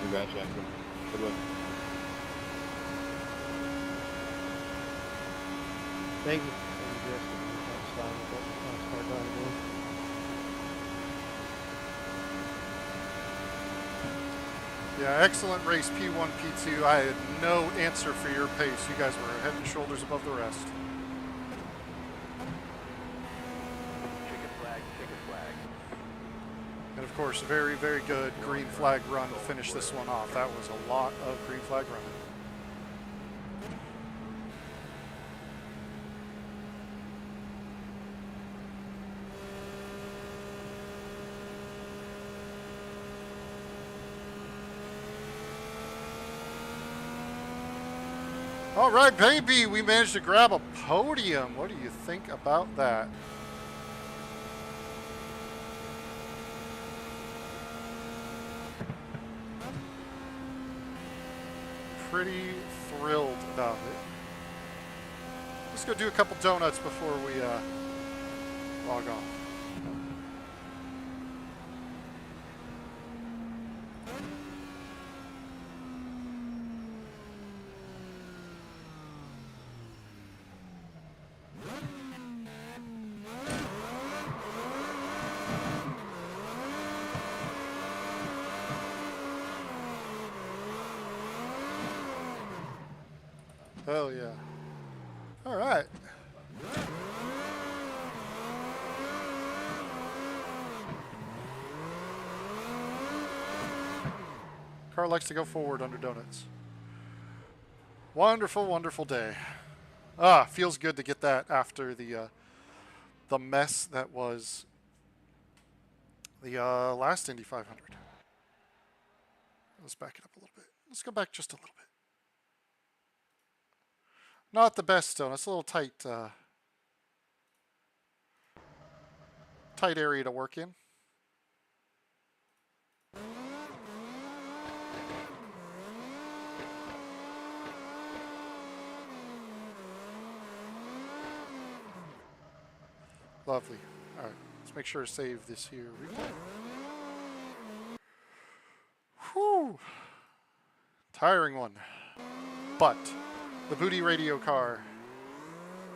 Congrats, Jackson. Good luck. Thank you. Yeah, excellent race, P1, P2. I had no answer for your pace. You guys were head and shoulders above the rest. Chicken flag, chicken flag. And of course, very, very good green flag run to finish this one off. That was a lot of green flag running. All right, baby, we managed to grab a podium. What do you think about that? Pretty thrilled about it. Let's go do a couple donuts before we log off. Hell yeah. All right. Car likes to go forward under donuts. Wonderful, wonderful day. Ah, feels good to get that after the mess that was the last Indy 500. Let's back it up a little bit. Let's go back just a little bit. Not the best stone. It's a little tight, tight area to work in. Lovely. All right, let's make sure to save this here. Whew. Tiring one, but the booty radio car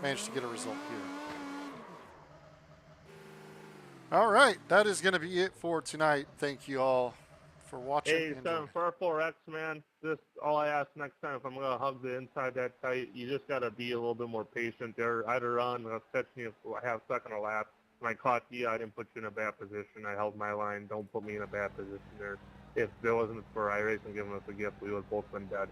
managed to get a result here. All right, that is going to be it for tonight. Thank you all for watching. Hey, 744X, man. Just all I ask next time, if I'm going to hug the inside that tight, you just got to be a little bit more patient there. I'd have run, I was catching you a half second a lap. When I caught you, I didn't put you in a bad position. I held my line. Don't put me in a bad position there. If it wasn't for iRacing giving us a gift, we would have both been dead.